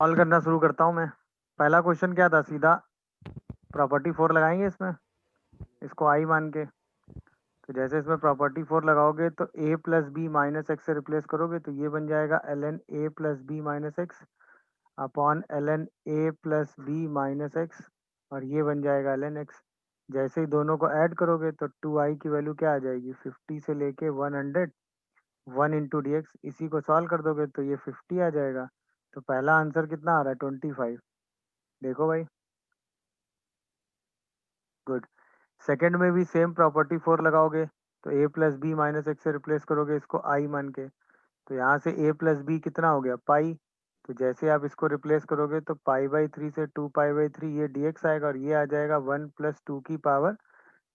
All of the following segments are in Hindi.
सॉल्व करना शुरू करता हूँ मैं। पहला क्वेश्चन क्या था, सीधा प्रॉपर्टी 4 लगाएंगे इसमें, इसको आई मान के। तो जैसे इसमें प्रॉपर्टी 4 लगाओगे तो a plus B minus x से रिप्लेस करोगे तो ये बन जाएगा ln a plus B minus x upon ln a plus B minus X, और ये बन जाएगा ln x। जैसे ही दोनों को ऐड करोगे तो 2i की वैल्यू क्या आ जाएगी, 50 से लेके 100, 1 इंटू डी एक्स। इसी को सॉल्व कर दोगे तो ये 50 आ जाएगा। तो पहला आंसर कितना आ रहा है, 25। देखो भाई, गुड। सेकंड में भी सेम प्रॉपर्टी 4 लगाओगे तो a plus B minus x से रिप्लेस करोगे इसको i मान के। तो यहाँ से a प्लस बी कितना हो गया, पाई। तो जैसे आप इसको रिप्लेस करोगे तो पाई/3 से 2 पाई/3, ये dx आएगा, और ये आ जाएगा 1 प्लस 2 की पावर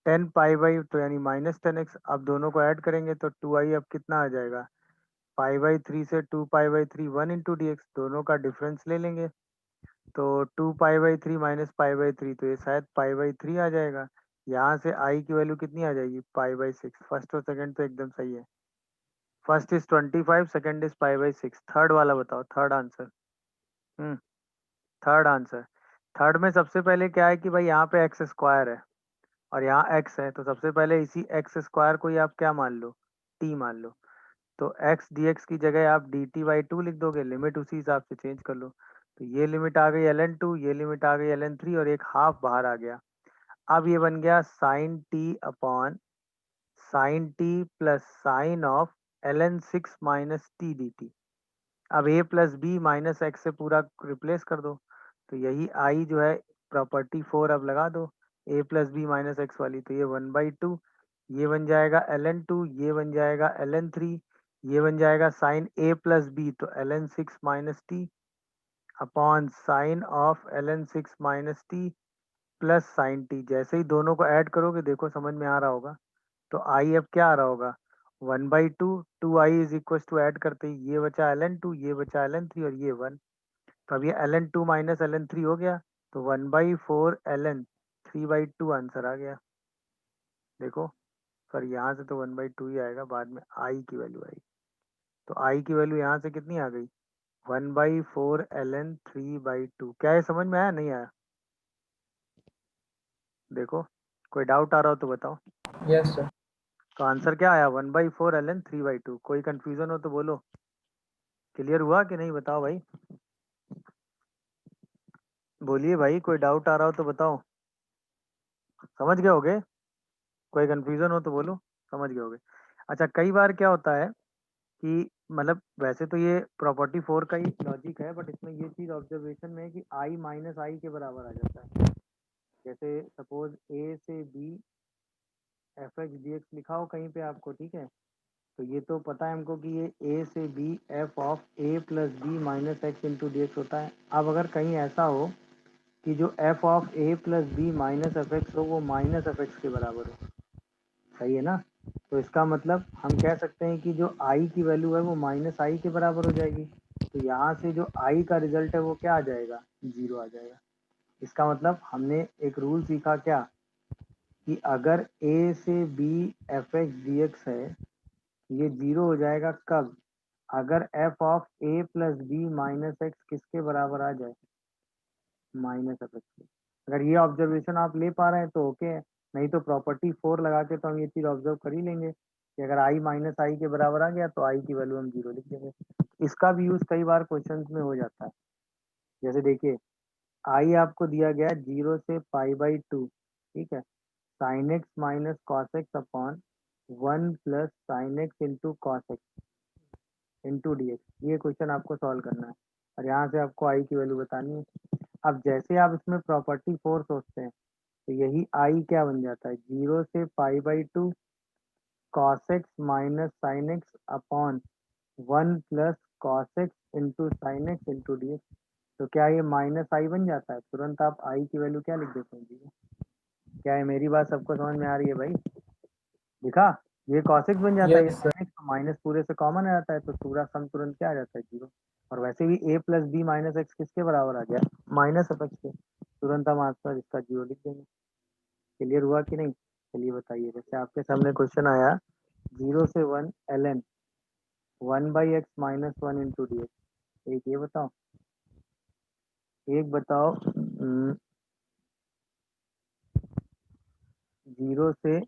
10 पाई/, तो यानी -10x। अब दोनों को ऐड करेंगे तो 2i अब कितना आ जाएगा, पाई/3 से 2 पाई/3, 1 इंटू डी एक्स। दोनों का डिफरेंस ले लेंगे तो 2 पाई/3 माइनस पाई/3, तो ये शायद पाई/3 आ जाएगा। यहाँ से आई की वैल्यू कितनी आ जाएगी, पाई/6। फर्स्ट और सेकंड तो एकदम सही है। फर्स्ट इज 25, सेकंड इज पाई/6। थर्ड वाला बताओ, third answer. Hmm third answer. Third में सबसे पहले क्या है कि भाई यहाँ पे एक्स स्क्वायर है और यहाँ एक्स है, तो सबसे पहले इसी एक्स स्क्वायर को ही आप क्या मान लो, टी मान लो। तो एक्स डी एक्स की जगह आप डी टी बाई टू लिख दोगे, लिमिट उसी हिसाब से चेंज कर लो। तो ये लिमिट आ गई ln 2, ये लिमिट आ गई ln 3, और एक हाफ बाहर आ गया। अब ये बन गया sine T upon sine T plus sine of ln 6 minus T D T. अब a plus B minus x से पूरा रिप्लेस कर दो, तो यही आई जो है प्रॉपर्टी 4 अब लगा दो a plus B minus X वाली। तो ये 1/2, ये बन जाएगा ln 2, ये बन जाएगा ln 3, ये बन जाएगा साइन a प्लस बी, तो ln 6 minus t upon sign of ln 6 minus T plus sign T. जैसे ही दोनों को ऐड करोगे, देखो समझ में आ रहा होगा, तो आई अब क्या आ रहा होगा, 1/2। 2i is equal to, add करते ही ये बचा ln 2, ये बचा ln 3, और ये 1। तो अब ये ln 2 माइनस ln 3 हो गया, तो 1/4 ln 3/2 आंसर आ गया। देखो, सर यहाँ से तो 1/2 ही आएगा, बाद में आई की वैल्यू आई। तो आई की वैल्यू यहाँ से कितनी आ गई, 1/4 ln 3/2। क्या ये समझ में आया, नहीं आया? देखो, कोई डाउट आ रहा हो तो बताओ। Yes sir. तो आंसर क्या आया, 1/4 ln 3/2। कोई कंफ्यूजन हो तो बोलो। क्लियर हुआ कि नहीं, बताओ भाई, बोलिए भाई, कोई डाउट आ रहा हो तो बताओ। समझ गए होगे? कोई कंफ्यूजन हो तो बोलो, समझ गए होगे। अच्छा, कई बार क्या होता है कि मतलब वैसे तो ये प्रॉपर्टी 4 का ही लॉजिक है, बट इसमें ये चीज ऑब्जर्वेशन में है कि आई माइनस आई के बराबर आ जाता है। जैसे सपोज ए से B F x D X लिखा हो कहीं पे आपको, ठीक है, तो ये तो पता है हमको कि ये ए से B F of A plus B minus X into D X होता है। अब अगर कहीं ऐसा हो कि जो F of A plus B minus F X हो वो माइनस एफ एक्स के बराबर हो, सही है ना? तो इसका मतलब हम कह सकते हैं कि जो आई की वैल्यू है वो माइनस आई के बराबर हो जाएगी। तो यहाँ से जो आई का रिजल्ट है वो क्या आ जाएगा, 0 आ जाएगा। इसका मतलब हमने एक रूल सीखा क्या, कि अगर ए से B F x D X है, ये 0 हो जाएगा कब, अगर F of A plus B minus X किसके बराबर आ जाए, माइनस एफ एक्स के। अगर ये ऑब्जर्वेशन आप ले पा रहे हैं तो ओके है, नहीं तो प्रॉपर्टी 4 लगा के तो हम ये चीज़ ऑब्जर्व कर ही लेंगे कि अगर आई माइनस आई के बराबर आ गया तो आई की वैल्यू हम 0 लिख देंगे। इसका भी यूज़ कई बार क्वेश्चंस में हो जाता है। जैसे देखिए, आई आपको दिया गया 0 से पाई/2, ठीक है, sine x minus cos x upon 1 plus sign x into cos x into D x. ये क्वेश्चन आपको सॉल्व करना है और यहाँ से आपको आई की वैल्यू बतानी है। अब जैसे आप इसमें प्रॉपर्टी 4 सोचते हैं तो यही आई क्या बन जाता है, 0 से पाई/2 cos x minus sine x upon 1 plus cos x into sine x into D x. तो क्या ये माइनस आई बन जाता है? तुरंत आप आई की वैल्यू क्या लिख देते हैं जी? क्या है, मेरी बात सबको समझ में आ रही है भाई? दिखा, ये cos x बन जाता है, ये यस सर। sin x, तो माइनस पूरे से कॉमन आ जाता है, तो पूरा सम तुरंत क्या आ जाता है, 0। और वैसे भी a plus B minus X किसके बराबर आ गया, माइनस एफ एक्स के। तुरंत हम आंसर इसका 0 लिख देंगे। क्लियर हुआ कि नहीं? चलिए बताइए, जैसे आपके सामने क्वेश्चन आया 0 से 1 ln 1/x minus 1 into D x, एक ये बताओ। एक बताओ, 0 से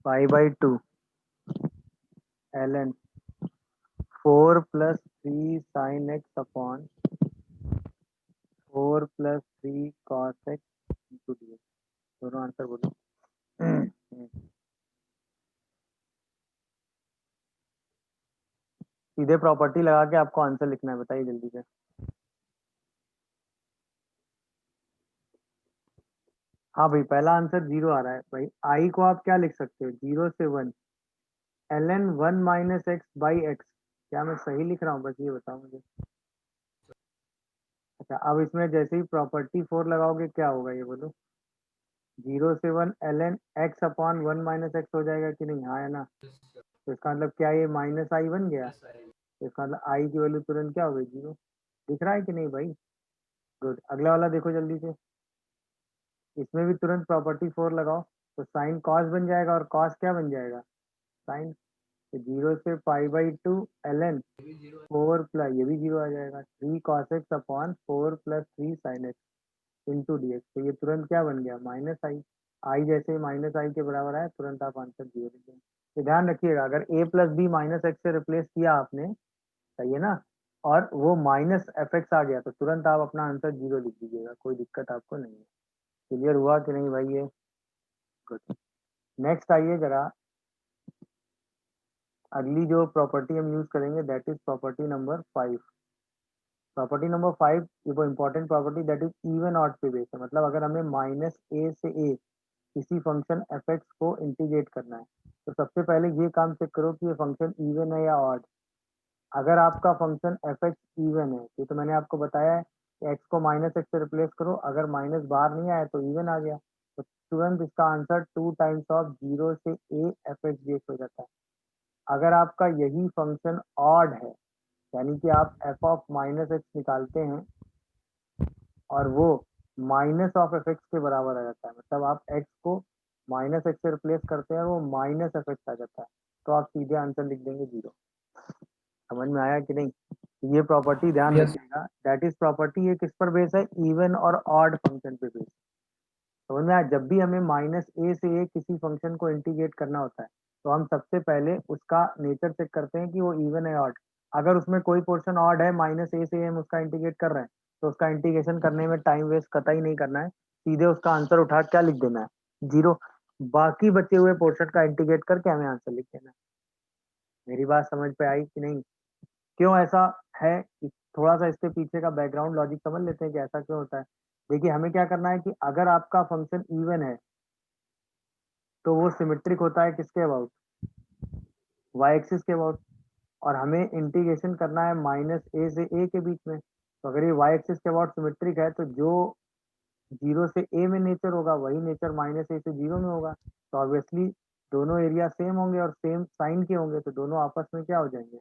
π/2 ln 4 + 3 sin x upon 4 + 3 cos x into dx। दोनों आंसर बोलो। सीधे प्रॉपर्टी लगा के आपको आंसर लिखना है, बताइए जल्दी से। हाँ भाई, पहला आंसर 0 आ रहा है भाई। आई को आप क्या लिख सकते हो, 0 से 1 ln 1 - x/x। क्या मैं सही लिख रहा हूँ, बस ये बताओ मुझे। अच्छा, अब इसमें जैसे ही प्रॉपर्टी 4 लगाओगे क्या होगा ये बोलो। 0 से 1 ln x अपॉन 1 - x हो जाएगा कि नहीं, हाँ है ना। तो इसका मतलब क्या, ये माइनस आई बन गया। तो इसका मतलब आई की वैल्यू तुरंत क्या हो गई, 0। दिख रहा है कि नहीं भाई। गुड, अगला वाला देखो जल्दी से। इसमें भी तुरंत प्रॉपर्टी 4 लगाओ, तो साइन कॉस बन जाएगा, और कॉस क्या बन जाएगा, साइन। तो 0 से π/2 ln 4 प्लस, ये भी 0 आ जाएगा, 3 cos x upon 4 + 3 sin x into dx। तो ये तुरंत क्या बन गया, माइनस आई। आई जैसे माइनस आई के बराबर आया, तुरंत आप आंसर 0 लिख देंगे। तो ध्यान रखिएगा, अगर a + b - x से रिप्लेस किया आपने, सही है ना, और वो माइनस एफ एक्स आ गया, तो तुरंत आप अपना आंसर 0 लिख दीजिएगा, कोई दिक्कत आपको नहीं है। क्लियर हुआ कि नहीं भाई ये। गुड। नेक्स्ट आइए जरा, अगली जो प्रॉपर्टी हम यूज करेंगे that is property number 5। Property number 5 ये वो important property that is even odd पे बेस है। मतलब अगर हमें -a से a किसी फंक्शन एफ एक्स को इंटीग्रेट करना है, तो सबसे पहले ये काम चेक करो कि ये फंक्शन इवन है या ऑड। अगर आपका फंक्शन एफ एक्स इवन है, ये तो मैंने आपको बताया है कि एक्स को -x से रिप्लेस करो, अगर माइनस बाहर नहीं आया तो इवन आ गया, तो तुरंत इसका आंसर 2 टाइम्स ऑफ 0 से a f x D x हो जाता है। अगर आपका यही फंक्शन ऑड है, यानी कि आप एफ ऑफ -x निकालते हैं और वो माइनस ऑफ एफ एक्स के बराबर आ जाता है, मतलब आप x को -x से रिप्लेस करते हैं और वो माइनस एफ एक्स आ जाता है, तो आप सीधे आंसर लिख देंगे 0। समझ में आया कि नहीं। ये प्रॉपर्टी ध्यान यस। रखिएगा, दैट इज प्रॉपर्टी ये किस पर बेस है, इवन और ऑड फंक्शन पे बेस। समझ में आया, जब भी हमें -a से a किसी फंक्शन को इंटीग्रेट करना होता है, तो हम सबसे पहले उसका नेचर चेक करते हैं कि वो इवन है ऑड। अगर उसमें कोई पोर्शन ऑड है, -a से हम उसका इंटीग्रेट कर रहे हैं, तो उसका इंटीग्रेशन करने में टाइम वेस्ट कतई नहीं करना है, सीधे उसका आंसर उठा के क्या लिख देना है, 0। बाकी बचे हुए पोर्शन का इंटीग्रेट करके हमें आंसर लिख देना है। मेरी बात समझ पे आई कि नहीं। क्यों ऐसा है, थोड़ा सा इसके पीछे का बैकग्राउंड लॉजिक समझ लेते हैं कि ऐसा क्यों होता है। देखिए, हमें क्या करना है कि अगर आपका फंक्शन इवन है, तो वो सिमेट्रिक होता है किसके अबाउट, वाई एक्सिस के अबाउट। और हमें इंटीग्रेशन करना है -a से a के बीच में, तो अगर ये वाई एक्सिस के अबाउट सिमेट्रिक है, तो जो 0 से a में नेचर होगा, वही नेचर -a से 0 में होगा। तो ऑब्वियसली दोनों एरिया सेम होंगे और सेम साइन के होंगे, तो दोनों आपस में क्या हो जाएंगे,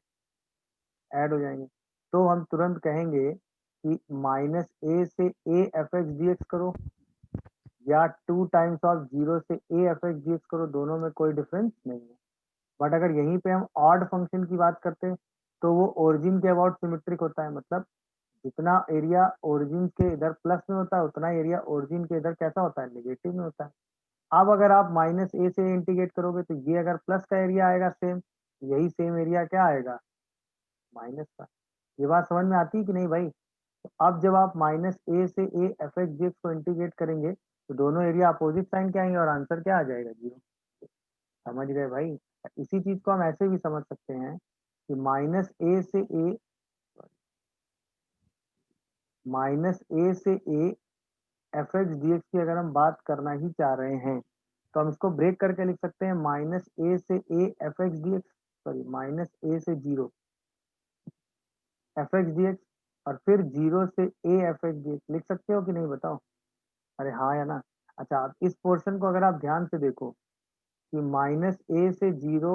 ऐड हो जाएंगे। तो हम तुरंत कहेंगे कि -a से a f x D x करो, या 2 टाइम्स ऑफ 0 से a f x D x करो, दोनों में कोई डिफरेंस नहीं है। बट अगर यहीं पे हम ऑड फंक्शन की बात करते हैं, तो वो ओरिजिन के अबाउट सिमेट्रिक होता है। मतलब जितना एरिया ओरिजिन के इधर प्लस में होता है, उतना एरिया ओरिजिन के इधर कैसा होता है, नेगेटिव में होता है। अब अगर आप -a से इंटीग्रेट करोगे, तो ये अगर प्लस का एरिया आएगा सेम, यही सेम एरिया क्या आएगा, माइनस का। ये बात समझ में आती है कि नहीं भाई। तो अब जब आप -a से a f x D x को इंटीग्रेट करेंगे, तो दोनों एरिया अपोजिट साइन के आएंगे और आंसर क्या आ जाएगा, 0। समझ गए भाई। इसी चीज को हम ऐसे भी समझ सकते हैं कि -a से a, f x D x की अगर हम बात करना ही चाह रहे हैं, तो हम इसको ब्रेक करके लिख सकते हैं -a से a f x D x, sorry -a से 0 एफ एक्स डी एक्स, और फिर 0 से a f x D x लिख सकते हो कि नहीं, बताओ। अरे हाँ या ना। अच्छा, आप इस पोर्शन को अगर आप ध्यान से देखो कि -a से 0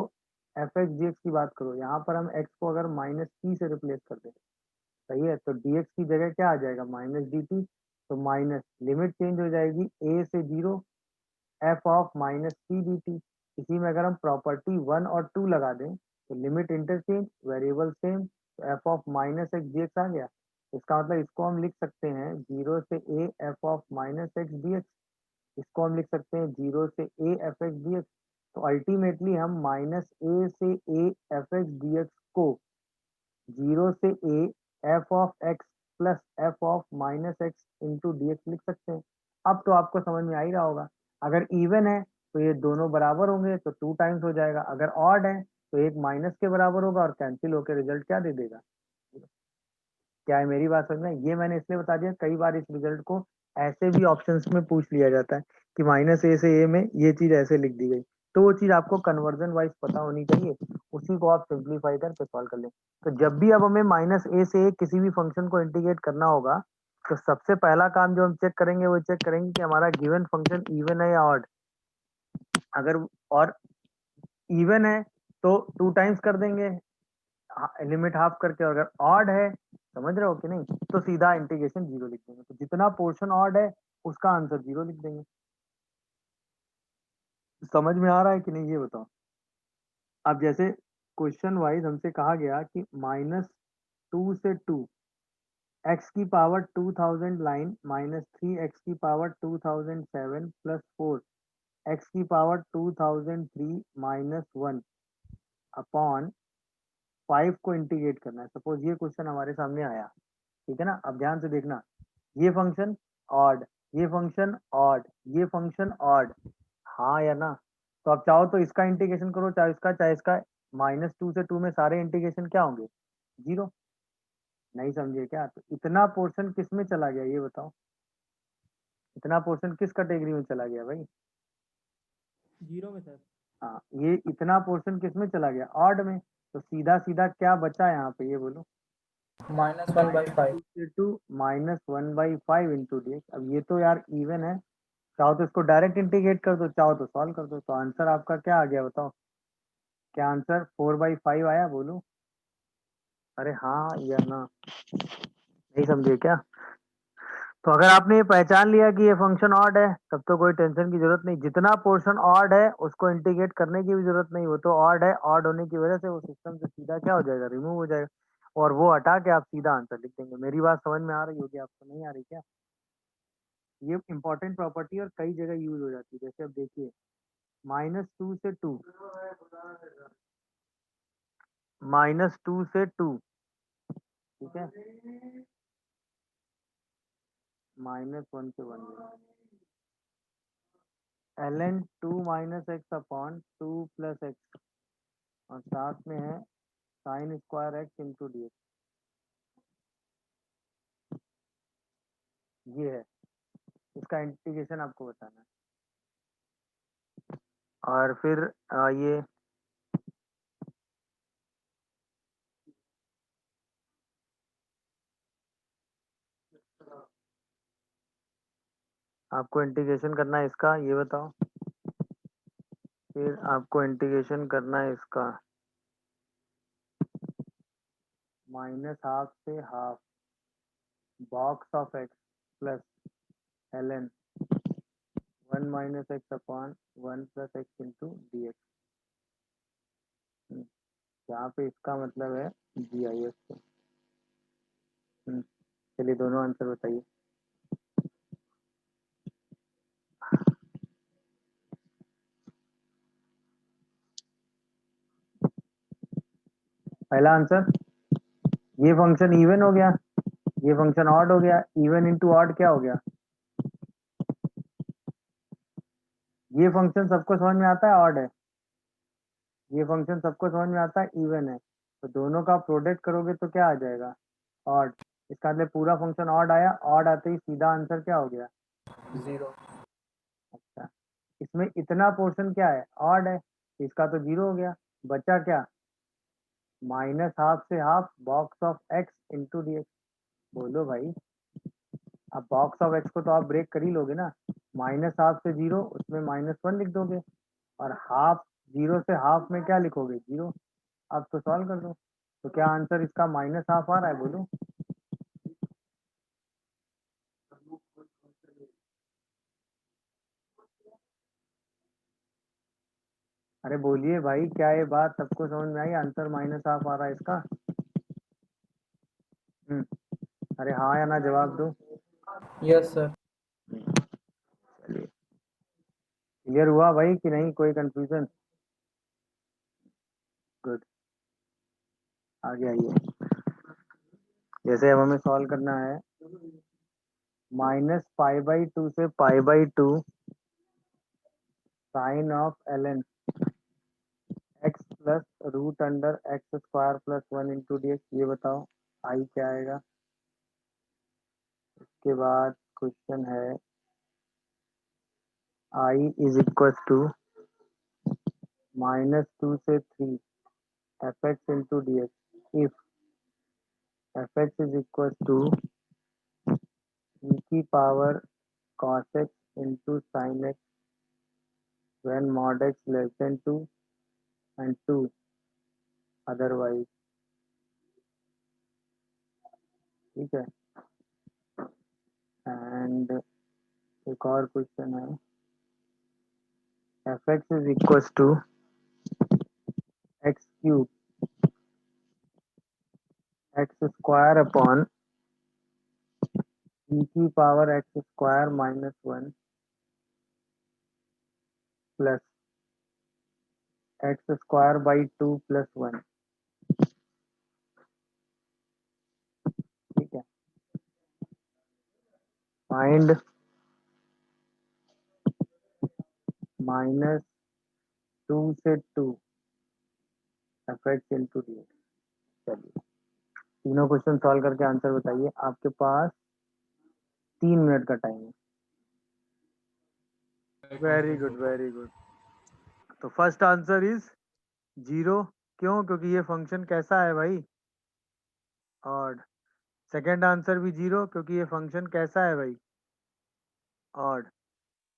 एफ एक्स डी एक्स की बात करो, यहाँ पर हम x को अगर -p से रिप्लेस कर दें, सही है, तो dx की जगह क्या आ जाएगा, -dt। तो माइनस लिमिट चेंज हो जाएगी a से 0 एफ ऑफ -p dt। इसी में अगर हम प्रॉपर्टी 1 और 2 लगा दें, तो लिमिट इंटरचेंज, वेरिएबल सेम, तो एफ ऑफ -x dx आ गया। इसका मतलब इसको हम लिख सकते हैं 0 से a f of minus x D x, इसको हम लिख सकते हैं 0 से a f x D x. तो अल्टीमेटली हम माइनस a से a f x D x को 0 से a F of x plus F of minus X into D x लिख सकते हैं। अब तो आपको समझ में आ ही रहा होगा, अगर इवन है तो ये दोनों बराबर होंगे तो 2 टाइम्स हो जाएगा, अगर ऑड है तो एक माइनस के बराबर होगा और कैंसिल होकर रिजल्ट क्या दे देगा। क्या है मेरी बात समझ में? ये मैंने इसलिए बता दिया, कई बार इस रिजल्ट को ऐसे भी ऑप्शंस में पूछ लिया जाता है कि माइनस ए से ए में ये चीज ऐसे लिख दी गई, तो वो चीज आपको कन्वर्जन वाइज पता होनी चाहिए, उसी को आप सिंप्लीफाई करके सॉल्व कर लें। तो जब भी अब हमें माइनस ए से ए किसी भी फंक्शन को इंटीग्रेट करना होगा, तो सबसे पहला काम जो हम चेक करेंगे वो चेक करेंगे कि हमारा गिवन फंक्शन इवन है या ऑड। अगर और इवन है तो 2 टाइम्स कर देंगे लिमिट हाफ करके, और अगर ऑड है, समझ रहे हो कि नहीं, तो सीधा इंटीग्रेशन 0 लिख देंगे। तो जितना पोर्शन ऑड है उसका आंसर 0 लिख देंगे। समझ में आ रहा है कि नहीं ये बताओ। अब जैसे क्वेश्चन वाइज हमसे कहा गया कि -2 से 2 एक्स की पावर 2000 लाइन -3 एक्स की पावर 2007 प्लस 4 एक्स की पावर 2003 -1 अपॉन 5 को इंटीग्रेट करना है। सपोज ये क्वेश्चन हमारे सामने आया, ठीक है ना। अब ध्यान से देखना, ये फंक्शन ऑड, ये फंक्शन ऑड, ये फंक्शन ऑड, हाँ या ना। तो आप चाहो तो इसका इंटीग्रेशन करो, चाहे इसका, -2 से 2 में सारे इंटीग्रेशन क्या होंगे, 0। नहीं समझे क्या? तो इतना पोर्शन किस में चला गया ये बताओ, इतना पोर्शन किस कैटेगरी में चला गया भाई? 0 में सर। हाँ, ये इतना पोर्शन किस में चला गया, ऑड में। तो सीधा सीधा क्या बचा यहाँ पे ये बोलो, -1/5। -2 -1/5 इंटू डी। अब ये तो यार इवन है, चाहो तो इसको डायरेक्ट इंटीग्रेट कर दो, चाहो तो सॉल्व कर दो। तो आंसर आपका क्या आ गया बताओ, क्या आंसर 4/5 आया बोलो। अरे हाँ या ना, नहीं समझे क्या? तो अगर आपने ये पहचान लिया कि ये फंक्शन ऑड है, तब तो कोई टेंशन की जरूरत नहीं। जितना पोर्शन ऑड है उसको इंटीग्रेट करने की भी जरूरत नहीं, वो तो ऑड है, ऑड होने की वजह से वो सिस्टम से सीधा क्या हो जाएगा, रिमूव हो जाएगा, और वो हटा के आप सीधा आंसर लिख देंगे। मेरी बात समझ में आ रही होगी आपको, नहीं आ रही क्या? ये इंपॉर्टेंट प्रॉपर्टी और कई जगह यूज हो जाती है। जैसे अब देखिए, -2 से 2, -2 से 2, ठीक है, -1 से 1 ln 2 minus x upon 2 plus x, और साथ में है sign square x into D x. ये है, इसका इंटीग्रेशन आपको बताना है। और फिर ये आपको इंटीग्रेशन करना है इसका, ये बताओ। फिर आपको इंटीग्रेशन करना है इसका -हाफ से half box of x plus ln 1 minus x upon 1 plus x into D x, यहाँ पे इसका मतलब है जी आई एस। चलिए दोनों आंसर बताइए। पहला आंसर, ये फंक्शन इवन हो गया, ये फंक्शन ऑड हो गया, इवन इंटू ऑड क्या हो गया। ये फंक्शन सबको समझ में आता है ऑड है, ये फंक्शन सबको समझ में आता है इवन है, तो दोनों का प्रोडक्ट करोगे तो क्या आ जाएगा, ऑड। इसका मतलब पूरा फंक्शन ऑड आया, ऑड आते ही सीधा आंसर क्या हो गया, 0। अच्छा। इसमें इतना पोर्शन क्या है, ऑड है, इसका तो 0 हो गया, बचा क्या, -हाफ से half box of x into D x. बोलो भाई, अब बॉक्स ऑफ एक्स को तो आप ब्रेक कर ही लोगे ना, -हाफ से 0 उसमें -1 लिख दोगे, और हाफ, 0 से हाफ में क्या लिखोगे, 0। अब तो सॉल्व कर दो, तो क्या आंसर इसका -हाफ आ रहा है बोलो। अरे बोलिए भाई, क्या ये बात सबको समझ में आई, आंसर -हाफ आ रहा है इसका। हम्म, अरे हाँ या ना जवाब दो। Yes sir. चलिए, क्लियर हुआ भाई कि नहीं, कोई कंफ्यूजन? गुड, आगे आइए। जैसे अब हमें सॉल्व करना है -π/2 से π/2 sine of ln x plus root under x square plus 1 into D x, ये बताओ आई क्या आएगा। उसके बाद क्वेश्चन है आई इज इक्वल टू -2 से 3 F x into D X if F x is equal to e की power cos x into sin x when mod x less than 2 and 2 otherwise। ठीक है, एंड एक और क्वेश्चन है f x is equal to x cube x square upon e की power x square -1 plus x square by 2 plus 1। ठीक है, फाइंड -2 से 2 f x into D x. चलिए, तीनों क्वेश्चन सॉल्व करके आंसर बताइए। आपके पास 3 मिनट का टाइम है। Very good, very good. तो फर्स्ट आंसर इज 0। क्यों? क्योंकि ये फंक्शन कैसा है भाई? ऑड। सेकेंड आंसर भी 0 क्योंकि ये फंक्शन कैसा है भाई? ऑड।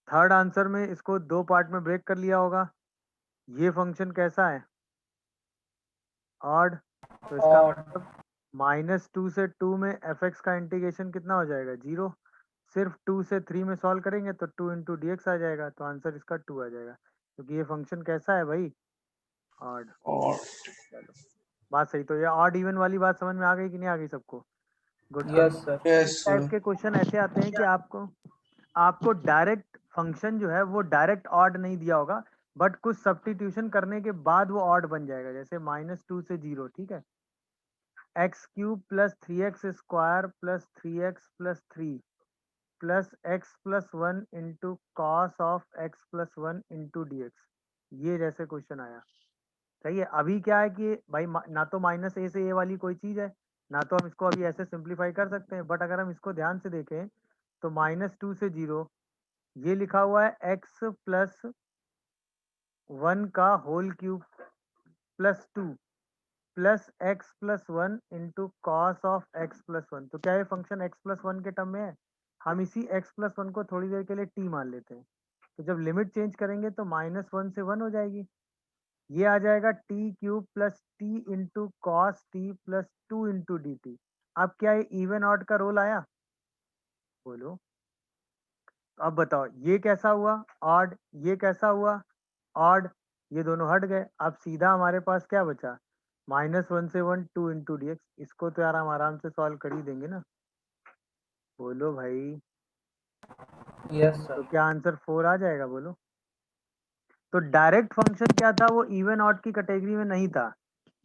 थर्ड आंसर में इसको दो पार्ट में ब्रेक कर लिया होगा। ये फंक्शन कैसा है? ऑड। तो इसका और मतलब -2 से 2 में एफ एक्स का इंटीग्रेशन कितना हो जाएगा? 0। सिर्फ 2 से 3 में सॉल्व करेंगे तो 2 इंटू डी एक्स आ जाएगा, तो आंसर इसका 2 आ जाएगा क्योंकि ये फंक्शन कैसा है भाई? ऑड। चलो, बात सही। तो ये ऑड इवन वाली बात समझ में आ गई कि नहीं आ गई सबको? गुड। अब यस सर। इस टाइप के क्वेश्चन ऐसे आते हैं कि आपको आपको डायरेक्ट फंक्शन जो है वो डायरेक्ट ऑड नहीं दिया होगा, बट कुछ सब्स्टिट्यूशन करने के बाद वो ऑड बन जाएगा। जैसे -2 से 0, ठीक है, x cube plus 3x square plus 3x plus 3 plus x plus 1 into cos of x plus 1 into D x, ये जैसे क्वेश्चन आया। सही है। अभी क्या है कि भाई ना तो -a से a वाली कोई चीज है, ना तो हम इसको अभी ऐसे सिंप्लीफाई कर सकते हैं, बट अगर हम इसको ध्यान से देखें तो -2 से 0, ये लिखा हुआ है एक्स प्लस 1 का whole cube plus 2 plus x plus 1 into cos of x plus 1। तो क्या ये फंक्शन एक्स प्लस 1 के टर्म में है? हम इसी एक्स प्लस 1 को थोड़ी देर के लिए टी मान लेते हैं। तो जब लिमिट चेंज करेंगे तो -1 से 1 हो जाएगी, ये आ जाएगा T cube plus T into cos T plus 2 into D T. अब क्या ये इवन ऑड का रोल आया? बोलो। तो अब बताओ ये कैसा हुआ? ऑड। ये कैसा हुआ? ऑड। ये दोनों हट गए। अब सीधा हमारे पास क्या बचा? -1 से 1 2 इंटू डी एक्स। इसको तो यार हम आराम से सॉल्व कर ही देंगे ना। बोलो भाई। यस तो सर। क्या आंसर 4 आ जाएगा? बोलो। तो डायरेक्ट फंक्शन क्या था? वो इवन ऑड की कैटेगरी में नहीं था,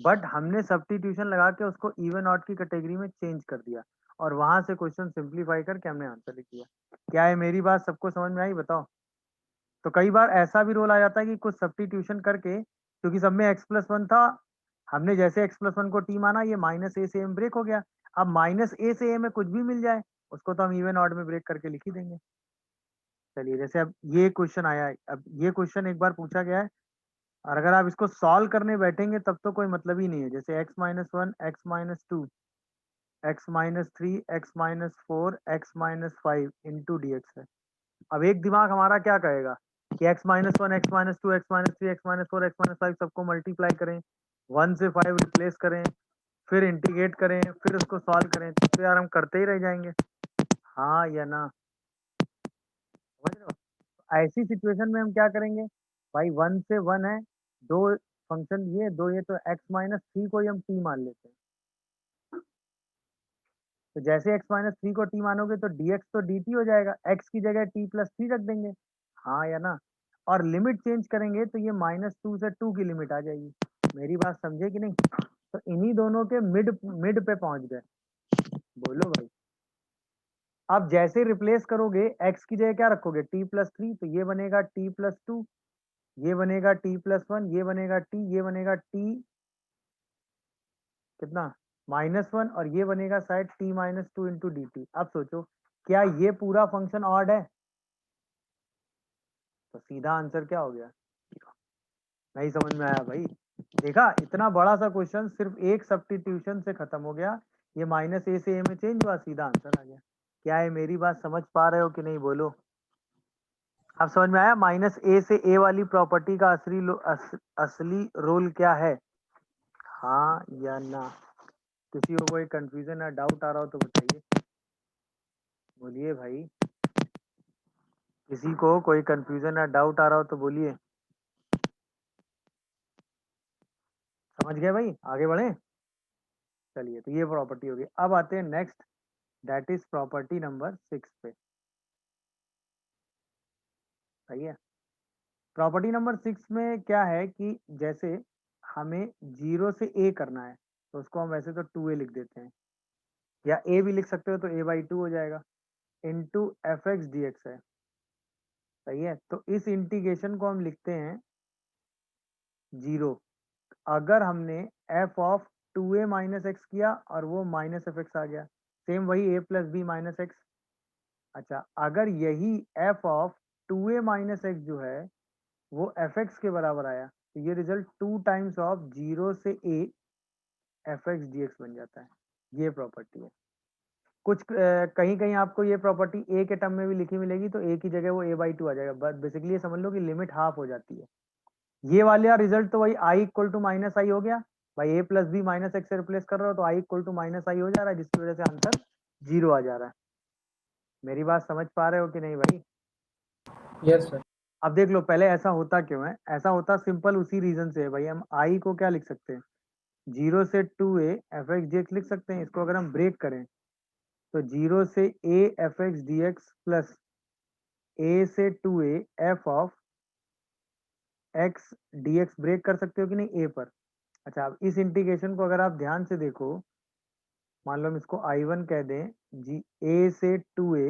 बट हमने सब्स्टिट्यूशन लगा के उसको इवन ऑड की कैटेगरी में चेंज कर दिया और वहां से क्वेश्चन सिंप्लीफाई करके हमने आंसर लिख दिया। क्या है मेरी बात सबको समझ में आई? बताओ। तो कई बार ऐसा भी रोल आ जाता है कि कुछ सब्स्टिट्यूशन करके, क्योंकि सब में एक्स प्लस 1 था, हमने जैसे एक्स प्लस 1 को टी माना, ये -a से m ब्रेक हो गया। अब -a से a में कुछ भी मिल जाए उसको तो हम इवन ऑड में ब्रेक करके लिख ही देंगे। चलिए, जैसे अब ये क्वेश्चन आया है, अब ये क्वेश्चन एक बार पूछा गया है और अगर आप इसको सॉल्व करने बैठेंगे तब तो कोई मतलब ही नहीं है। जैसे x-1 x-2 x-3 x-4 x-5 into D X है। अब एक दिमाग हमारा क्या कहेगा कि x-1 x-2 x-3 x-4 x-5 सबको मल्टीप्लाई करें, 1 से 5 रिप्लेस करें, फिर इंटीग्रेट करें, फिर उसको सॉल्व करें, तो यार हम करते ही रह जाएंगे। हाँ या ना? समझ रहे हो? ऐसी सिचुएशन में हम क्या करेंगे भाई? 1 से 1 है, दो फंक्शन ये दो, ये तो x-3 को ही हम t मान लेते हैं। तो जैसे x माइनस थ्री को t मानोगे तो dx तो dt हो जाएगा, x की जगह t प्लस थ्री रख देंगे, हाँ या ना। और लिमिट चेंज करेंगे तो ये -2 से 2 की लिमिट आ जाएगी। मेरी बात समझे कि नहीं? तो इन्हीं दोनों के मिड मिड पे पहुंच गए। बोलो भाई। अब जैसे रिप्लेस करोगे x की जगह क्या रखोगे, t प्लस थ्री, तो ये बनेगा t प्लस टू, ये बनेगा t प्लस वन, ये बनेगा t, ये बनेगा t कितना -1, और ये बनेगा शायद t minus two into D T. अब सोचो क्या ये पूरा फंक्शन ऑड है? तो सीधा आंसर क्या हो गया? नहीं समझ में आया भाई? देखा, इतना बड़ा सा क्वेश्चन सिर्फ एक सब्स्टिट्यूशन से खत्म हो गया। ये माइनस ए से ए में चेंज हुआ, सीधा आंसर आ गया। क्या है, मेरी बात समझ पा रहे हो कि नहीं? बोलो। अब समझ में आया माइनस ए से ए वाली प्रॉपर्टी का असली रोल क्या है? हाँ या ना? किसी को कोई कंफ्यूजन या डाउट आ रहा हो तो बताइए। बोलिए भाई। किसी को कोई कंफ्यूजन या डाउट आ रहा हो तो बोलिए। समझ गए भाई? आगे बढ़े। चलिए, तो ये प्रॉपर्टी होगी। अब आते हैं next, that is property number 6 पे। सही है। प्रॉपर्टी नंबर 6 में क्या है कि जैसे हमें 0 से a करना है, तो उसको हम वैसे तो 2a लिख देते हैं, या a भी लिख सकते हो, तो a/2 हो जाएगा, into F x D X है। सही है। तो इस इंटीग्रेशन को हम लिखते हैं 0। अगर हमने F of 2a minus x किया और वो माइनस एफ एक्स आ गया, सेम वही a plus B minus x. अच्छा, अगर यही F of 2a minus x जो है वो एफ एक्स के बराबर आया, तो ये रिजल्ट 2 टाइम्स ऑफ 0 से a f x D x बन जाता है। ये प्रॉपर्टी है। कुछ कहीं कहीं आपको ये प्रॉपर्टी a के टर्म में भी लिखी मिलेगी, तो a की जगह वो a/2 आ जाएगा। बट बेसिकली ये समझ लो कि लिमिट हाफ हो जाती है। ये वाला रिजल्ट तो वही i equal to minus i हो गया भाई, a plus B minus x से रिप्लेस कर रहे हो तो i equal to minus i हो जा रहा है, जिसकी वजह से आंसर 0 आ जा रहा है। मेरी बात समझ पा रहे हो कि नहीं भाई? Yes sir. अब देख लो, पहले ऐसा होता क्यों है? ऐसा होता सिंपल उसी रीजन से है भाई। हम i को क्या लिख सकते हैं, 0 से 2a F x D x लिख सकते हैं। इसको अगर हम ब्रेक करें तो 0 से a f x D x plus a से 2a f of x D x break कर सकते हो कि नहीं a पर। अच्छा, अब इस इंटीग्रेशन को अगर आप ध्यान से देखो, मान लो हम इसको I1 कह दें, जी a से 2a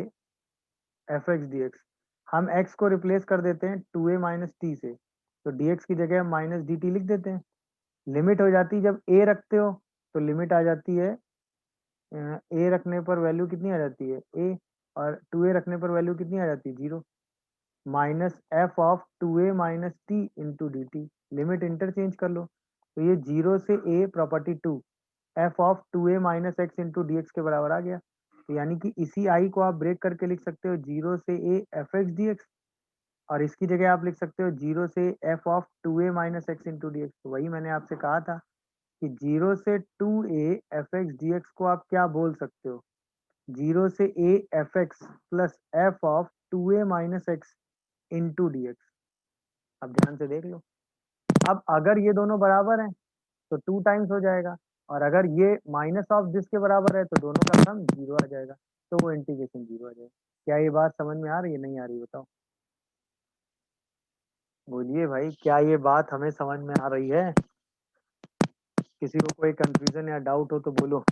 F x D x, हम x को रिप्लेस कर देते हैं 2a माइनस टी से, तो dx की जगह हम माइनस डी टी लिख देते हैं। लिमिट हो जाती है जब a रखते हो, तो लिमिट आ जाती है a रखने पर वैल्यू कितनी आ जाती है a, और 2a रखने पर वैल्यू कितनी आ जाती है 0, minus F of 2a minus T into D T. Limit interchange कर लो, तो ये 0 से a property 2 F of 2a minus X into D x के बराबर आ गया। तो यानी कि इसी आई को आप ब्रेक करके लिख सकते हो 0 से a f x D x, और इसकी जगह आप लिख सकते हो 0 से F of 2a minus X into D x. तो वही मैंने आपसे कहा था कि 0 से 2a F x D x को आप क्या बोल सकते हो, 0 से a f x plus F of 2a minus X into D x. अब ध्यान से देख लो, अब अगर ये दोनों बराबर हैं तो 2 टाइम्स हो जाएगा, और अगर ये माइनस ऑफ दिस के बराबर है तो दोनों का सम 0 आ जाएगा, तो वो इंटीग्रेशन 0 आ जाएगा। क्या ये बात समझ में आ रही है, नहीं आ रही? बताओ। बोलिए भाई, क्या ये बात हमें समझ में आ रही है? किसी को कोई कंफ्यूजन या डाउट हो तो बोलो,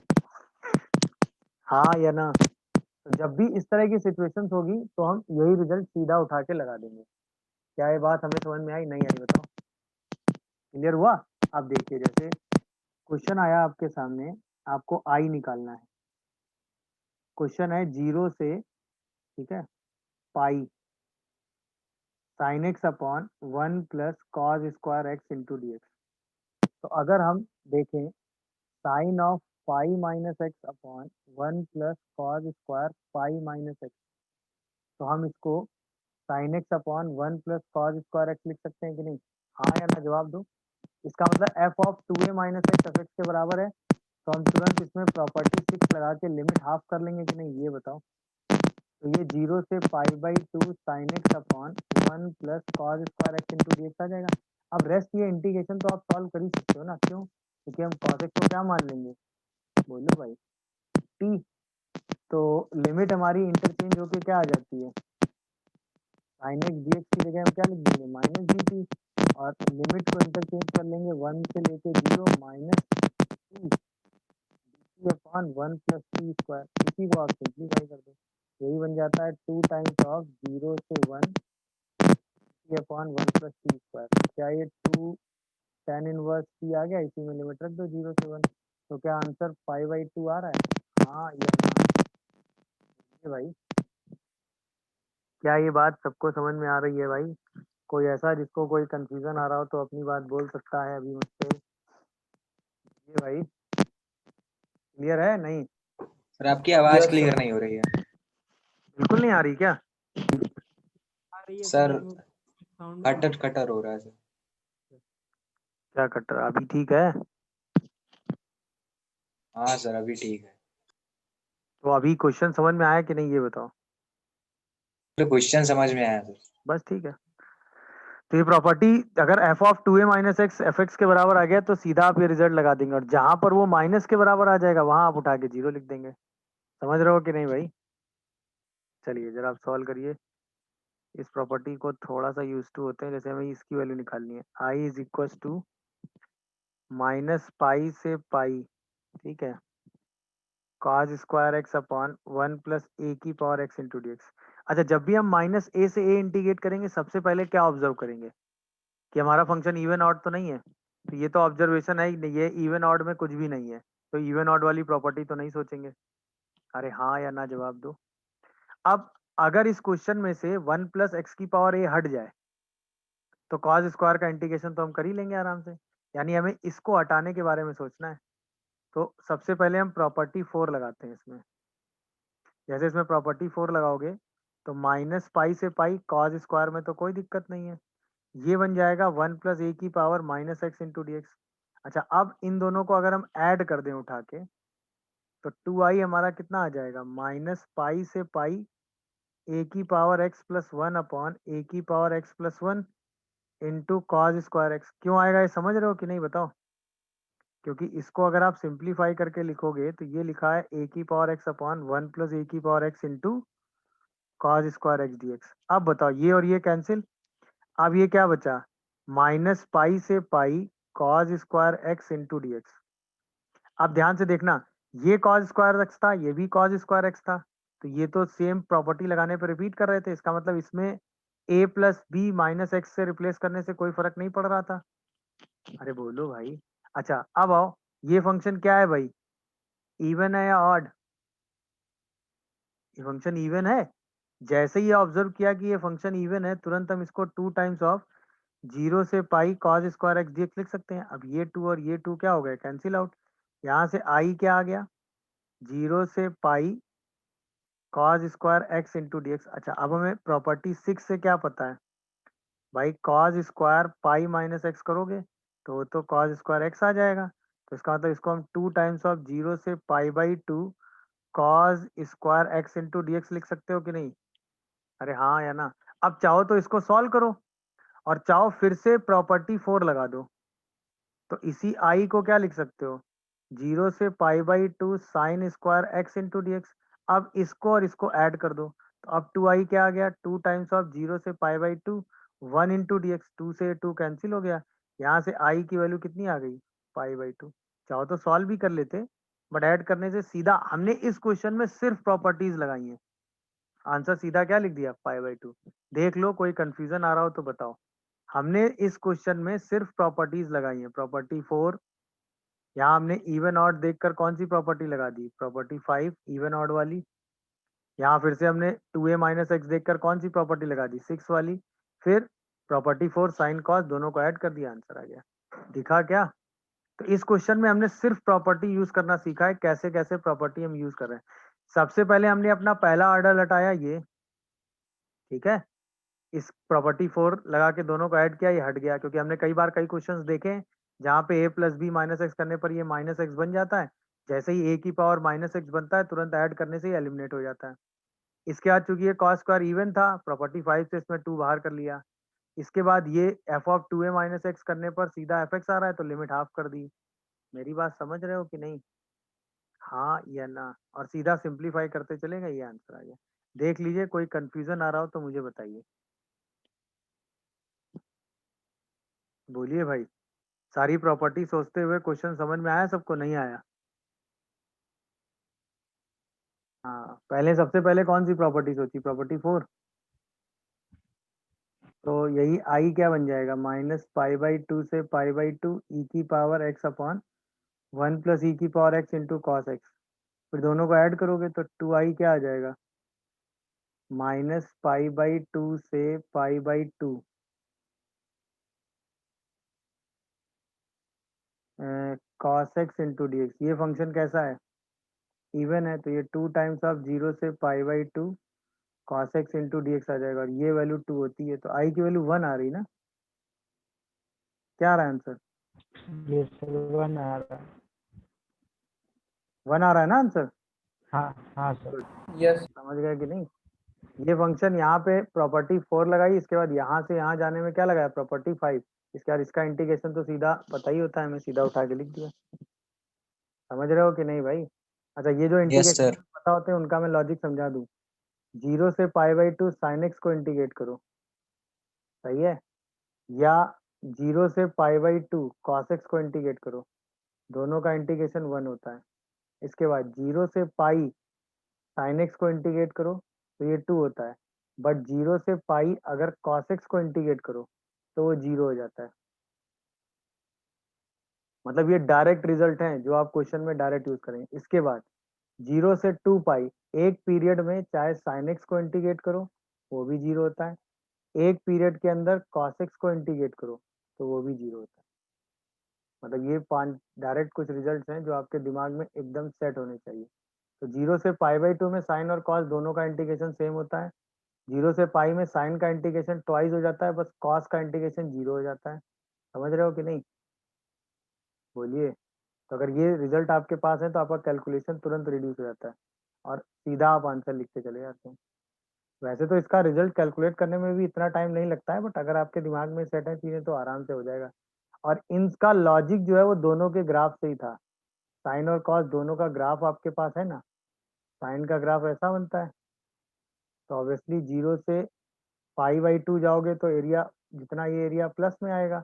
हाँ या ना। तो जब भी इस तरह की सिचुएशंस होगी तो हम यही रिजल्ट सीधा उठा के लगा देंगे। क्या ये बात हमें समझ में आई, नहीं आई? बताओ। क्लियर हुआ? अब देखिए, जैसे क्वेश्चन आया आपके सामने, आपको आई निकालना है। क्वेश्चन है 0 से, ठीक है, pi sine x upon 1 plus cos square x into D x. तो अगर हम देखें, sine of pi minus x upon 1 plus cos square pi minus x, तो हम इसको sine x upon 1 plus cos square x लिख सकते हैं कि नहीं? हाँ या ना जवाब दो। इसका मतलब F of 2a minus x F x के बराबर है, तो हम तुरंत इसमें प्रॉपर्टी 6 लगा के लिमिट हाफ कर लेंगे कि नहीं, ये बताओ। तो ये 0 से pi by 2 sine x upon 1 plus cos square x into D x आ जाएगा। अब रेस्ट ये इंटीग्रेशन तो आप सॉल्व कर ही सकते हो ना, क्यों? क्योंकि हम कॉस एक्स को क्या मान लेंगे, बोलो भाई, टी। तो लिमिट हमारी इंटरचेंज होके क्या आ जाती है, साइन एक्स डी एक्स की जगह हम क्या लिख देंगे, माइनस डी टी, और लिमिट को इंटरचेंज कर लेंगे 1 से लेके 0 minus t upon 1 plus T square, इसी को आप सिंप्लीफाई कर दो, यही बन जाता है 2 टाइम्स ऑफ 0 से 1 T upon 1 plus T square. क्या ये 2 tan इनवर्स टी आ गया, इसी में लिमिट रख दो 0 से 1, तो क्या आंसर 5/2 आ रहा है, हाँ या ना? ये भाई क्या ये बात सबको समझ में आ रही है भाई? कोई ऐसा जिसको कोई कंफ्यूजन आ रहा हो तो अपनी बात बोल सकता है अभी मुझसे। ये भाई क्लियर है नहीं? सर आपकी आवाज यस क्लियर सर। नहीं हो रही है। बिल्कुल नहीं आ रही क्या? आ रही है सर सर, एक साउंड कम कटर कटर हो रहा है सर। क्या कट रहा, अभी ठीक है? हाँ सर अभी ठीक है। तो अभी क्वेश्चन समझ में आया कि नहीं ये बताओ। तो क्वेश्चन समझ में आया सर। बस ठीक है। तो ये प्रॉपर्टी अगर F of 2a minus x F x के बराबर आ गया तो सीधा आप ये रिजल्ट लगा देंगे, और जहां पर वो माइनस के बराबर आ जाएगा वहां आप उठा के 0 लिख देंगे। समझ रहे हो कि नहीं भाई? चलिए जरा आप सॉल्व करिए। इस प्रॉपर्टी को थोड़ा सा यूज टू होते हैं, जैसे हमें इसकी वैल्यू निकालनी है, I is equal to minus pi से पाई, ठीक है, cos square x upon 1 plus e की power x into D x. अच्छा, जब भी हम माइनस ए से ए इंटीग्रेट करेंगे सबसे पहले क्या ऑब्जर्व करेंगे कि हमारा फंक्शन इवन ऑड तो नहीं है, तो ये तो ऑब्जर्वेशन है ही नहीं, ये इवन ऑड में कुछ भी नहीं है, तो इवन ऑड वाली प्रॉपर्टी तो नहीं सोचेंगे। अरे हाँ या ना जवाब दो। अब अगर इस क्वेश्चन में से 1 प्लस एक्स की पावर ए हट जाए तो कॉस स्क्वायर का इंटीग्रेशन तो हम कर ही लेंगे आराम से, यानी हमें इसको हटाने के बारे में सोचना है। तो सबसे पहले हम प्रॉपर्टी 4 लगाते हैं इसमें। जैसे इसमें प्रॉपर्टी 4 लगाओगे तो माइनस पाई से पाई कॉस स्क्वायर में तो कोई दिक्कत नहीं है, ये बन जाएगा 1 प्लस ए की power minus X into D x. अच्छा, अब इन दोनों को अगर हम ऐड कर दें उठा के तो 2i हमारा कितना आ जाएगा, माइनस पाई से पाई ए की पावर एक्स प्लस 1 अपॉन ए की power x plus 1 into cos square x. क्यों आएगा ये समझ रहे हो कि नहीं बताओ? क्योंकि इसको अगर आप सिंप्लीफाई करके लिखोगे तो ये लिखा है ए की power x upon 1 plus e की power x into cos square x D x. अब बताओ ये और ये कैंसिल, अब ये क्या बचा, माइनस पाई से pi cos square x into D x. अब ध्यान से देखना, ये कॉस स्क्वायर एक्स था, ये भी कॉस स्क्वायर एक्स था, तो ये तो सेम प्रॉपर्टी लगाने पर रिपीट कर रहे थे, इसका मतलब इसमें ए प्लस बी माइनस एक्स से रिप्लेस करने से कोई फर्क नहीं पड़ रहा था। अरे बोलो भाई। अच्छा अब आओ, ये फंक्शन क्या है भाई, इवन है या ऑड? ये फंक्शन इवन है। जैसे ही ऑब्जर्व किया कि ये फंक्शन इवन है तुरंत हम इसको 2 टाइम्स ऑफ 0 से pi cos square x d x लिख सकते हैं। अब ये 2 और ये 2 क्या हो गए, कैंसिल आउट। यहाँ से आई क्या आ गया, 0 से pi cos square x into D x. अच्छा अब हमें प्रॉपर्टी 6 से क्या पता है भाई, cos square pi minus x करोगे तो वो तो कॉस स्क्वायर एक्स आ जाएगा, तो इसका मतलब इसको हम 2 टाइम्स ऑफ 0 से पाई/2 cos square x into D x लिख सकते हो कि नहीं? अरे हाँ या ना? अब चाहो तो इसको सॉल्व करो, और चाहो फिर से प्रॉपर्टी 4 लगा दो, तो इसी आई को क्या लिख सकते हो, 0 से पाई/2 sine square x into D x. अब इसको और इसको ऐड कर दो, तो अब 2i क्या आ गया, 2 टाइम्स ऑफ 0 से पाई/2 1 इंटू डी एक्स, 2 से 2 कैंसिल हो गया, यहाँ से आई की वैल्यू कितनी आ गई, पाई/2। चाहो तो सॉल्व भी कर लेते, बट ऐड करने से सीधा हमने इस क्वेश्चन में सिर्फ प्रॉपर्टीज लगाई हैं, आंसर सीधा क्या लिख दिया, पाई/2। देख लो कोई कंफ्यूजन आ रहा हो तो बताओ। हमने इस क्वेश्चन में सिर्फ प्रॉपर्टीज लगाई हैं, प्रॉपर्टी 4, यहाँ हमने इवन ऑड देखकर कौन सी प्रॉपर्टी लगा दी, प्रॉपर्टी 5 इवन ऑड वाली। यहाँ फिर से हमने 2a माइनस एक्स देखकर कौन सी प्रॉपर्टी लगा दी, 6 वाली। फिर प्रॉपर्टी 4 साइन कॉस, दोनों को ऐड कर दिया, आंसर आ गया। दिखा क्या? तो इस क्वेश्चन में हमने सिर्फ प्रॉपर्टी यूज करना सीखा है, कैसे कैसे प्रॉपर्टी हम यूज कर रहे हैं। सबसे पहले हमने अपना पहला ऑर्डर हटाया ये, ठीक है, इस प्रॉपर्टी 4 लगा के दोनों को ऐड किया, ये हट गया, क्योंकि हमने कई बार कई क्वेश्चंस देखे हैं जहाँ पे a plus B minus x करने पर ये माइनस एक्स बन जाता है, जैसे ही a की पावर माइनस एक्स बनता है तुरंत ऐड करने से ही एलिमिनेट हो जाता है। इसके बाद चूंकि ये कॉस स्क्वायर इवन था, प्रॉपर्टी 5 से इसमें 2 बाहर कर लिया। इसके बाद ये F of 2a minus x करने पर सीधा एफ एक्स आ रहा है तो लिमिट हाफ कर दी। मेरी बात समझ रहे हो कि नहीं? हाँ या ना, और सीधा सिंप्लीफाई करते चलेगा, ये आंसर आ गया। देख लीजिए, कोई कंफ्यूजन आ रहा हो तो मुझे बताइए। बोलिए भाई, सारी प्रॉपर्टी सोचते हुए क्वेश्चन समझ में आया सबको, नहीं आया? हाँ, पहले सबसे पहले कौन सी प्रॉपर्टी सोची? प्रॉपर्टी 4। तो यही आई क्या बन जाएगा? -π/2 से π/2 e की power x upon 1 plus e की power x into cos x. फिर दोनों को ऐड करोगे तो 2i क्या आ जाएगा? -π/2 से π/2 cos x into D x. ये फंक्शन कैसा है? इवन है, तो ये 2 टाइम्स ऑफ 0 से π/2 cos x into D x आ जाएगा, और ये वैल्यू 2 होती है, तो आई की वैल्यू 1 आ रही ना? क्या आ रहा है आंसर? ये सर 1 आ रहा है। 1 आ रहा है ना आंसर? हाँ हाँ सर। गुड। यस समझ गए कि नहीं? ये फंक्शन यहाँ पे प्रॉपर्टी 4 लगाई, इसके बाद यहाँ से यहाँ जाने में क्या लगाया? प्रॉपर्टी 5। इसके बाद इसका इंटीग्रेशन तो सीधा पता ही होता है, मैं सीधा उठा के लिख दिया। समझ रहे हो कि नहीं भाई? अच्छा, ये जो यस इंटीग्रेशन सर। पता होते हैं उनका मैं लॉजिक समझा दूं। 0 से π/2 साइन एक्स को इंटीग्रेट करो, सही है? या 0 से π/2 कॉस एक्स को इंटीग्रेट करो, दोनों का इंटीग्रेशन 1 होता है। इसके बाद 0 से पाई साइन एक्स को इंटीग्रेट करो तो ये 2 होता है, बट 0 से पाई अगर कॉस एक्स को इंटीग्रेट करो तो वो 0 हो जाता है। मतलब ये डायरेक्ट रिजल्ट है जो आप क्वेश्चन में डायरेक्ट यूज करेंगे। इसके बाद 0 से 2 पाई, एक पीरियड में चाहे साइन एक्स को इंटीग्रेट करो वो भी 0 होता है, एक पीरियड के अंदर कॉस एक्स को इंटीग्रेट करो तो वो भी 0 होता है। मतलब ये 5 डायरेक्ट कुछ रिजल्ट्स हैं जो आपके दिमाग में एकदम सेट होने चाहिए। तो 0 से π/2 में साइन और कॉस दोनों का इंटीग्रेशन सेम होता है। 0 से पाई में साइन का इंटीग्रेशन ट्वाइस हो जाता है, बस कॉस का इंटीग्रेशन 0 हो जाता है। समझ रहे हो कि नहीं? बोलिए। तो अगर ये रिजल्ट आपके पास है तो आपका कैलकुलेशन तुरंत रिड्यूस हो जाता है और सीधा आप आंसर लिखते चले जाते हैं। वैसे तो इसका रिजल्ट कैलकुलेट करने में भी इतना टाइम नहीं लगता है, बट अगर आपके दिमाग में सेट है चीजें तो आराम से हो जाएगा। और इनका लॉजिक जो है वो दोनों के ग्राफ से ही था। साइन और कॉस दोनों का ग्राफ आपके पास है ना? साइन का ग्राफ ऐसा बनता है, तो ऑब्वियसली 0 से π/2 जाओगे तो एरिया, जितना ये एरिया प्लस में आएगा,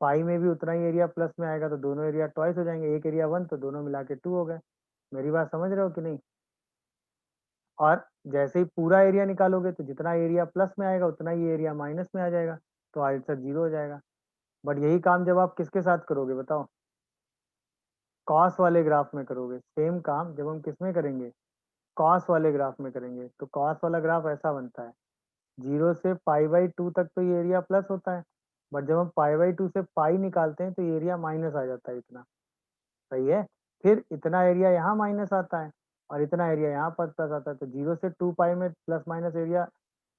पाई में भी उतना ही एरिया प्लस में आएगा, तो दोनों एरिया ट्वाइस हो जाएंगे। एक एरिया 1 तो दोनों मिला के 2 हो गए। मेरी बात समझ रहे हो कि नहीं? और जैसे ही पूरा एरिया निकालोगे तो जितना एरिया प्लस में आएगा उतना ही एरिया माइनस में आ जाएगा, तो आंसर 0 हो जाएगा। बट यही काम जब आप किसके साथ करोगे बताओ? कॉस वाले ग्राफ में करोगे। सेम काम जब हम किस में करेंगे? कॉस वाले ग्राफ में करेंगे। तो कॉस वाला ग्राफ ऐसा बनता है, 0 से π/2 तक तो ये एरिया प्लस होता है, बट जब हम π/2 से पाई निकालते हैं तो ये एरिया माइनस आ जाता है इतना, सही है? फिर इतना एरिया यहाँ माइनस आता है और इतना एरिया यहाँ पर प्लस आता है, तो 0 से 2 पाई में प्लस माइनस एरिया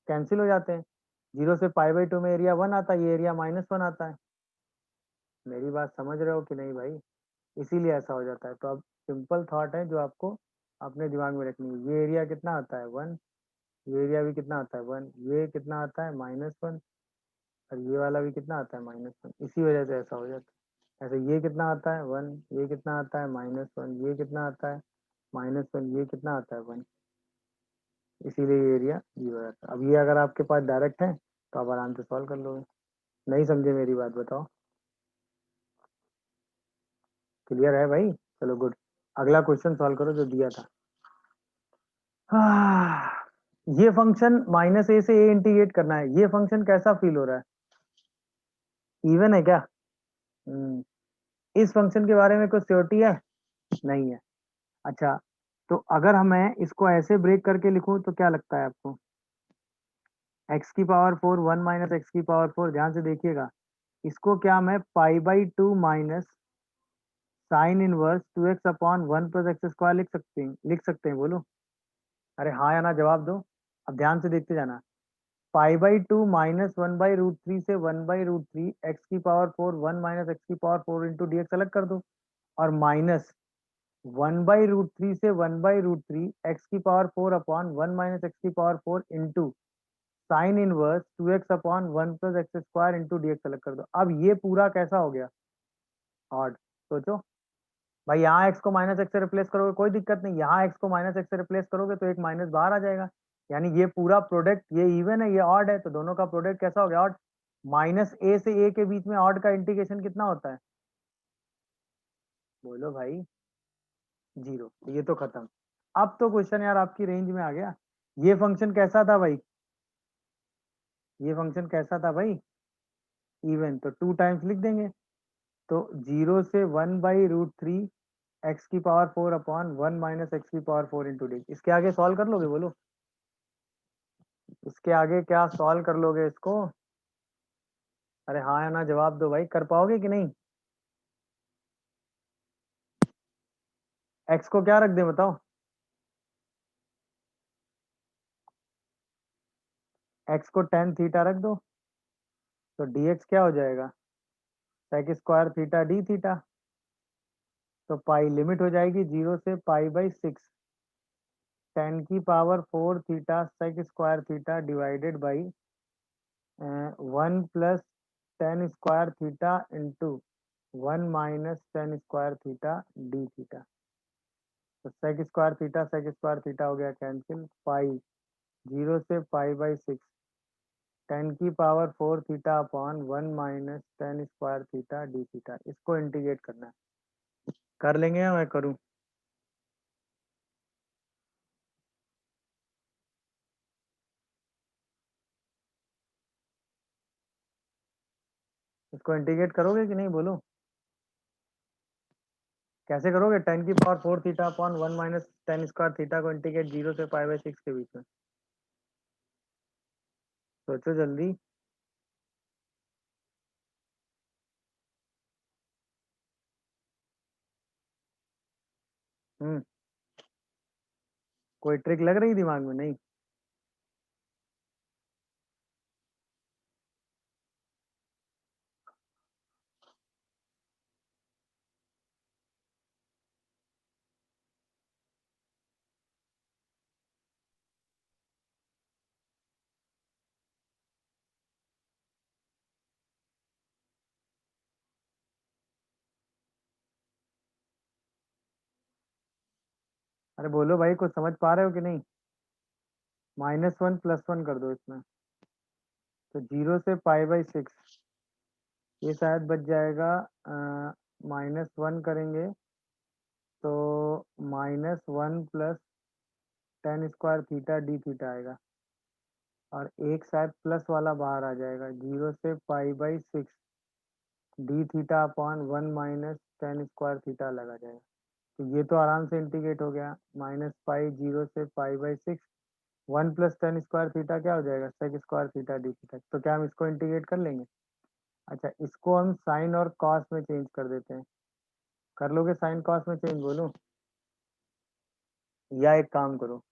कैंसिल हो जाते हैं। 0 से π/2 में एरिया 1 आता है, ये एरिया -1 आता है। मेरी बात समझ रहे हो कि नहीं भाई? इसीलिए ऐसा हो जाता है। तो अब सिंपल थॉट है जो आपको अपने दिमाग में रखनी है। ये एरिया कितना आता है? 1। ये एरिया भी कितना आता है? 1। ये कितना आता है? -1। और ये वाला भी कितना आता है? -1। इसी वजह से ऐसा हो जाता है। ऐसे ये कितना आता है? 1। ये कितना आता है? -1। ये कितना आता है? -1। ये कितना आता है? 1। इसीलिए ये एरिया 0 हो जाता है। अब ये अगर आपके पास डायरेक्ट है तो आप आराम से सॉल्व कर लोगे। नहीं समझे मेरी बात? बताओ। क्लियर है भाई? चलो गुड। अगला क्वेश्चन सॉल्व करो जो दिया था। ये फंक्शन -a से a इंटीग्रेट करना है। ये फंक्शन कैसा फील हो रहा है? इवन है क्या? इस फंक्शन के बारे में कुछ श्योरिटी है? नहीं है। अच्छा, तो अगर मैं इसको ऐसे ब्रेक करके लिखूं तो क्या लगता है आपको? x की पावर 4 1 माइनस एक्स की पावर 4, ध्यान से देखिएगा। इसको क्या मैं π/2 minus sine inverse 2x upon 1 plus x square लिख सकते हैं बोलो? अरे हाँ या ना जवाब दो। अब ध्यान से देखते जाना। π/2 माइनस 1/√3 से 1/√3 एक्स की पावर 4 1 माइनस एक्स की पावर 4 इंटू डी अलग कर दो, और माइनस 1/√3 से 1/√3 एक्स की पावर 4 अपॉन 1 माइनस एक्स की power 4 into sine inverse 2x upon 1 plus x square into D अलग कर दो। अब ये पूरा कैसा हो गया? ऑड। सोचो। भाई यहाँ x को माइनस एक्स से रिप्लेस करोगे कोई दिक्कत नहीं, यहाँ x को माइनस एक्स से रिप्लेस करोगे तो एक माइनस बाहर आ जाएगा। यानी ये पूरा प्रोडक्ट, ये इवन है ये ऑड है, तो दोनों का प्रोडक्ट कैसा हो गया, ऑड। माइनस ए से ए के बीच में ऑड का इंटीग्रेशन कितना होता है, बोलो भाई, 0। ये तो खत्म। अब तो क्वेश्चन यार आपकी रेंज में आ गया। ये फंक्शन कैसा था भाई, ये फंक्शन कैसा था भाई, इवन, तो 2 टाइम्स लिख देंगे। तो 0 से 1/√3 एक्स की पावर 4 अपॉन 1 - x की पावर 4 इंटू डी। इसके आगे सॉल्व कर लोगे बोलो, इसके आगे क्या सॉल्व कर लोगे इसको, अरे हाँ या ना जवाब दो भाई, कर पाओगे कि नहीं। एक्स को क्या रख दे बताओ, एक्स को tan थीटा रख दो, तो dx क्या हो जाएगा, sec² θ d थीटा। तो पाई लिमिट हो जाएगी 0 से π/6 tan⁴ sec² θ divided by 1 + tan² θ into 1 - tan² θ d theta. तो sec² θ हो गया कैंसिल, पाई 0 से π/6 tan⁴ θ upon 1 - tan² θ d theta. इसको इंटीग्रेट करना है, कर लेंगे या मैं करूं, इसको इंटीग्रेट करोगे कि नहीं बोलो, कैसे करोगे, tan⁴ θ अपॉन 1 - tan² θ को इंटीग्रेट 0 से π/6 के बीच में, सोचो जल्दी। हम्म, कोई ट्रिक लग रही दिमाग में, नहीं। अरे बोलो भाई, कुछ समझ पा रहे हो कि नहीं, -1 +1 कर दो इसमें, तो 0 से π/6, ये शायद बच जाएगा, -1 करेंगे तो -1 + tan² θ d थीटा आएगा, और एक शायद प्लस वाला बाहर आ जाएगा, 0 से π/6 d थीटा अपॉन 1 - tan² θ लगा जाएगा। तो ये तो आराम से इंटीग्रेट हो गया, -पाई 0 से π/6 1 + tan² θ क्या हो जाएगा, sec² θ d थीटा। तो क्या हम इसको इंटीग्रेट कर लेंगे, अच्छा इसको हम साइन और कॉस में चेंज कर देते हैं, कर लोगे साइन कॉस में चेंज बोलो, या एक काम करो,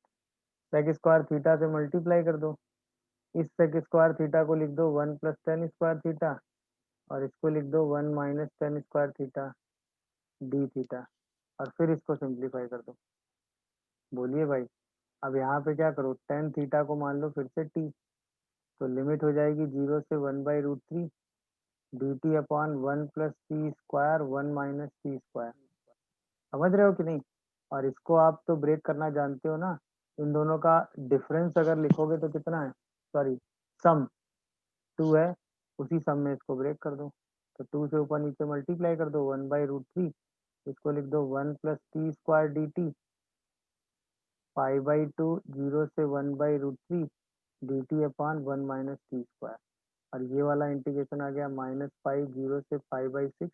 sec² θ से मल्टीप्लाई कर दो, इस sec² θ को लिख दो 1 + tan² θ, और इसको लिख दो 1 - tan² θ d थीटा, और फिर इसको सिंप्लीफाई कर दो। बोलिए भाई, अब यहाँ पे क्या करो, tan थीटा को मान लो फिर से t, तो लिमिट हो जाएगी 0 से 1/√3 dt अपॉन 1 + t² 1 - t²। समझ रहे हो कि नहीं, और इसको आप तो ब्रेक करना जानते हो ना, इन दोनों का डिफरेंस अगर लिखोगे तो कितना है, सॉरी सम 2 है, उसी सम में इसको ब्रेक कर दो, तो 2 से ऊपर नीचे मल्टीप्लाई कर दो 1/√3, इसको लिख दो 1 + t² dt, π/2 0 से 1/√3 dt अपॉन 1 - t², और ये वाला इंटीग्रेशन आ गया -पाई 0 से π/6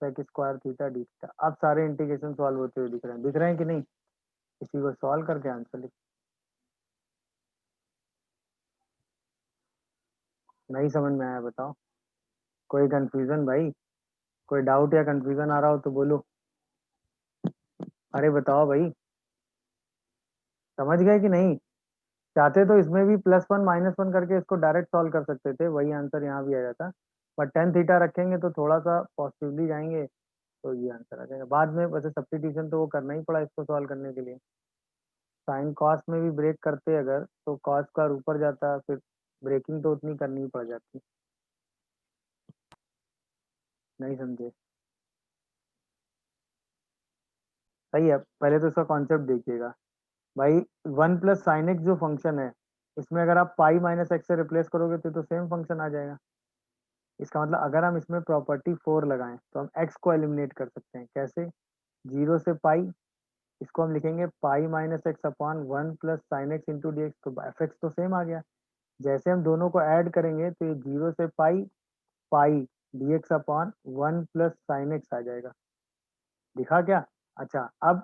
sec² θ d थीटा। अब सारे इंटीग्रेशन सॉल्व होते हुए दिख रहे हैं कि नहीं, इसी को सॉल्व करके आंसर लिख। नहीं समझ में आया बताओ, कोई कंफ्यूजन भाई, कोई डाउट या कंफ्यूजन आ रहा हो तो बोलो, अरे बताओ भाई, समझ गए कि नहीं, चाहते तो इसमें भी +1 -1 करके इसको डायरेक्ट सॉल्व कर सकते थे, वही आंसर यहाँ भी आ जाता, बट tan थीटा रखेंगे तो थोड़ा सा पॉसिबली जाएंगे, तो ये आंसर आ जाएगा। बाद में वैसे सब्स्टिट्यूशन तो वो करना ही पड़ा इसको सॉल्व करने के लिए, साइन कॉस में भी ब्रेक करते अगर तो कॉस का ऊपर जाता, फिर ब्रेकिंग तो उतनी करनी ही पड़ जाती। नहीं समझे, सही है, पहले तो इसका कॉन्सेप्ट देखिएगा भाई। 1 + sin x जो फंक्शन है, इसमें अगर आप पाई माइनस एक्स से रिप्लेस करोगे तो सेम फंक्शन आ जाएगा। इसका मतलब अगर हम इसमें प्रॉपर्टी 4 लगाएं तो हम x को एलिमिनेट कर सकते हैं। कैसे? 0 से पाई, इसको हम लिखेंगे पाई minus x upon 1 + sin x into D x, तो एफ एक्स तो सेम आ गया। जैसे हम दोनों को ऐड करेंगे तो ये 0 से pi, pi d x upon 1 + sin x आ जाएगा। दिखा क्या? अच्छा, अब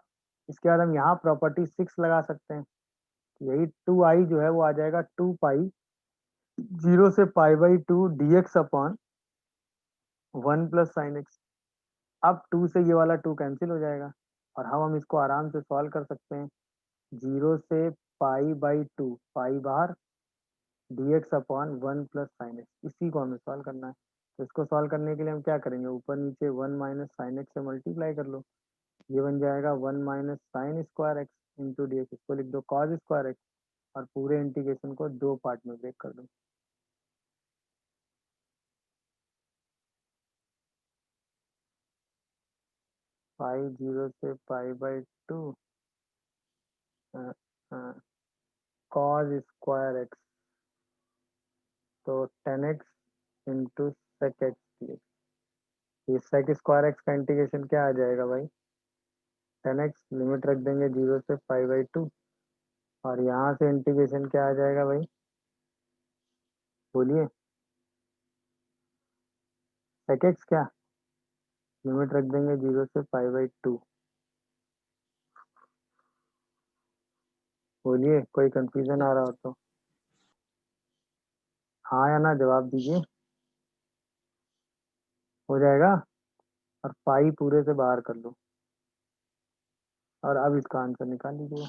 इसके बाद हम यहाँ प्रॉपर्टी 6 लगा सकते हैं। यही 2i जो है वो आ जाएगा 2 पाई 0 से pi by 2 D x upon 1 + sin x। अब 2 से ये वाला 2 कैंसिल हो जाएगा और हम इसको आराम से सॉल्व कर सकते हैं। 0 से पाई बाई 2, पाई बाहर, D x upon 1 + sin x, इसी को हमें सॉल्व करना है। तो इसको सॉल्व करने के लिए हम क्या करेंगे, ऊपर नीचे 1 - sin x से मल्टीप्लाई कर लो। ये बन जाएगा 1 - sin² x into D x, इसको लिख दो cos² x और पूरे इंटीग्रेशन को 2 पार्ट में ब्रेक कर दो। पाई 0 से पाई बाई 2 cos² x, तो 10x इंटू sec x। ये sec² x का इंटीग्रेशन क्या आ जाएगा भाई? 10x, लिमिट रख देंगे 0 से पाई बाई 2 और यहाँ से इंटीग्रेशन क्या आ जाएगा भाई? बोलिए। sec x क्या? लिमिट रख देंगे 0 से पाई बाई 2। बोलिए, कोई कंफ्यूजन आ रहा हो तो हाँ या ना जवाब दीजिए। हो जाएगा। और पाई पूरे से बाहर कर लो और अब इसका आंसर निकाल लीजिए।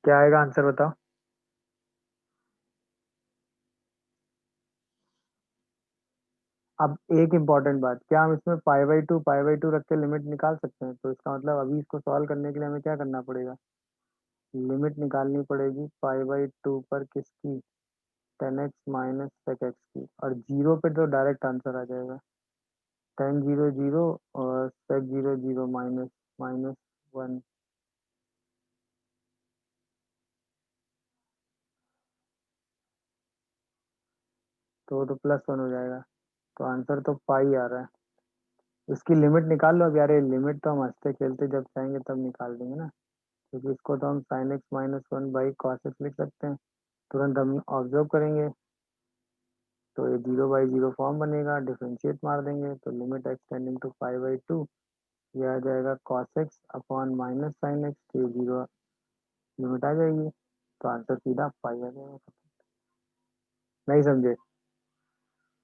क्या आएगा आंसर बताओ? अब एक इम्पॉर्टेंट बात, क्या हम इसमें पाई बाई टू रख के लिमिट निकाल सकते हैं? तो इसका मतलब अभी इसको सॉल्व करने के लिए हमें क्या करना पड़ेगा? लिमिट निकालनी पड़ेगी पाई बाई 2 पर किसकी? 10x माइनस sec x की, और 0 पे तो डायरेक्ट आंसर आ जाएगा। 10 0 0 और sec 0 0 माइनस माइनस 1। तो वो तो +1 हो जाएगा। तो आंसर तो पाई आ रहा है। इसकी लिमिट निकाल लो अब यार। ये लिमिट तो हम हंसते खेलते जब चाहेंगे तब निकाल देंगे ना, क्योंकि इसको तो हम sin x minus 1 by cos x लिख सकते हैं। तुरंत हम ऑब्जर्व करेंगे तो ये 0/0 फॉर्म बनेगा, डिफरेंशिएट मार देंगे तो limit x tending to pi by 2, ये आ जाएगा cos x upon minus sin x, तो 0 लिमिट आ जाएगी, तो आंसर सीधा पाई आ जाएगा। नहीं समझे?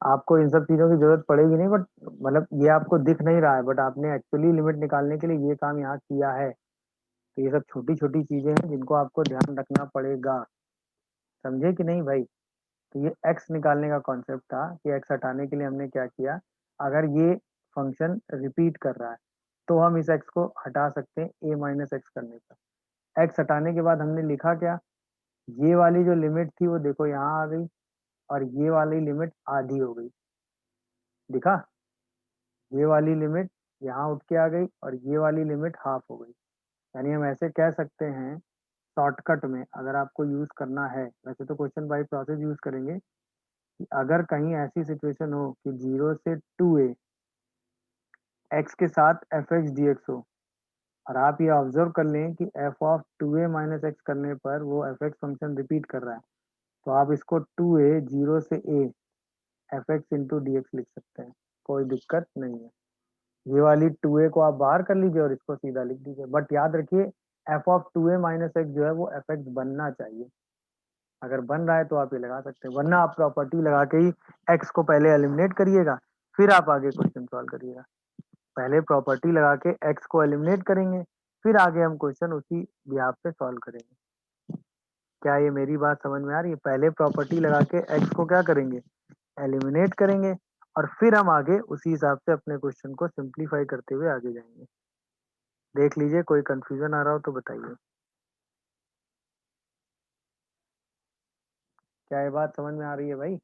आपको इन सब चीज़ों की ज़रूरत पड़ेगी नहीं, बट मतलब ये आपको दिख नहीं रहा है, बट आपने एक्चुअली लिमिट निकालने के लिए ये काम यहाँ किया है। तो ये सब छोटी-छोटी चीज़ें हैं जिनको आपको ध्यान रखना पड़ेगा। समझे कि नहीं भाई? तो ये x निकालने का कॉन्सेप्ट था कि x हटाने के लिए हमने क्या किया, अगर ये फंक्शन रिपीट कर रहा है तो हम इस x को हटा सकते हैं a माइनस एक्स करने पर। x हटाने के बाद हमने लिखा क्या? ये वाली जो लिमिट थी वो देखो यहाँ आ गई और ये वाली लिमिट आधी हो गई। दिखा? ये वाली लिमिट यहाँ उठ के आ गई और ये वाली लिमिट हाफ हो गई। यानी हम ऐसे कह सकते हैं शॉर्टकट में, अगर आपको यूज करना है, वैसे तो क्वेश्चन बाय प्रोसेस यूज करेंगे, कि अगर कहीं ऐसी सिचुएशन हो कि 0 से 2a x के साथ एफ एक्स डी एक्स हो, और आप ये ऑब्जर्व कर लें कि F of 2a minus x करने पर वो एफ एक्स फंक्शन रिपीट कर रहा है, तो आप इसको 2a 0 से a f x into D x लिख सकते हैं। कोई दिक्कत नहीं है। ये वाली 2a को आप बाहर कर लीजिए और इसको सीधा लिख दीजिए, बट याद रखिए F of 2a minus x जो है वो एफ एक्स बनना चाहिए। अगर बन रहा है तो आप ये लगा सकते हैं, वरना आप प्रॉपर्टी लगा के ही एक्स को पहले एलिमिनेट करिएगा, फिर आप आगे क्वेश्चन सॉल्व करिएगा। पहले प्रॉपर्टी लगा के एक्स को एलिमिनेट करेंगे, फिर आगे हम क्वेश्चन उसी बिहाफ पे सॉल्व करेंगे। क्या ये मेरी बात समझ में आ रही है? पहले प्रॉपर्टी लगा के एक्स को क्या करेंगे, एलिमिनेट करेंगे, और फिर हम आगे उसी हिसाब से अपने क्वेश्चन को सिंप्लीफाई करते हुए आगे जाएंगे। देख लीजिए, कोई कंफ्यूजन आ रहा हो तो बताइए। क्या ये बात समझ में आ रही है भाई?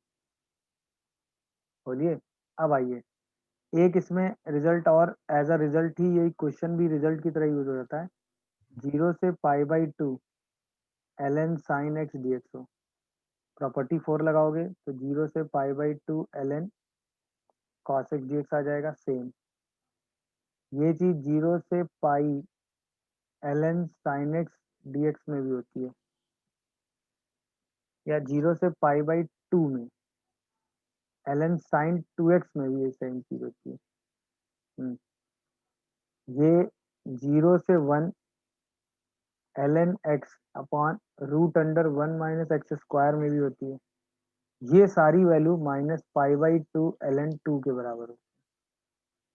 बोलिए। अब आइए, एक इसमें रिजल्ट और एज अ रिजल्ट ही यही क्वेश्चन भी रिजल्ट की तरह यूज हो जाता है, 0 से π/2 ln sin x dx हो। प्रॉपर्टी 4 लगाओगे तो 0 से π/2 ln cos x dx आ जाएगा सेम। ये चीज 0 से पाई ln sin x dx में भी होती है, या 0 से π/2 में ln sin 2x में भी ये सेम चीज होती है। हम्म, ये 0 से 1 ln x upon root under 1 minus x square में भी होती है। ये सारी वैल्यू -π/2 ln 2 के बराबर हो,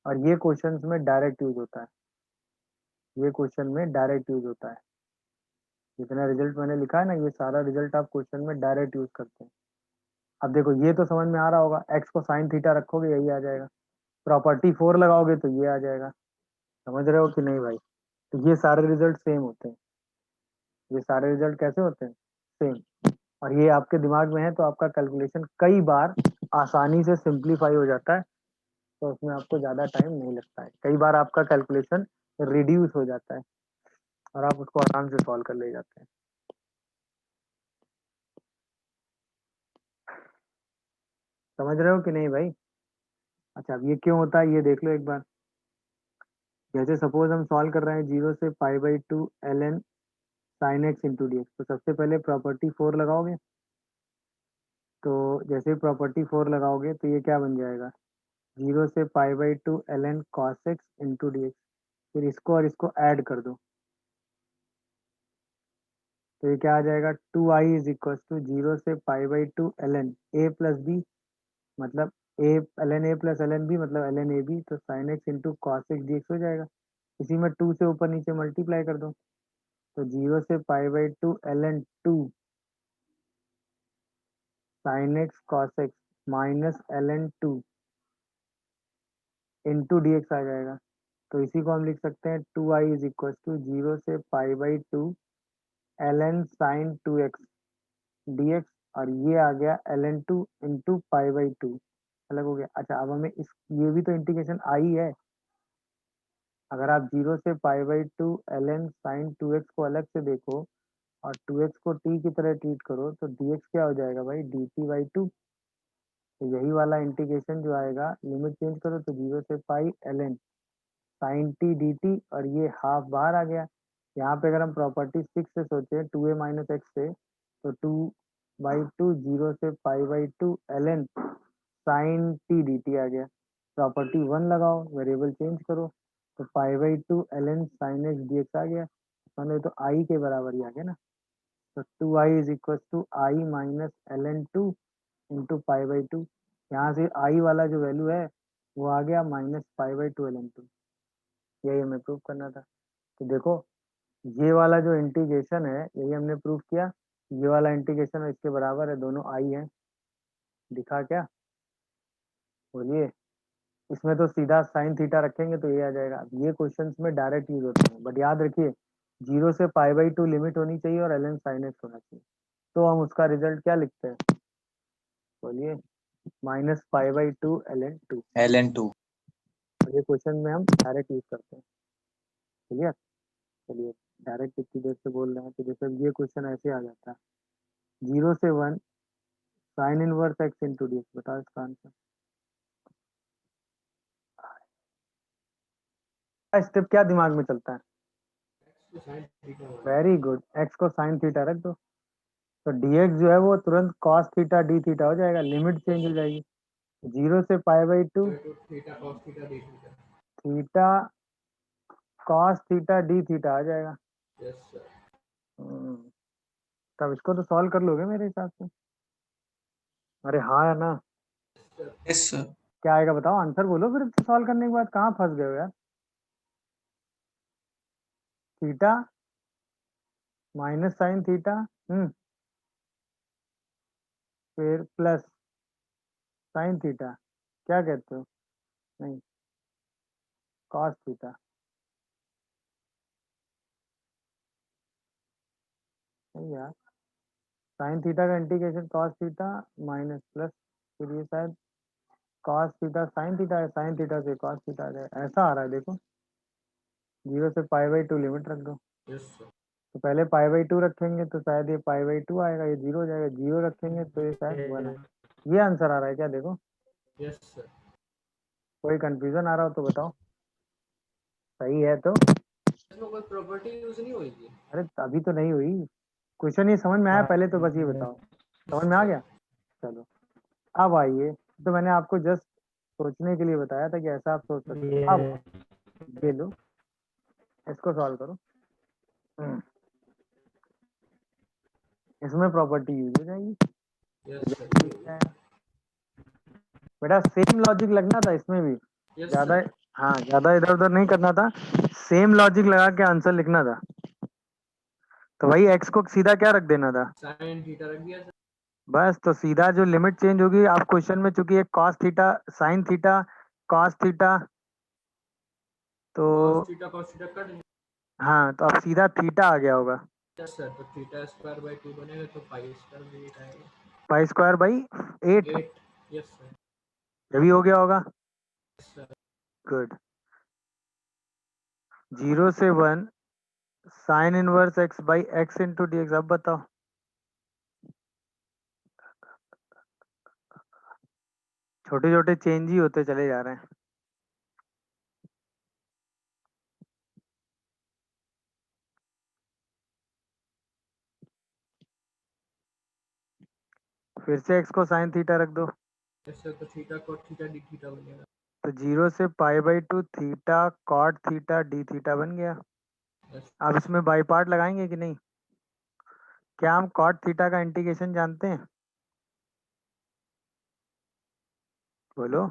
और ये क्वेश्चंस में डायरेक्ट यूज होता है। ये क्वेश्चन में डायरेक्ट यूज होता है। जितना रिजल्ट मैंने लिखा है ना, ये सारा रिजल्ट आप क्वेश्चन में डायरेक्ट यूज करते हैं। अब देखो ये तो समझ में आ रहा होगा, एक्स को साइन थीटा रखोगे यही आ जाएगा, प्रॉपर्टी 4 लगाओगे तो ये आ जाएगा। समझ रहे हो कि नहीं भाई? तो ये सारे रिजल्ट सेम होते हैं। ये सारे रिजल्ट कैसे होते हैं? सेम। और ये आपके दिमाग में है तो आपका कैलकुलेशन कई बार आसानी से सिंप्लीफाई हो जाता है, तो उसमें आपको ज्यादा टाइम नहीं लगता है। कई बार आपका कैलकुलेशन रिड्यूस हो जाता है और आप उसको आराम से सॉल्व कर ले जाते हैं। समझ रहे हो कि नहीं भाई? अच्छा, अब ये क्यों होता है ये देख लो एक बार। जैसे सपोज हम सॉल्व कर रहे हैं 0 से π/2 ln sin x into D x, तो सबसे पहले प्रॉपर्टी 4 लगाओगे। तो जैसे ही प्रॉपर्टी 4 लगाओगे तो ये क्या बन जाएगा, 0 से π/2 ln cos x into D x. फिर इसको और इसको ऐड कर दो तो ये क्या आ जाएगा, 2i इज इक्वल टू 0 से π/2 ln a प्लस बी, मतलब a ln a plus ln b मतलब ln a b, तो sin x into cos x D x हो जाएगा। इसी में 2 से ऊपर नीचे मल्टीप्लाई कर दो तो 0 से π/2 ln 2 sin x cos x minus ln 2 into D x आ जाएगा। तो इसी को हम लिख सकते हैं 2i इज इक्वल टू 0 से π/2 ln sin 2x dx, और ये आ गया ln 2 इंटू π/2 अलग हो गया। अच्छा, अब हमें इस ये भी तो इंटीग्रेशन आई है। अगर आप 0 से π/2 ln sin 2x को अलग से देखो और 2x को t की तरह ट्रीट करो तो dx क्या हो जाएगा भाई, dt/2। तो यही वाला इंटीग्रेशन जो आएगा, लिमिट चेंज करो तो 0 से पाई ln sin t dt, और ये हाफ बाहर आ गया। यहाँ पे अगर हम प्रॉपर्टी 6 से सोचे 2a माइनस एक्स से, तो 2/2 0 से π/2 ln sin t dt आ गया। प्रॉपर्टी 1 लगाओ, वेरिएबल चेंज करो तो π/2 ln sin x dx आ गया। मतलब तो i के बराबर ही आ गया ना। तो 2i is equal to I minus ln 2 into π/2। यहाँ से i वाला जो वैल्यू है वो आ गया -π/2 ln 2। यही हमें प्रूव करना था। तो देखो, ये वाला जो इंटीग्रेशन है यही हमने प्रूव किया। ये वाला इंटीग्रेशन इसके बराबर है, दोनों आई हैं। दिखा क्या? बोलिए। इसमें तो सीधा साइन थीटा रखेंगे तो ये आ जाएगा। अब ये क्वेश्चंस में डायरेक्ट यूज होते हैं, बट याद रखिए 0 से π/2 लिमिट होनी चाहिए और ln sin x होना चाहिए, तो हम उसका रिजल्ट क्या लिखते हैं? बोलिए, -π/2 ln 2। ln 2। और ये क्वेश्चन में हम डायरेक्ट यूज करते हैं। क्लियर? चलिए, डायरेक्ट इतनी देर से बोल रहे हैं तो जैसे ये क्वेश्चन ऐसे आ जाता है, 0 से 1 sine inverse x into D x. बताओ इसका आंसर। स्टेप क्या दिमाग में चलता है? वेरी गुड, एक्स को साइन थीटा रख दो तो dx जो है वो तुरंत cos थीटा डी थीटा हो जाएगा, लिमिट चेंज हो जाएगी। 0 से π/2 theta cos theta d theta आ जाएगा। हम्म, तब इसको तो सॉल्व कर लोगे मेरे हिसाब से। अरे हाँ या ना? Yes sir. क्या आएगा बताओ, आंसर बोलो फिर सॉल्व करने के बाद। कहाँ फंस गए हो यार? थीटा माइनस साइन थीटा, फिर प्लस साइन थीटा, क्या कहते हो? नहीं, cos थीटा। नहीं यार, साइन थीटा का integration cos theta minus plus, फिर ये शायद cos थीटा sin थीटा है, sin थीटा से cos थीटा है, ऐसा आ रहा है देखो। 0 से पाई बाई 2 लिमिट रख दो। Yes sir. तो पहले पाई बाई 2 रखेंगे तो शायद ये पाई बाई 2 आएगा, ये 0 हो जाएगा, 0 रखेंगे तो ये शायद 1 है। ये आंसर आ रहा है क्या देखो? Yes sir. कोई कंफ्यूजन आ रहा हो तो बताओ। सही है तो? इसमें कोई प्रॉपर्टी यूज नहीं होगी? अरे अभी तो नहीं हुई, क्वेश्चन ये समझ में आया, पहले तो बस ये बताओ। समझ में आ गया? चलो अब आइए, तो मैंने आपको जस्ट सोचने के लिए बताया था कि ऐसा आप सोच सकते हो। अब ये लो, इसको सॉल्व करो। इसमें प्रॉपर्टी यूज हो जाएगी। यस तो सर। ये हो जाएगा। बेटा सेम लॉजिक लगना था इसमें भी, यस ज्यादा, सर। हाँ ज्यादा इधर उधर नहीं करना था, सेम लॉजिक लगा के आंसर लिखना था। तो भाई एक्स को सीधा क्या रख देना था, साइन थीटा रख दिया सर। बस। तो सीधा जो लिमिट चेंज होगी आप क्वेश्चन में, चूंकि एक cos theta sine theta cos theta, तो कॉस थीटा कट गया। हाँ तो अब सीधा थीटा आ गया होगा। यस सर, तो थीटा स्क्वायर बाई 2 बनेगा तो पाई स्क्वायर बाई 8 आएगा। Pi square by 8, 8। Yes sir. ये भी हो गया होगा। Yes sir. गुड। 0 से 1 sine inverse x by x into D x. अब बताओ। छोटे छोटे चेंज ही होते चले जा रहे हैं। फिर से एक्स को साइन थीटा रख दो। यस सर, तो theta cot theta d theta बनेगा। तो 0 से pi by 2 theta cot theta d theta बन गया। यस। अब इसमें बाई पार्ट लगाएंगे कि नहीं? क्या हम कॉट थीटा का इंटीग्रेशन जानते हैं? बोलो।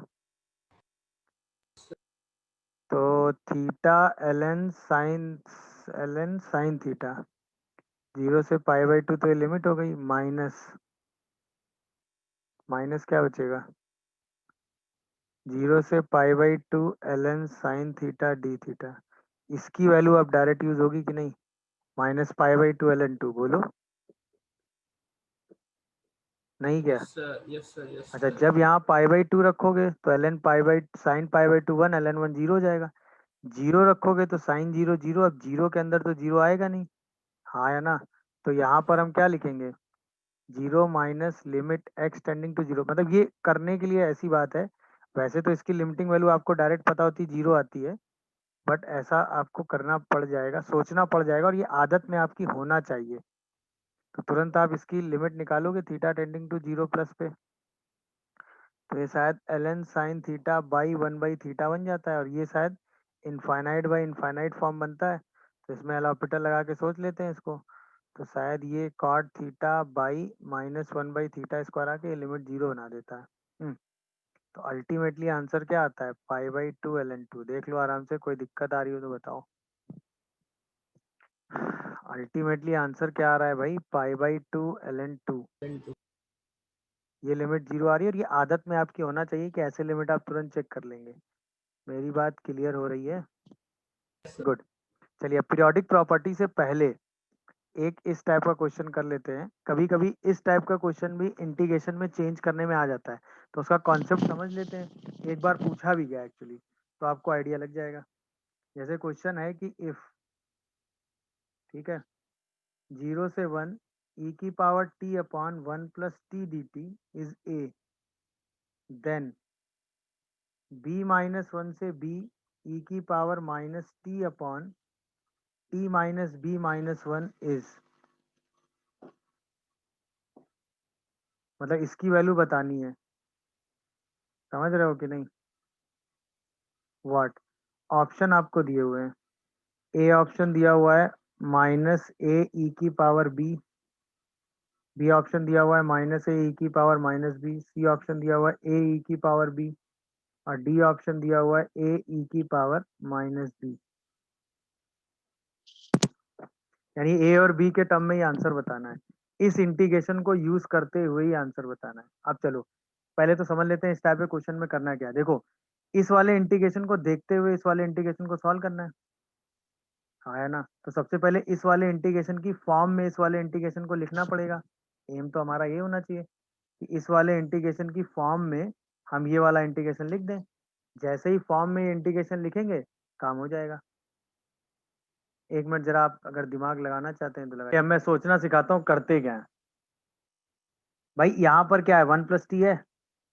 तो theta l n sine theta, 0 से पाई बाई 2 तो ये लिमिट हो गई, माइनस माइनस क्या बचेगा, 0 से pi by 2 l n sine theta d theta. इसकी वैल्यू अब डायरेक्ट यूज होगी कि नहीं? Minus pi by 2 l n 2, बोलो। नहीं क्या? Yes sir. Yes sir. Yes अच्छा, सर। जब यहाँ पाई बाई 2 रखोगे तो l n pi by sine pi by 2 1, l n 1 0 हो जाएगा। 0 रखोगे तो साइन 0 0, अब 0 के अंदर तो 0 आएगा नहीं। हाँ या ना? तो यहाँ पर हम क्या लिखेंगे, 0 minus limit x tending to 0। मतलब ये करने के लिए ऐसी बात है, वैसे तो इसकी लिमिटिंग वैल्यू आपको डायरेक्ट पता होती है, 0 आती है, बट ऐसा आपको करना पड़ जाएगा, सोचना पड़ जाएगा, और ये आदत में आपकी होना चाहिए। तो तुरंत आप इसकी लिमिट निकालोगे थीटा टेंडिंग टू 0 प्लस पे, तो ये शायद l n sine theta by 1 by theta बन जाता है, और ये शायद इनफाइनाइट बाई इनफाइनाइट फॉर्म बनता है। तो इसमें एल हॉस्पिटल लगा के सोच लेते हैं इसको। तो शायद ये cot theta by minus 1 by theta square आके लिमिट 0 बना देता है। तो अल्टीमेटली आंसर क्या आता है, पाई बाई 2 एल एन 2। देख लो आराम से, कोई दिक्कत आ रही हो तो बताओ। अल्टीमेटली आंसर क्या आ रहा है भाई, पाई बाई 2 एल एन 2। ये लिमिट 0 आ रही है, और ये आदत में आपकी होना चाहिए कि ऐसे लिमिट आप तुरंत चेक कर लेंगे। मेरी बात क्लियर हो रही है? गुड। चलिए, पीरियोडिक प्रॉपर्टी से पहले एक इस टाइप का क्वेश्चन कर लेते हैं। कभी कभी इस टाइप का क्वेश्चन भी इंटीग्रेशन में चेंज करने में आ जाता है, तो उसका कॉन्सेप्ट समझ लेते हैं। एक बार पूछा भी गया एक्चुअली, तो आपको आइडिया लग जाएगा। जैसे क्वेश्चन है कि इफ, ठीक है, 0 से 1 e की power t upon 1 plus t D t is a, then b minus 1 से b e की power minus t upon t minus b minus 1 is, मतलब इसकी वैल्यू बतानी है। समझ रहे हो कि नहीं? व्हाट ऑप्शन आपको दिए हुए हैं, ए ऑप्शन दिया हुआ है माइनस ए ई की पावर बी, बी ऑप्शन दिया हुआ है माइनस ए ई की power minus b, c option दिया हुआ है ए ई की पावर बी, और डी ऑप्शन दिया हुआ है ए ई की पावर माइनस बी। यानी ए और बी के टर्म में ही आंसर बताना है, इस इंटीग्रेशन को यूज करते हुए ही आंसर बताना है। अब चलो पहले तो समझ लेते हैं इस टाइप के क्वेश्चन में करना क्या है। देखो, इस वाले इंटीग्रेशन को देखते हुए इस वाले इंटीग्रेशन को सॉल्व करना है। हाँ है ना? तो सबसे पहले इस वाले इंटीग्रेशन की फॉर्म में इस वाले इंटीग्रेशन को लिखना पड़ेगा। एम तो हमारा ये होना चाहिए कि इस वाले इंटीग्रेशन की फॉर्म में हम ये वाला इंटीग्रेशन लिख दें, जैसे ही फॉर्म में इंटीग्रेशन लिखेंगे काम हो जाएगा। एक मिनट जरा आप अगर दिमाग लगाना चाहते हैं तो लगाइए। अब मैं सोचना सिखाता हूँ करते क्या है। भाई यहाँ पर क्या है 1 + t है,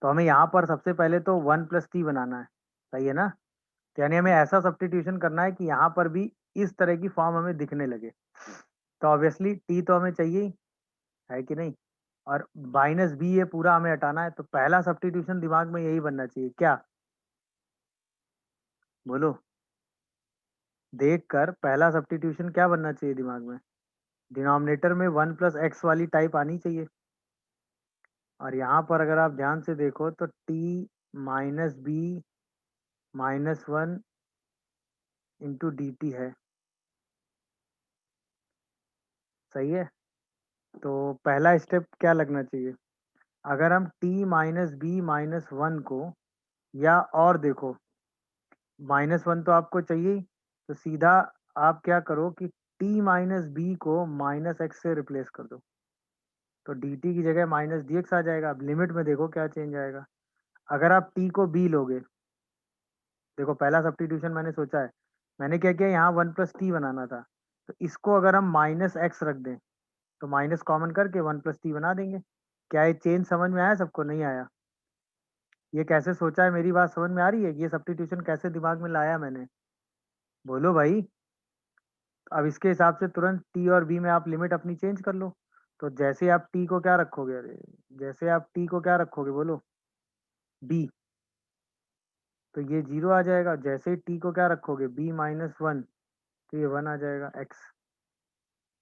तो हमें यहाँ पर सबसे पहले तो 1 + t बनाना है, सही है ना। तो यानी हमें ऐसा सब्स्टिट्यूशन करना है कि यहाँ पर भी इस तरह की फॉर्म हमें दिखने लगे। तो ऑब्वियसली t तो हमें चाहिए ही, है कि नहीं। और माइनस बी ये पूरा हमें हटाना है, तो पहला सब्स्टिट्यूशन दिमाग में यही बनना चाहिए क्या, बोलो। देखकर पहला सब्स्टिट्यूशन क्या बनना चाहिए दिमाग में, डिनोमिनेटर में 1 + x वाली टाइप आनी चाहिए। और यहाँ पर अगर आप ध्यान से देखो तो t - b - 1 into D T है, सही है। तो पहला स्टेप क्या लगना चाहिए, अगर हम t - b - 1 को, या और देखो -1 तो आपको चाहिए ही, तो सीधा आप क्या करो कि t - b को -x से रिप्लेस कर दो, तो dt की जगह -dx आ जाएगा। अब लिमिट में देखो क्या चेंज आएगा। अगर आप t को b लोगे, देखो पहला सब्स्टिट्यूशन मैंने सोचा है, मैंने क्या किया यहाँ 1 + t बनाना था, तो इसको अगर हम -x रख दें तो माइनस कॉमन करके 1 + t बना देंगे। क्या ये चेंज समझ में आया सबको, नहीं आया? ये कैसे सोचा है, मेरी बात समझ में आ रही है? ये सब्स्टिट्यूशन कैसे दिमाग में लाया मैंने, बोलो भाई। अब इसके हिसाब से तुरंत t और b में आप लिमिट अपनी चेंज कर लो। तो जैसे आप t को क्या रखोगे, अरे जैसे आप t को क्या रखोगे बोलो, b, तो ये 0 आ जाएगा। जैसे ही t को क्या रखोगे, b - 1, तो ये 1 आ जाएगा x।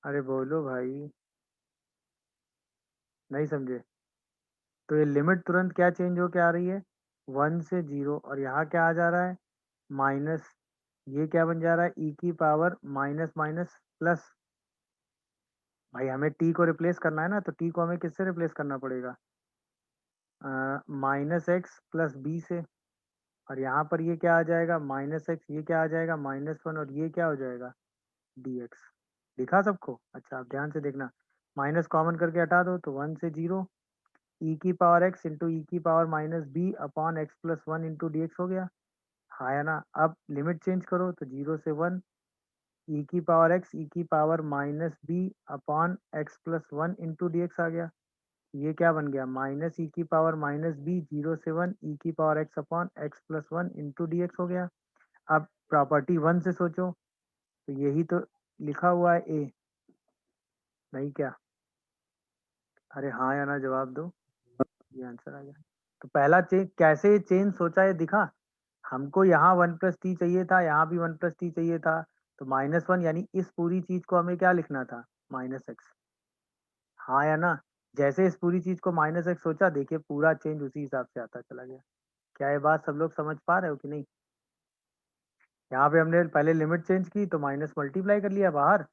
अरे बोलो भाई, नहीं समझे? तो ये लिमिट तुरंत क्या चेंज होके आ रही है, 1 से 0, और यहाँ क्या आ जा रहा है, माइनस। ये क्या बन जा रहा है, e की पावर माइनस माइनस प्लस। भाई हमें t को रिप्लेस करना है ना, तो t को हमें किससे रिप्लेस करना पड़ेगा, -x + b से। और यहाँ पर ये क्या आ जाएगा, -x, ये क्या आ जाएगा -1, और ये क्या हो जाएगा dx। दिखा सबको? अच्छा आप ध्यान से देखना, माइनस कॉमन करके हटा दो तो 1 से 0, e की पावर x इंटू ई की power -b upon x + 1 into dx हो गया। हाँ या ना? अब लिमिट चेंज करो तो 0 से 1, ई की पावर x ई की power -b upon x + 1 into dx आ गया। ये क्या बन गया, माइनस ई की पावर -b 0 से 1 ई की power x upon x + 1 into dx हो गया। अब प्रॉपर्टी 1 से सोचो, तो यही तो लिखा हुआ है ए, नहीं क्या? अरे हाँ या ना जवाब दो, ये आंसर आ गया। तो पहला चेंज कैसे चेंज सोचा, ये दिखा। हमको यहाँ 1 + t चाहिए था, यहाँ भी 1 + t चाहिए था, तो -1 यानी इस पूरी चीज को हमें क्या लिखना था, -x। हाँ या ना? जैसे इस पूरी चीज को -x सोचा, देखिए पूरा चेंज उसी हिसाब से आता चला गया। क्या ये बात सब लोग समझ पा रहे हो कि नहीं? यहाँ पे हमने पहले लिमिट चेंज की तो माइनस मल्टीप्लाई कर लिया बाहर,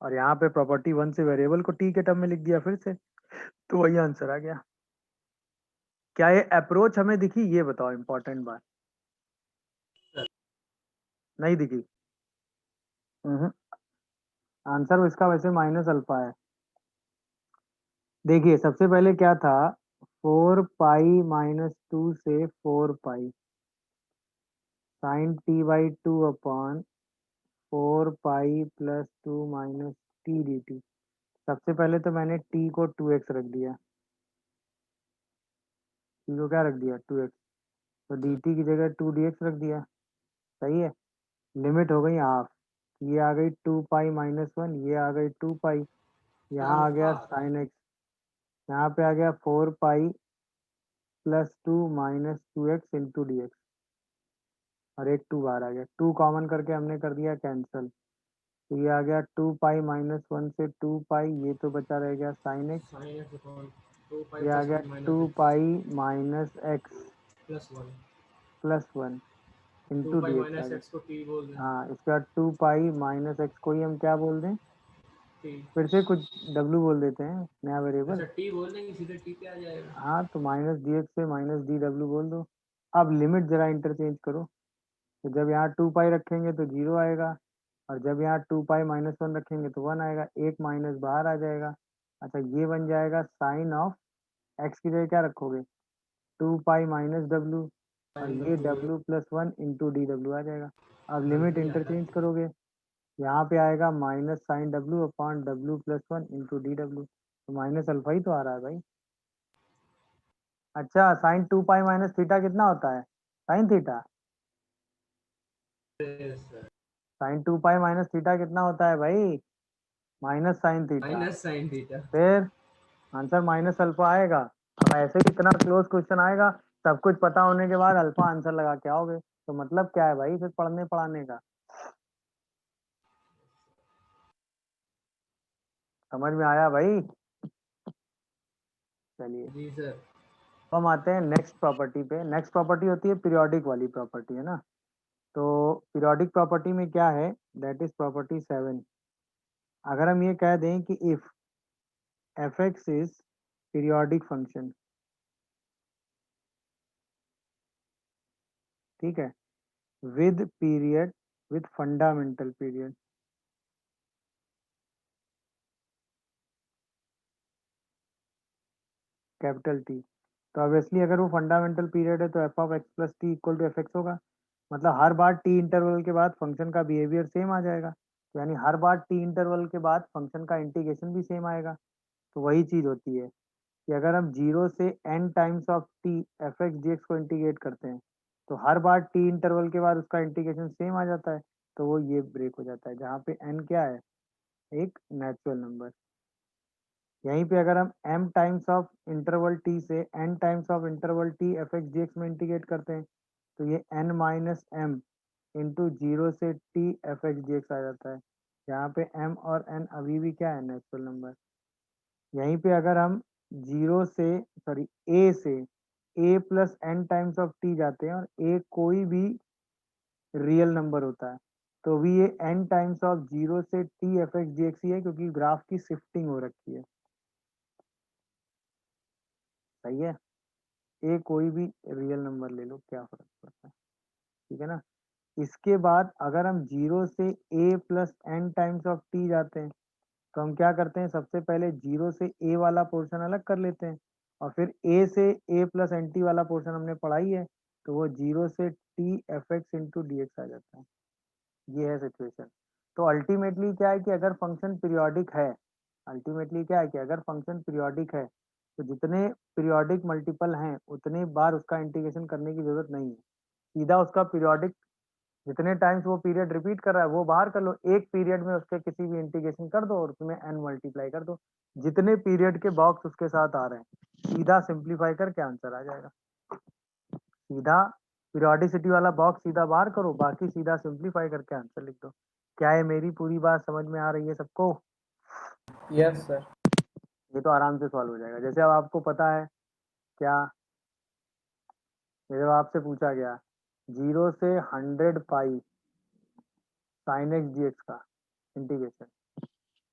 और यहाँ पे प्रॉपर्टी 1 से वेरिएबल को t के टर्म में लिख दिया फिर से, तो वही आंसर आ गया। क्या ये अप्रोच हमें दिखी, ये बताओ, इंपॉर्टेंट बात। नहीं दिखी? आंसर इसका वैसे माइनस अल्फा है। देखिए सबसे पहले क्या था, 4π - 2 से 4π sin t/2 upon 4π + 2 - t dt। सबसे पहले तो मैंने t को 2x रख दिया, t को क्या रख दिया 2x, तो dt की जगह 2dx रख दिया, सही है। लिमिट हो गई हाफ, ये आ गई 2π - 1, ये आ गई 2π, यहाँ आ गया sin x, यहाँ पे आ गया 4π + 2 - 2x इंटू dx, और एक 2 बाहर आ गया, 2 कॉमन करके हमने कर दिया कैंसिल, तो ये आ गया 2π - 1 से 2π, ये तो बचा रह गया sin x, sin x upon 2 pi ये आ plus गया 1 minus 2π x - x plus 1 + 1 2 into pi dx आ minus गया। x को t बोल दें हाँ इसके बाद 2π - x को ही हम क्या बोल दें, t फिर से कुछ w बोल देते हैं, नया वेरिएबल। अच्छा t बोल देंगे सीधे t पे आ जाएगा हाँ तो -dx से -dw बोल दो। अब लिमिट जरा इंटरचेंज करो, तो जब यहाँ 2π रखेंगे तो 0 आएगा, और जब यहाँ 2π - 1 रखेंगे तो 1 आएगा, एक माइनस बाहर आ जाएगा। अच्छा ये बन जाएगा साइन ऑफ x की जगह क्या रखोगे, 2 पाई माइनस डब्ल्यू और ये W plus 1 into d W आ जाएगा। अब लिमिट इंटरचेंज करोगे, यहाँ पे आएगा minus sine W upon W plus 1 into d W, तो माइनस अल्फा ही तो आ रहा है भाई। अच्छा, साइन 2 पाई माइनस थीटा कितना होता है? Sine theta. Sine 2 pi minus theta कितना होता है भाई? Minus sine theta. Minus sine theta. फिर आंसर माइनस अल्फा आएगा। अब ऐसे ही इतना क्लोज क्वेश्चन आएगा, सब कुछ पता होने के बाद अल्फा आंसर लगा के आओगे, तो मतलब क्या है भाई फिर पढ़ने पढ़ाने का? समझ में आया भाई? चलिए, जी सर। तो हम आते हैं नेक्स्ट प्रॉपर्टी पे। नेक्स्ट प्रॉपर्टी होती है पीरियोडिक वाली प्रॉपर्टी, है ना। तो पीरियोडिक प्रॉपर्टी में क्या है, दैट इज प्रॉपर्टी 7। अगर हम ये कह दें कि if F x is periodic function, ठीक है, with period, with fundamental period, capital T, तो ऑब्वियसली अगर वो फंडामेंटल पीरियड है तो f of x plus t equal to f x होगा। मतलब हर बार टी इंटरवल के बाद फंक्शन का बिहेवियर सेम आ जाएगा, तो यानी हर बार टी इंटरवल के बाद फंक्शन का इंटीग्रेशन भी सेम आएगा। तो वही चीज होती है कि अगर हम 0 से n times of T F x D x को इंटीग्रेट करते हैं, तो हर बार टी इंटरवल के बाद उसका इंटीग्रेशन सेम आ जाता है, तो वो ये ब्रेक हो जाता है, जहाँ पे n क्या है, एक नेचुरल नंबर। यहीं पे अगर हम m times of interval t से n times of interval t f x D x में इंटीग्रेट करते हैं, तो ये n माइनस एम इंटू 0 से t f x D x आ जाता है, जहाँ पे m और n अभी भी क्या है, नेचुरल नंबर। यहीं पे अगर हम 0 से सॉरी a से a plus n times of t जाते हैं और a कोई भी रियल नंबर होता है, तो भी ये n टाइम्स ऑफ 0 से t f x D x ही है, क्योंकि ग्राफ की शिफ्टिंग हो रखी है। सही है, a कोई भी रियल नंबर ले लो, क्या फर्क पड़ता है, ठीक है ना। इसके बाद अगर हम 0 से a plus n times of t जाते हैं, तो हम क्या करते हैं, सबसे पहले 0 से a वाला पोर्शन अलग कर लेते हैं, और फिर a से a प्लस एन टी वाला पोर्शन हमने पढ़ाई है, तो वो 0 से t f x into D x आ जाता है। ये है सिचुएशन। तो अल्टीमेटली क्या है कि अगर फंक्शन पीरियोडिक है, अल्टीमेटली क्या है कि अगर फंक्शन पीरियोडिक है, तो जितने पीरियोडिक मल्टीपल हैं उतने बार उसका इंटीग्रेशन करने की जरूरत नहीं है, सीधा उसका पीरियोडिक जितने टाइम्स वो पीरियड रिपीट कर रहा है वो बाहर कर लो, एक पीरियड में उसके किसी भी इंटीग्रेशन कर दो और उसमें n मल्टीप्लाई कर दो, जितने पीरियड के बॉक्स उसके साथ आ रहे हैं, सीधा सिंप्लीफाई करके आंसर आ जाएगा। सीधा पीरियोडिसिटी वाला बॉक्स सीधा बाहर करो, बाकी सीधा सिंप्लीफाई करके आंसर लिख दो। क्या है, मेरी पूरी बात समझ में आ रही है सबको? Yes sir. ये तो आराम से सॉल्व हो जाएगा। जैसे अब आपको पता है क्या, जब आपसे पूछा गया 0 से 100 पाई साइन एक्स डी एक्स का इंटीग्रेशन,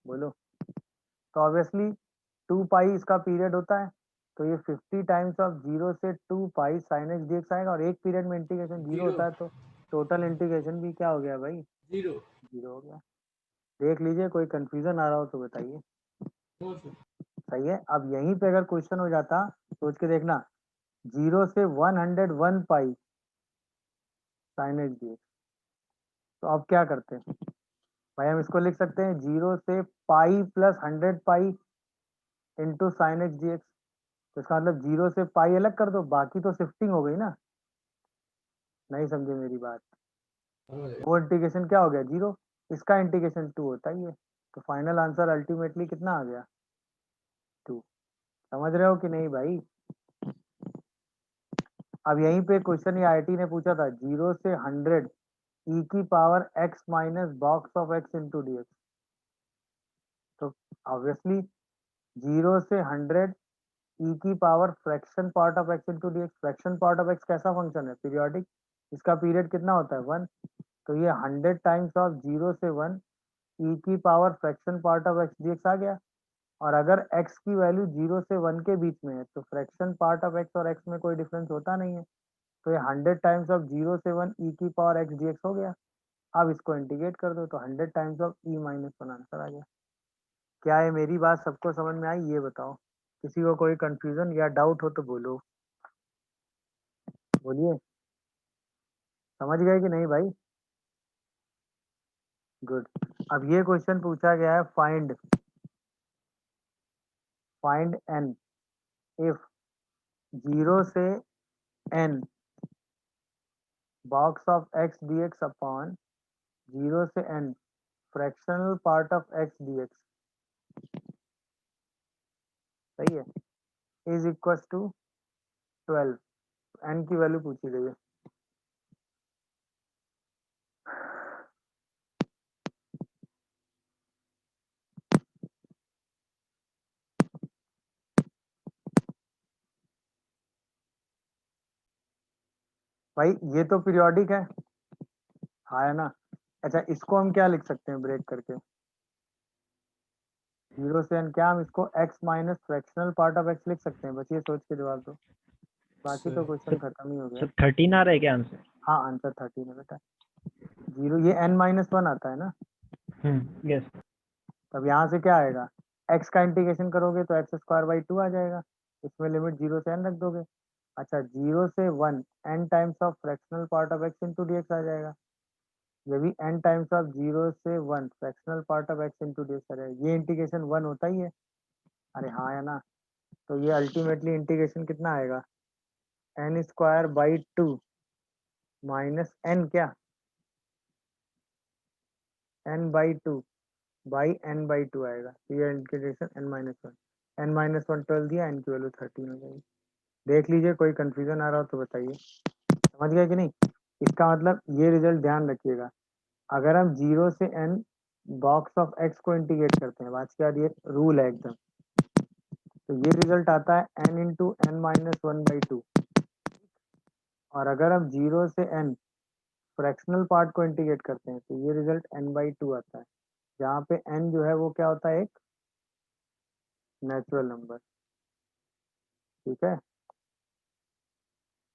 बोलो, तो ऑब्वियसली 2 पाई इसका पीरियड होता है, तो ये 50 टाइम्स ऑफ 0 से 2 पाई साइन एक्स डी एक्स आएगा, और एक पीरियड में इंटीग्रेशन 0 जीरो। होता है, तो टोटल इंटीग्रेशन भी क्या हो गया भाई, जीरो। 0 हो गया। देख लीजिए, कोई कंफ्यूजन आ रहा हो तो बताइए। No sir. सही है। अब यहीं पे अगर क्वेश्चन हो जाता, सोच के देखना, 0 से 101 पाई साइन एक्स डी एक्स, तो अब क्या करते हैं भाई, हम इसको लिख सकते हैं 0 से pi plus 100 pi into sine x D x, तो इसका मतलब 0 से पाई अलग कर दो, बाकी तो शिफ्टिंग हो गई ना। नहीं समझे मेरी बात? वो इंटीग्रेशन क्या हो गया, 0, इसका इंटीग्रेशन 2 होता ही है, तो फाइनल आंसर अल्टीमेटली कितना आ गया, 2। समझ रहे हो कि नहीं भाई? अब यहीं पे क्वेश्चन ये आईटी ने पूछा था, 0 से 100 ई की power x minus box of x into D x, तो ऑब्वियसली 0 से 100 ई की power fraction part of x into D x, fraction part of x कैसा फंक्शन है, पीरियोडिक, इसका पीरियड कितना होता है, 1, तो ये 100 टाइम्स ऑफ 0 से 1 ई की power fraction part of x D x आ गया। और अगर x की वैल्यू 0 से 1 के बीच में है, तो फ्रैक्शन पार्ट ऑफ x और x में कोई डिफरेंस होता नहीं है, तो ये 100 टाइम्स ऑफ 0 से 1 ई की पावर x dx हो गया। अब इसको इंटीग्रेट कर दो, तो 100 times of e minus 1 answer आ गया। क्या है, मेरी बात सबको समझ में आई, ये बताओ। किसी को कोई कंफ्यूजन या डाउट हो तो बोलो। बोलिए, समझ गए कि नहीं भाई? गुड। अब ये क्वेश्चन पूछा गया है, फाइंड एन इफ 0 से n box of x dx upon 0 से n fractional part of x dx, सही है, इज इक्वल टू 12। n की वैल्यू पूछी गई है। भाई ये तो पीरियोडिक है, हाँ है ना। अच्छा, इसको हम क्या लिख सकते हैं ब्रेक करके? 0 से n, क्या हम इसको x minus fractional part of x लिख सकते हैं? बस ये सोच के जवाब दो, बाकी तो क्वेश्चन खत्म ही हो गया। 13 आ रहा है क्या आंसर? हाँ, आंसर 13 है बेटा। 0, ये n-1 आता है ना, यस। तब यहाँ से क्या आएगा? x का इंटीग्रेशन करोगे तो x²/2 आ जाएगा, इसमें लिमिट 0 से n रख दोगे। अच्छा, 0 से 1 n times of fractional part of x into d आ जाएगा। ये भी n टाइम्स ऑफ 0 से 1 fractional part of x into d आ जाएगा। ये इंटीग्रेशन 1 होता ही है, अरे हाँ है ना। तो ये अल्टीमेटली इंटीग्रेशन कितना आएगा? n²/2 माइनस n, क्या n/2 बाई n/2 आएगा। तो ये इंटीग्रेशन n-1, n-1 12 दिया, n की वैल्यू 13 हो जाएगी। देख लीजिए, कोई कंफ्यूजन आ रहा हो तो बताइए। समझ गए कि नहीं? इसका मतलब ये रिजल्ट ध्यान रखिएगा, अगर हम 0 से n बॉक्स ऑफ x को इंटीग्रेट करते हैं, आज के बाद ये रूल है एकदम, तो ये रिजल्ट आता है n इंटू n-1/2। और अगर हम 0 से n फ्रैक्शनल पार्ट को इंटीग्रेट करते हैं तो ये रिजल्ट n/2 आता है, जहाँ पे n जो है वो क्या होता है? एक नेचुरल नंबर। ठीक है,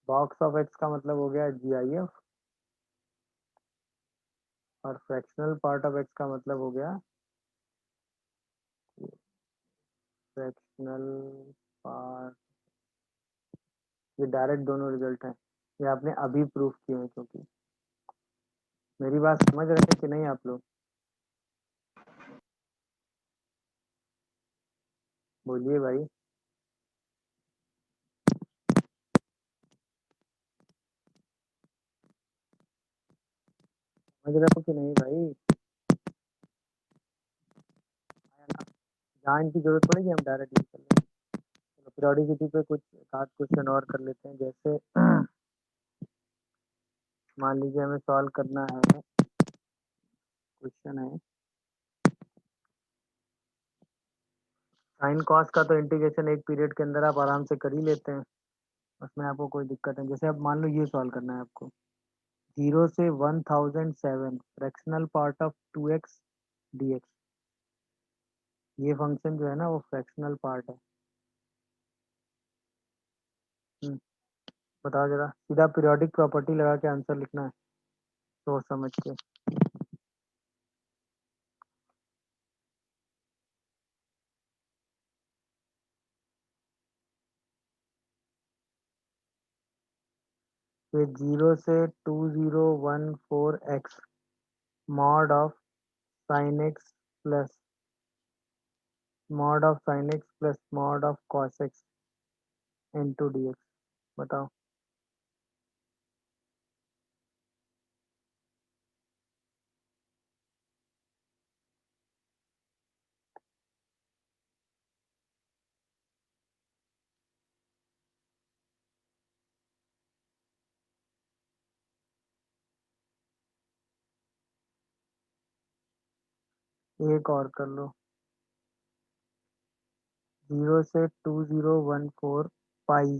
बॉक्स ऑफ x का मतलब हो गया GIF, और फ्रैक्शनल पार्ट ऑफ x का मतलब हो गया फ्रैक्शनल पार्ट। ये डायरेक्ट दोनों रिजल्ट हैं, ये आपने अभी प्रूफ किए हैं। क्योंकि मेरी बात समझ रहे हैं कि नहीं आप लोग? बोलिए भाई। समझ रहे हो कि नहीं भाई? जान की जरूरत पड़ेगी, हम डायरेक्ट कर लेंगे। चलो, पीरियोडिसिटी पे कुछ आध क्वेश्चन और कर लेते हैं। जैसे मान लीजिए हमें सॉल्व करना है, क्वेश्चन है साइन कॉस का, तो इंटीग्रेशन एक पीरियड के अंदर आप आराम से कर ही लेते हैं, उसमें आपको कोई दिक्कत है। जैसे अब मान लो ये सॉल्व करना है आपको, 0 से 1007 fractional part of 2x dx। ये फंक्शन जो है ना वो फ्रैक्शनल पार्ट है। हम्म, बताओ जरा, सीधा पीरियोडिक प्रॉपर्टी लगा के आंसर लिखना है, सोच समझ के। फिर 0 से 2014x mod of sine x plus mod of cos x into D x. बताओ। एक और कर लो, 0 से 2014 पाई,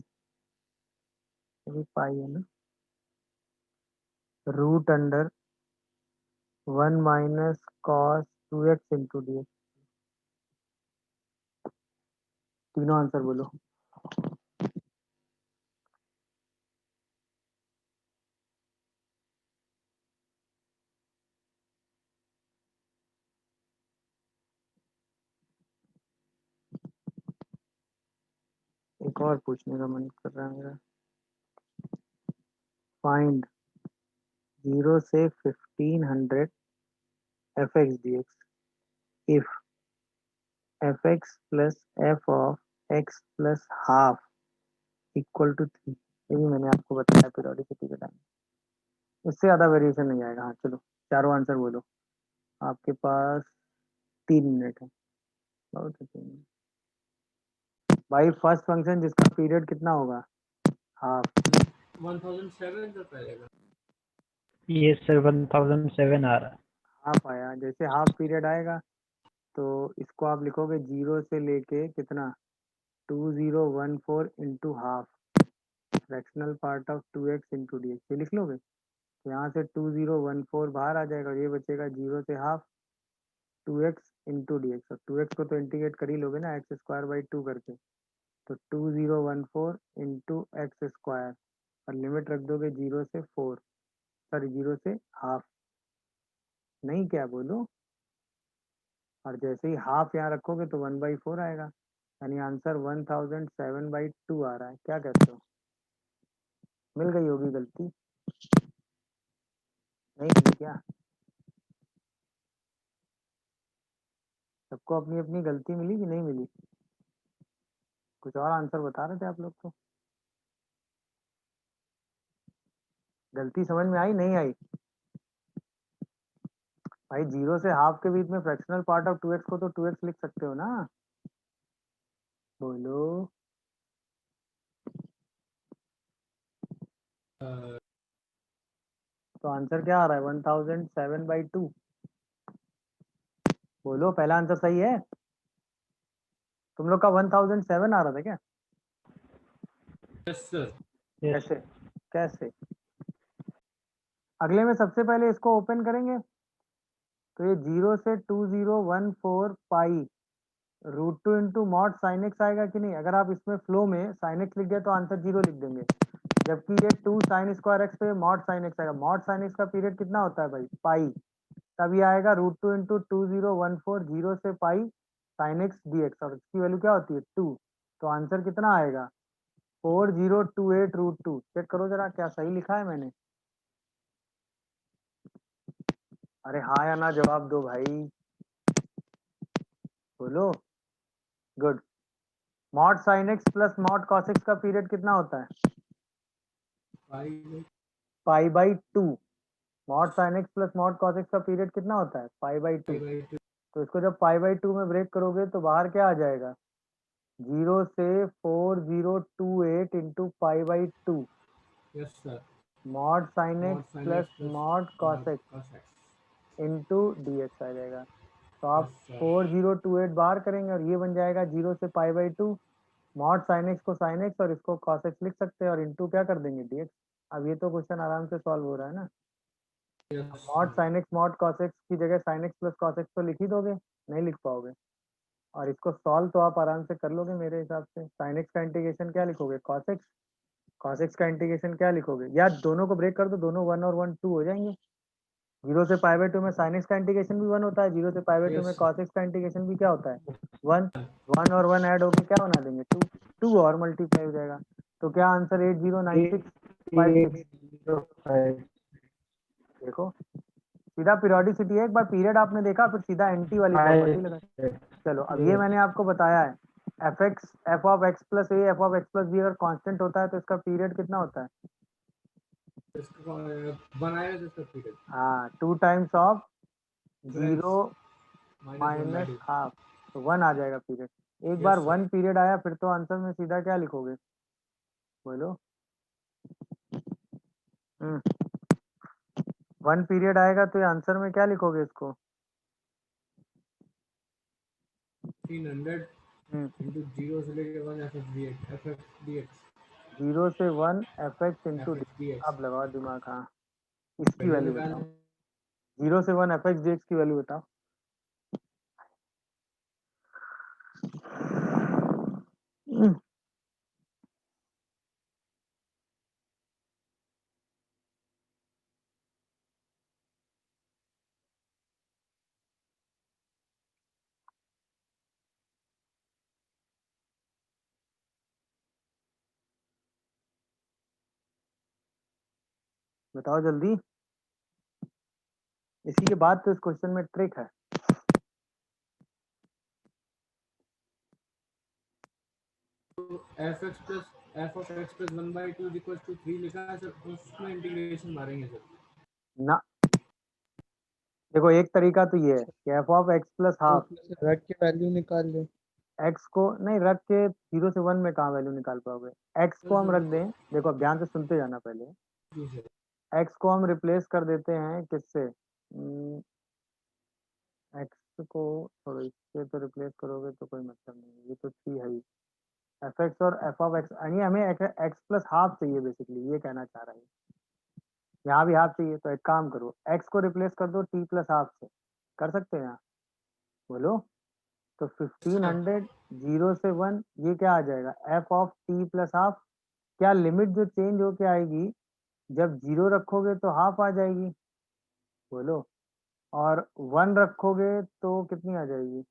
ये पाई है ना, root under 1 minus cos 2x into D x. तीनों आंसर बोलो। एक और पूछने का मन कर रहा है मेरा। फाइंड 0 से 1500 fx dx if fx plus f of x plus half equal to 3। ये भी मैंने आपको बताया पीरियोडिसिटी के टाइम, इससे ज़्यादा वेरिएशन नहीं आएगा। हाँ चलो, चारों आंसर बोलो। आपके पास 3 मिनट है, बहुत है 3 मिनट। भाई फर्स्ट फंक्शन जिसका पीरियड कितना होगा, हाफ। 1007 तो पहले का ये सर 1007 आ रहा है। हाफ आया, जैसे हाफ पीरियड आएगा तो इसको आप लिखोगे 0 से लेके कितना 2014 into half, fractional part of 2x into D x, ये लिख लोगे। तो यहाँ से 2014 बाहर आ जाएगा और ये बचेगा 0 से half 2x into D x, और 2x को तो इंटीग्रेट कर ही लोगे ना एक्स स्क्वायर बाई 2 करके। तो 2014 इंटू एक्स स्क्वायर, और लिमिट रख दोगे 0 से 4, सॉरी 0 से हाफ, नहीं क्या बोलो। और जैसे ही हाफ यहाँ रखोगे तो 1/4 आएगा, यानी आंसर 1007/2 आ रहा है। क्या कहते हो, मिल गई होगी गलती, नहीं मिली क्या? सबको अपनी अपनी गलती मिली कि नहीं मिली? कुछ और आंसर बता रहे थे आप लोग तो। गलती समझ में आई नहीं आई? भाई 0 से हाफ के बीच में फ्रैक्शनल पार्ट ऑफ 2x को तो 2x लिख सकते हो ना, बोलो। तो आंसर क्या आ रहा है 1007/2, बोलो। पहला आंसर सही है? तुम लोग का 1007 आ रहा था क्या? Yes sir. यस कैसे कैसे? अगले में सबसे पहले इसको ओपन करेंगे तो ये 0 से 2014 पाई √2 इंटू मॉड साइन एक्स आएगा कि नहीं? अगर आप इसमें फ्लो में साइन एक्स लिख दिया तो आंसर 0 लिख देंगे, जबकि ये 2 साइन स्क्वायर एक्स पे मॉड साइन एक्स आएगा। मॉड साइन एक्स का पीरियड कितना होता है भाई, पाई, तब ये आएगा √2 इंटू 2014 0 से पाई साइन एक्स डी एक्स, और इसकी वैल्यू क्या होती है 2। तो आंसर कितना आएगा 4028 √2। चेक करो जरा क्या सही लिखा है मैंने। अरे हाँ या ना जवाब दो भाई, बोलो। Good. Mod sine x plus mod cos x का पीरियड कितना होता है, पाई by 2। Mod sine x plus mod cos x का पीरियड कितना होता है, पाई बाई 2। तो इसको जब पाई बाई 2 में ब्रेक करोगे तो बाहर क्या आ जाएगा, 0 से 4028 into pi by 2 yes sir. Mod sine mod x sine plus x plus mod cos mod x cos x. Into D x आ जाएगा। तो आप यस सर। 4028 बाहर करेंगे और ये बन जाएगा 0 से pi by 2, mod sine x को साइन एक्स और इसको कॉस एक्स लिख सकते हैं, और इंटू क्या कर देंगे डी एक्स। अब ये तो क्वेश्चन आराम से सॉल्व हो रहा है ना। Yes mod sir. Sine x mod cos x की जगह sine x plus cos x तो लिख ही दोगे, नहीं लिख पाओगे। और इसको सॉल्व तो आप आराम से कर लोगे मेरे हिसाब से। साइन एक्स का इंटीग्रेशन क्या लिखोगे, कॉस एक्स, कॉस एक्स का इंटीग्रेशन क्या लिखोगे, या दोनों को ब्रेक कर दो, दोनों 1 और 1 2 हो जाएंगे। 0 से पाई बाई 2 में साइन एक्स का इंटीग्रेशन भी 1 होता है, 0 से पाई बाई 2 में यस कॉस एक्स का इंटीग्रेशन भी क्या होता है 1। 1 और 1 ऐड होके क्या बना देंगे 2, 2 और मल्टीप्लाई हो जाएगा। तो क्या आंसर 8096/6? 805। देखो सीधा पीरियोडिसिटी है, एक बार पीरियड आपने देखा फिर सीधा एंटी वाली प्रॉपर्टी लगा। चलो अब ये मैंने आपको बताया है, f x f of x plus a f of x plus b अगर कांस्टेंट होता है तो इसका पीरियड कितना होता है, बनाया था सर पीरियड हाँ 2 टाइम्स ऑफ 0 -1/2। माइनस हाफ, तो 1 आ जाएगा पीरियड। एक बार यस सर। 1 पीरियड आया फिर तो आंसर में सीधा क्या लिखोगे, बोलो। 1 पीरियड आएगा तो ये आंसर में क्या लिखोगे इसको, 300 इंटू 0 से लेके 1 एफ एक्स डी एक्स। 0 से 1 F x F into D. X D x अब लगाओ दिमाग, हाँ इसकी पहले वैल्यू बताओ, निकालना। 0 से 1 एफ एक्स डी एक्स की वैल्यू बताओ। बताओ जल्दी। इसी के बाद तो इस क्वेश्चन में ट्रिक है। तो f of x plus 1/2 is equal to 3 लिखा है सर, उसमें इंटीग्रेशन मारेंगे सर। ना, देखो एक तरीका तो ये है कि एफ ऑफ एक्स प्लस तो हाफ, उसमें से रख के वैल्यू निकाल ले। एक्स को नहीं रख के 0 से 1 में कहाँ वैल्यू निकाल पाओगे। एक्स को हम रख दें, देखो अब ध्यान से सुनते जाना पहले। जी सर। एक्स को हम रिप्लेस कर देते हैं किससे, एक्स को छोड़ो, इससे तो रिप्लेस करोगे तो कोई मतलब नहीं, ये तो थी है ही। एफ एक्स और एफ ऑफ एक्स, यानी हमें एक्स प्लस हाफ चाहिए बेसिकली, ये कहना चाह रहा है। यहाँ भी हाफ चाहिए, तो एक काम करो, एक्स को रिप्लेस कर दो टी प्लस हाफ से, कर सकते हैं यहाँ, बोलो। तो 1500 0 से 1, ये क्या आ जाएगा, F of T plus half. क्या लिमिट जो चेंज होके आएगी, जब 0 रखोगे तो हाफ आ जाएगी, बोलो। और 1 रखोगे तो कितनी आ जाएगी,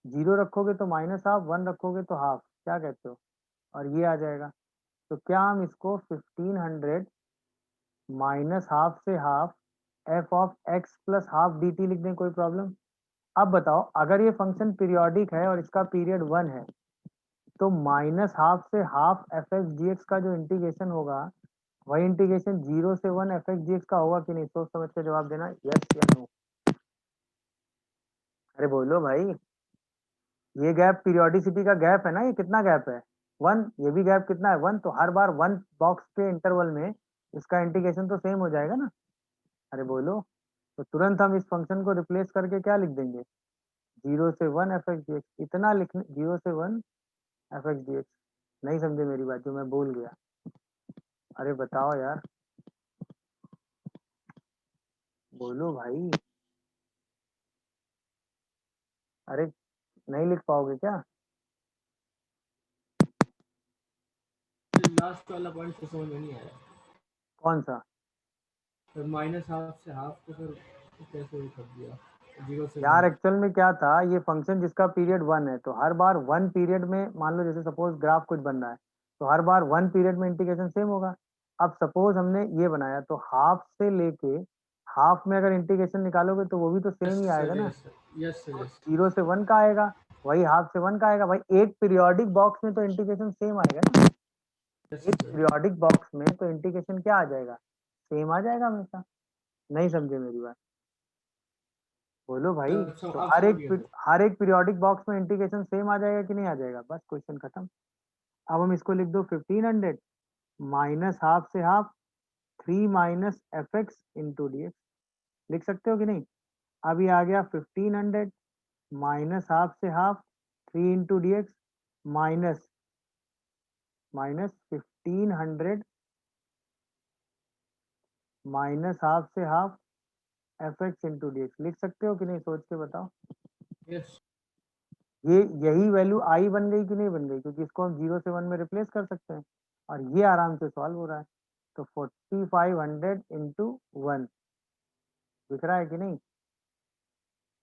0 रखोगे तो माइनस हाफ, 1 रखोगे तो हाफ, क्या कहते हो। और ये आ जाएगा। तो क्या हम इसको 1500 माइनस हाफ से half F of x plus half D T लिख दें, कोई प्रॉब्लम। अब बताओ, अगर ये फंक्शन पीरियोडिक है और इसका पीरियड 1 है, तो माइनस हाफ से half f x D x का जो इंटीग्रेशन होगा, वही इंटीग्रेशन 0 से 1 एफ एक्स डी एक्स का होगा कि नहीं, सोच समझ के जवाब देना, यस या नो। अरे बोलो भाई, ये गैप पीरियोडिसिटी का गैप है ना, ये कितना गैप है, 1, ये भी गैप कितना है, 1, तो हर बार 1 बॉक्स के इंटरवल में इसका इंटीग्रेशन तो सेम हो जाएगा ना। अरे बोलो, तो तुरंत हम इस फंक्शन को रिप्लेस करके क्या लिख देंगे, 0 से 1 एफ एक्स डी एक्स, इतना लिखने, 0 से 1 एफ एक्स डी एक्स। नहीं समझे मेरी बात जो मैं बोल गया, अरे बताओ यार, बोलो भाई, अरे नहीं लिख पाओगे क्या, लास्ट वाला पॉइंट तो समझ में नहीं आया कौन सा। सर, माइनस हाफ से हाफ को सर कैसे कर दिया 0 से यार 1। एक्चुअल में क्या था, ये फंक्शन जिसका पीरियड 1 है, तो हर बार 1 पीरियड में, मान लो जैसे सपोज ग्राफ कुछ बन रहा है, तो हर बार 1 पीरियड में इंटीग्रेशन सेम होगा। अब सपोज हमने ये बनाया, तो हाफ से लेके हाफ में अगर इंटीग्रेशन निकालोगे तो वो भी तो सेम ही आएगा ना, यस सर। 0 से 1 का आएगा, वही हाफ से 1 का आएगा भाई। एक पीरियोडिक बॉक्स में तो इंटीग्रेशन सेम आएगा ना, एक पीरियोडिक बॉक्स में तो इंटीग्रेशन क्या आ जाएगा, सेम आ जाएगा हमेशा। नहीं समझे मेरी बात, बोलो भाई। तो हर एक पीरियोडिक बॉक्स में इंटीग्रेशन सेम आ जाएगा कि नहीं आ जाएगा, बस क्वेश्चन खत्म। अब हम इसको लिख दो 1500 माइनस हाफ से half 3 minus F x into D x, लिख सकते हो कि नहीं। अब ये आ गया 1500 माइनस हाफ से half 3 into D x minus 1500 minus half से half f x into D x, लिख सकते हो कि नहीं, सोच के बताओ। यस। ये यही वैल्यू आई बन गई कि नहीं बन गई, क्योंकि इसको हम 0 से 1 में रिप्लेस कर सकते हैं, और ये आराम से सॉल्व हो रहा है। तो 4500 इंटू 1 दिख रहा है कि नहीं,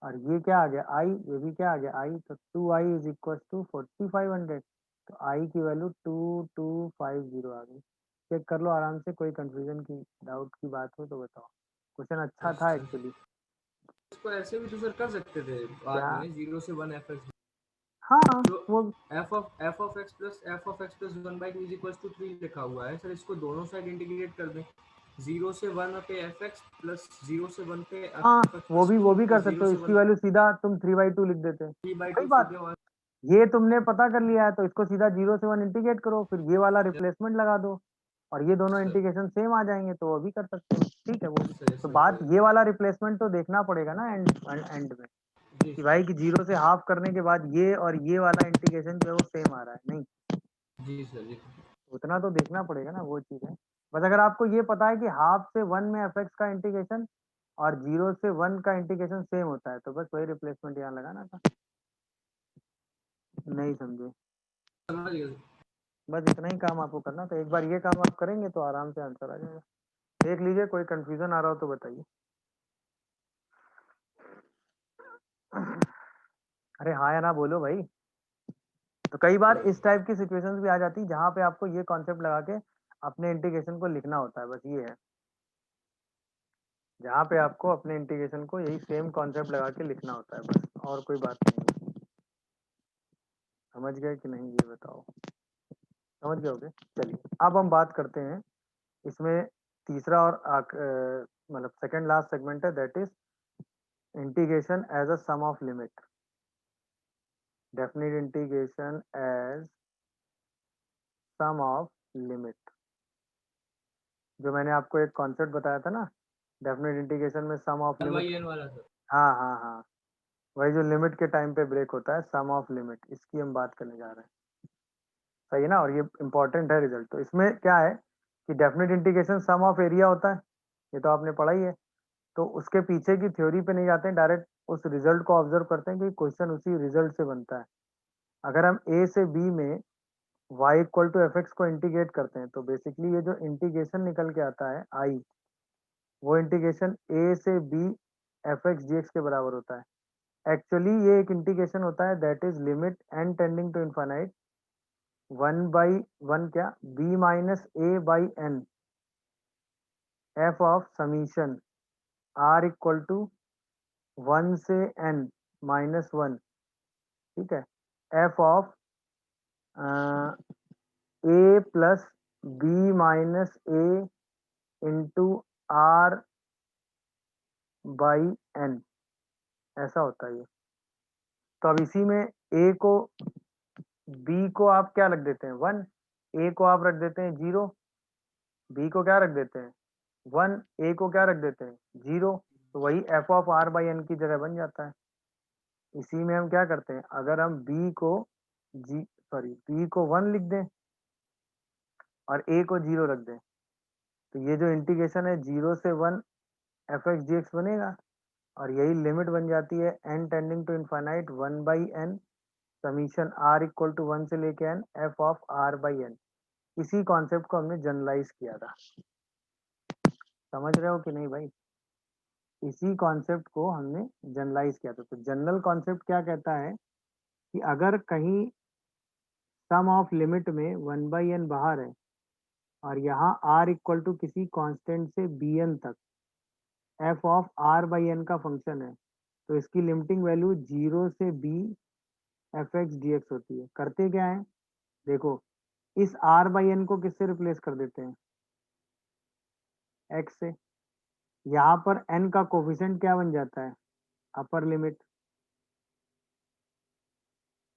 और ये क्या आ गया आई, ये भी क्या आ गया आई, तो 2i इज इक्वल टू 4500, तो आई की वैल्यू 2250 आ गई। चेक कर लो आराम से, कोई कंफ्यूजन की डाउट की बात हो तो बताओ। क्वेश्चन अच्छा था एक्चुअली। इसको ऐसे भी तो सर कर सकते थे बाद में, 0 से 1 एफ एक्स। हाँ वो f of x plus 1/2 is equal to 3 लिखा हुआ है सर, इसको दोनों साइड इंटीग्रेट कर दें, 0 से 1 पे एफ एक्स प्लस 0 से 1 पे हाँ, एफ एक्स वो भी कर प्लस सकते 0 हो, से इसकी 1 वैल्यू सीधा तुम 3/2 लिख देते, 3/2 वही बात। सीधे 1। ये तुमने पता कर लिया है, तो इसको सीधा 0 से 1 इंटीग्रेट करो, फिर ये वाला रिप्लेसमेंट लगा दो, और ये दोनों इंटीग्रेशन सेम आ जाएंगे, तो वो भी कर सकते हो, ठीक है वो भी। तो बात ये वाला रिप्लेसमेंट तो देखना पड़ेगा ना एंड में, कि भाई कि 0 से हाफ करने के बाद ये और ये वाला इंटीग्रेशन जो है वो सेम आ रहा है, नहीं जी सर जी। उतना तो देखना पड़ेगा ना, वो चीज है। बस अगर आपको ये पता है कि हाफ से 1 में एफ एक्स का इंटीग्रेशन और 0 से 1 का इंटीग्रेशन सेम होता है, तो बस वही रिप्लेसमेंट यहाँ लगाना था। नहीं समझे, समझ गया। बस इतना ही काम आपको करना, तो एक बार ये काम आप करेंगे तो आराम से आंसर आ जाएगा। देख लीजिए, कोई कंफ्यूजन आ रहा हो तो बताइए। अरे हाँ या ना बोलो भाई। तो कई बार इस टाइप की सिचुएशंस भी आ जाती है जहाँ पे आपको ये कॉन्सेप्ट लगा के अपने इंटीग्रेशन को लिखना होता है, बस ये है। जहाँ पे आपको अपने इंटीग्रेशन को यही सेम कॉन्सेप्ट लगा के लिखना होता है, बस और कोई बात नहीं है। समझ गए कि नहीं ये बताओ, समझ गए होगे। चलिए अब हम बात करते हैं इसमें तीसरा और मतलब सेकंड लास्ट सेगमेंट है, that is integration as a sum of limit. Definite integration as sum of limit, जो मैंने आपको एक कॉन्सेप्ट बताया था ना, डेफिनिट इंटीग्रेशन में सम ऑफ लिमिट। बाई एन वाला सर। हाँ हाँ हाँ, वही जो लिमिट के टाइम पे ब्रेक होता है, सम ऑफ लिमिट, इसकी हम बात करने जा रहे हैं। सही है ना, और ये इंपॉर्टेंट है रिजल्ट। तो इसमें क्या है कि definite integration sum of area होता है, ये तो आपने पढ़ा ही है। तो उसके पीछे की थ्योरी पे नहीं जाते हैं, डायरेक्ट उस रिजल्ट को ऑब्जर्व करते हैं कि क्वेश्चन उसी रिजल्ट से बनता है। अगर हम ए से बी में y equal to f x को इंटीग्रेट करते हैं, तो बेसिकली ये जो इंटीग्रेशन निकल के आता है आई, वो इंटीग्रेशन ए से B F x D x के बराबर होता है। एक्चुअली ये एक इंटीग्रेशन होता है that is limit n tending to infinite 1/1 क्या b minus a by n f of summation r equal to 1 से n माइनस 1, ठीक है, f of A plus B minus a into r by n, ऐसा होता है ये। तो अब इसी में a को b को आप क्या रख देते हैं 1, a को आप रख देते हैं 0, b को क्या रख देते हैं 1, a को क्या रख देते हैं 0, तो वही f of r by n की जगह बन जाता है। इसी में हम क्या करते हैं, अगर हम b को 1 लिख दें और a को 0 रख दें, तो ये जो इंटीग्रेशन है 0 से 1 एफ एक्स डी एक्स बनेगा, और यही लिमिट बन जाती है n tending to infinite 1/n summation r equal to 1 से लेके n f of r by n. इसी कॉन्सेप्ट को हमने जनरलाइज किया था, समझ रहे हो कि नहीं भाई। इसी कॉन्सेप्ट को हमने जनरलाइज किया था। तो जनरल कॉन्सेप्ट क्या कहता है कि अगर कहीं सम ऑफ लिमिट में 1/n बाहर है और यहाँ r इक्वल टू किसी कांस्टेंट से bn तक f of r by n का फंक्शन है, तो इसकी लिमिटिंग वैल्यू 0 से b f x D x होती है। करते क्या है, देखो इस r बाई एन को किससे रिप्लेस कर देते हैं, x से। यहाँ पर n का कोफिशिएंट क्या बन जाता है, अपर लिमिट,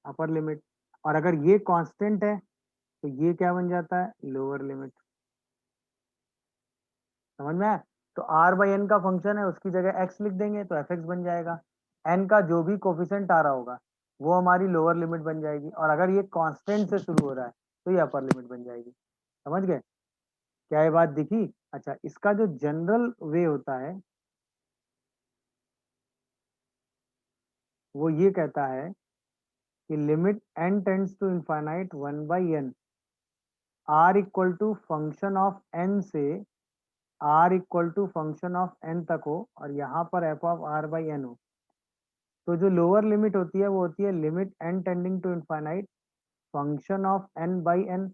अपर लिमिट। और अगर ये कांस्टेंट है तो ये क्या बन जाता है, लोअर लिमिट। समझ में आया? तो r बाई एन का फंक्शन है, उसकी जगह x लिख देंगे तो एफ एक्स बन जाएगा। n का जो भी कोफिशिएंट आ रहा होगा वो हमारी लोअर लिमिट बन जाएगी, और अगर ये कांस्टेंट से शुरू हो रहा है तो ये अपर लिमिट बन जाएगी। समझ गए? क्या ये बात दिखी? अच्छा, इसका जो जनरल वे होता है वो ये कहता है कि limit n tends to infinite 1/n r equal to function of n से r equal to function of n तक हो, और यहाँ पर f of r by n हो। तो जो लोअर लिमिट होती है वो होती है limit n tending to infinite function of n by n।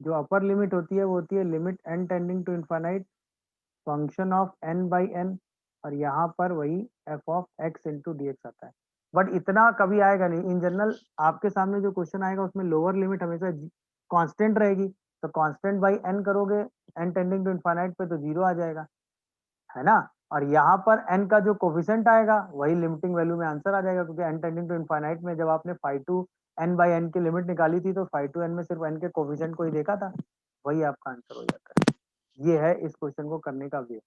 जो अपर लिमिट होती है वो होती है limit n tending to infinite function of n by n, और यहाँ पर वही f of x into D x आता है। बट इतना कभी आएगा नहीं इन जनरल, आपके सामने जो क्वेश्चन आएगा उसमें लोअर लिमिट हमेशा कांस्टेंट रहेगी, तो कांस्टेंट बाई n करोगे n टेंडिंग टू इनफाइनाइट पे तो 0 आ जाएगा, है ना। और यहाँ पर n का जो कोफिशिएंट आएगा वही लिमिटिंग वैल्यू में आंसर आ जाएगा, क्योंकि n टेंडिंग टू इनफाइनाइट में जब आपने 5 टू n बाई n की लिमिट निकाली थी तो 5 टू n में सिर्फ n के कोफिशिएंट को ही देखा था, वही आपका आंसर हो जाता है। ये है इस क्वेश्चन को करने का वे।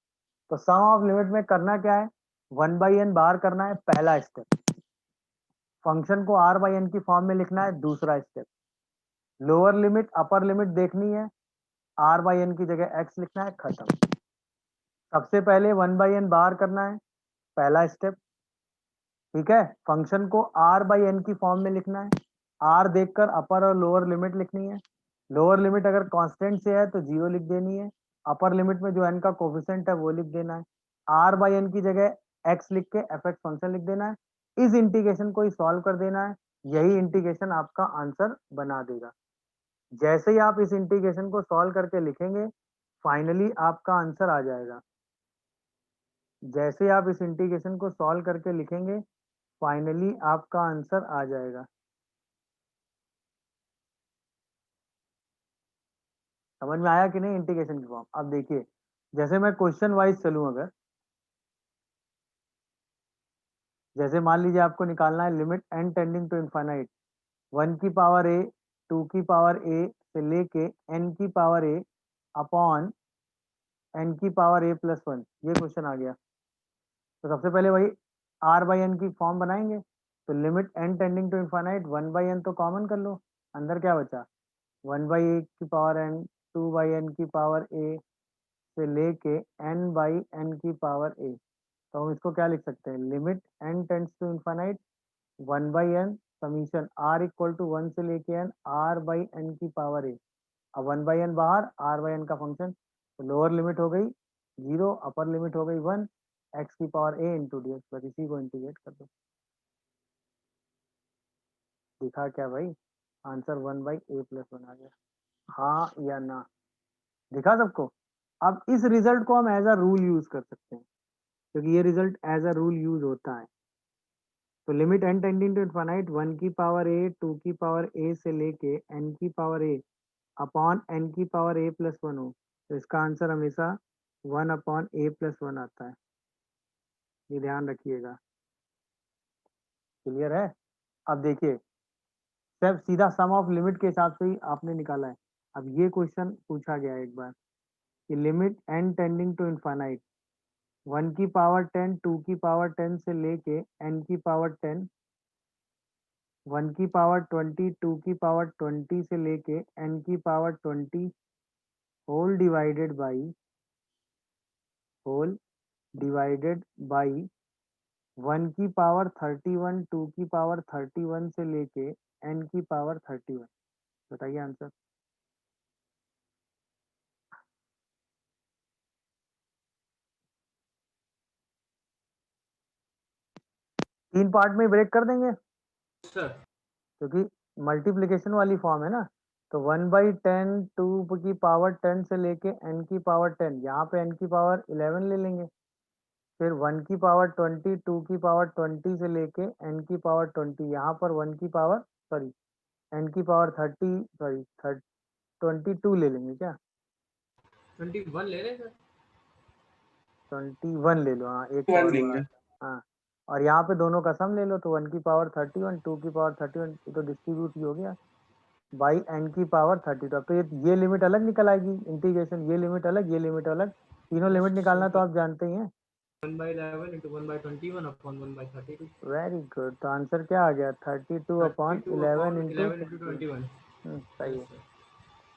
तो सम ऑफ लिमिट में करना क्या है, 1/n बाहर करना है पहला स्टेप, फंक्शन को r बाई एन की फॉर्म में लिखना है दूसरा step, lower limit upper limit देखनी है, r बाई एन की जगह x लिखना है, खत्म। सबसे पहले 1/n बाहर करना है पहला स्टेप, ठीक है। फंक्शन को r बाई एन की फॉर्म में लिखना है, r देखकर अपर और लोअर लिमिट लिखनी है। लोअर लिमिट अगर कांस्टेंट से है तो 0 लिख देनी है, अपर लिमिट में जो n का कोफिशिएंट है वो लिख देना है, r बाई एन की जगह x लिख के एफ एक्स फंक्शन लिख देना है। इस इंटीग्रेशन को ही सॉल्व कर देना है, यही इंटीग्रेशन आपका आंसर बना देगा। जैसे ही आप इस इंटीग्रेशन को सॉल्व करके लिखेंगे फाइनली आपका आंसर आ जाएगा। जैसे आप इस इंटीग्रेशन को सॉल्व करके लिखेंगे फाइनली आपका आंसर आ जाएगा। समझ में आया कि नहीं इंटीग्रेशन की फॉर्म? अब देखिए जैसे मैं क्वेश्चन वाइज चलूं, अगर जैसे मान लीजिए आपको निकालना है limit n tending to infinite 1 की पावर a 2 की पावर a से लेके n की पावर a अपॉन n की पावर a प्लस 1, ये क्वेश्चन आ गया। तो सबसे पहले वही r बाई एन की फॉर्म बनाएंगे। तो limit n tending to infinite 1 by n तो कॉमन कर लो, अंदर क्या बचा 1 बाई ए की पावर n 2 बाई एन की पावर a से लेके n बाई एन की पावर a। तो हम इसको क्या लिख सकते हैं, limit n tends to infinite 1 by n summation r equal to 1 से लेके n r बाई एन की पावर a। अब 1 बाई एन बाहर, r बाई एन का फंक्शन, तो लोअर लिमिट हो गई 0, अपर लिमिट हो गई 1, x की power a into D x, बस इसी को इंटीग्रेट कर दो। दिखा क्या भाई, आंसर 1 बाई ए प्लस 1 आ गया, हाँ या ना? दिखा सबको? अब इस रिजल्ट को हम एज अ रूल यूज कर सकते हैं, क्योंकि ये result as a rule use होता है। तो limit n tending to infinite 1 की पावर a 2 की पावर a से लेके n की पावर a अपॉन n की पावर a प्लस 1 हो, तो इसका आंसर हमेशा 1 अपॉन a प्लस 1 आता है, ये ध्यान रखिएगा। क्लियर है? अब देखिए सब सीधा सम ऑफ लिमिट के हिसाब से ही आपने निकाला है। अब ये क्वेश्चन पूछा गया है एक बार कि limit n tending to infinite 1 की पावर 10 2 की पावर 10 से लेके n की पावर 10 1 की पावर 20 2 की पावर 20 से लेके n की पावर 20 होल डिवाइडेड बाई 1 की पावर 31 2 की पावर 31 से लेके n की पावर 31। बताइए आंसर। तीन पार्ट में ब्रेक कर देंगे सर क्योंकि मल्टीप्लिकेशन वाली फॉर्म है ना। तो 1/10 2 की पावर 10 से लेके n की पावर 10, यहाँ पे n की पावर 11 ले लेंगे। फिर 1 की पावर 20 2 की पावर 20 से लेके n की पावर 20, यहाँ पर 1 की पावर सॉरी n की पावर 30 सॉरी 22 ले लेंगे क्या? 21 ले रहे सर। 21 ले लो, हाँ एक 1 पावर लेंगे। बढ़ा के। हाँ, और यहाँ पे दोनों का सम ले लो, तो 1 की पावर 31 2 की पावर 31, ये तो डिस्ट्रीब्यूट ही हो गया बाई n की पावर 32। अब तो ये लिमिट अलग निकल आएगी इंटीग्रेशन, ये लिमिट अलग ये लिमिट अलग, तीनों लिमिट निकालना तो आप जानते ही हैं। 1/11 into 1/21 upon 1/32। वेरी गुड, तो आंसर क्या आ गया 32 अपॉन 32 11 upon इंटू 11 into 21। सही है। Yes sir.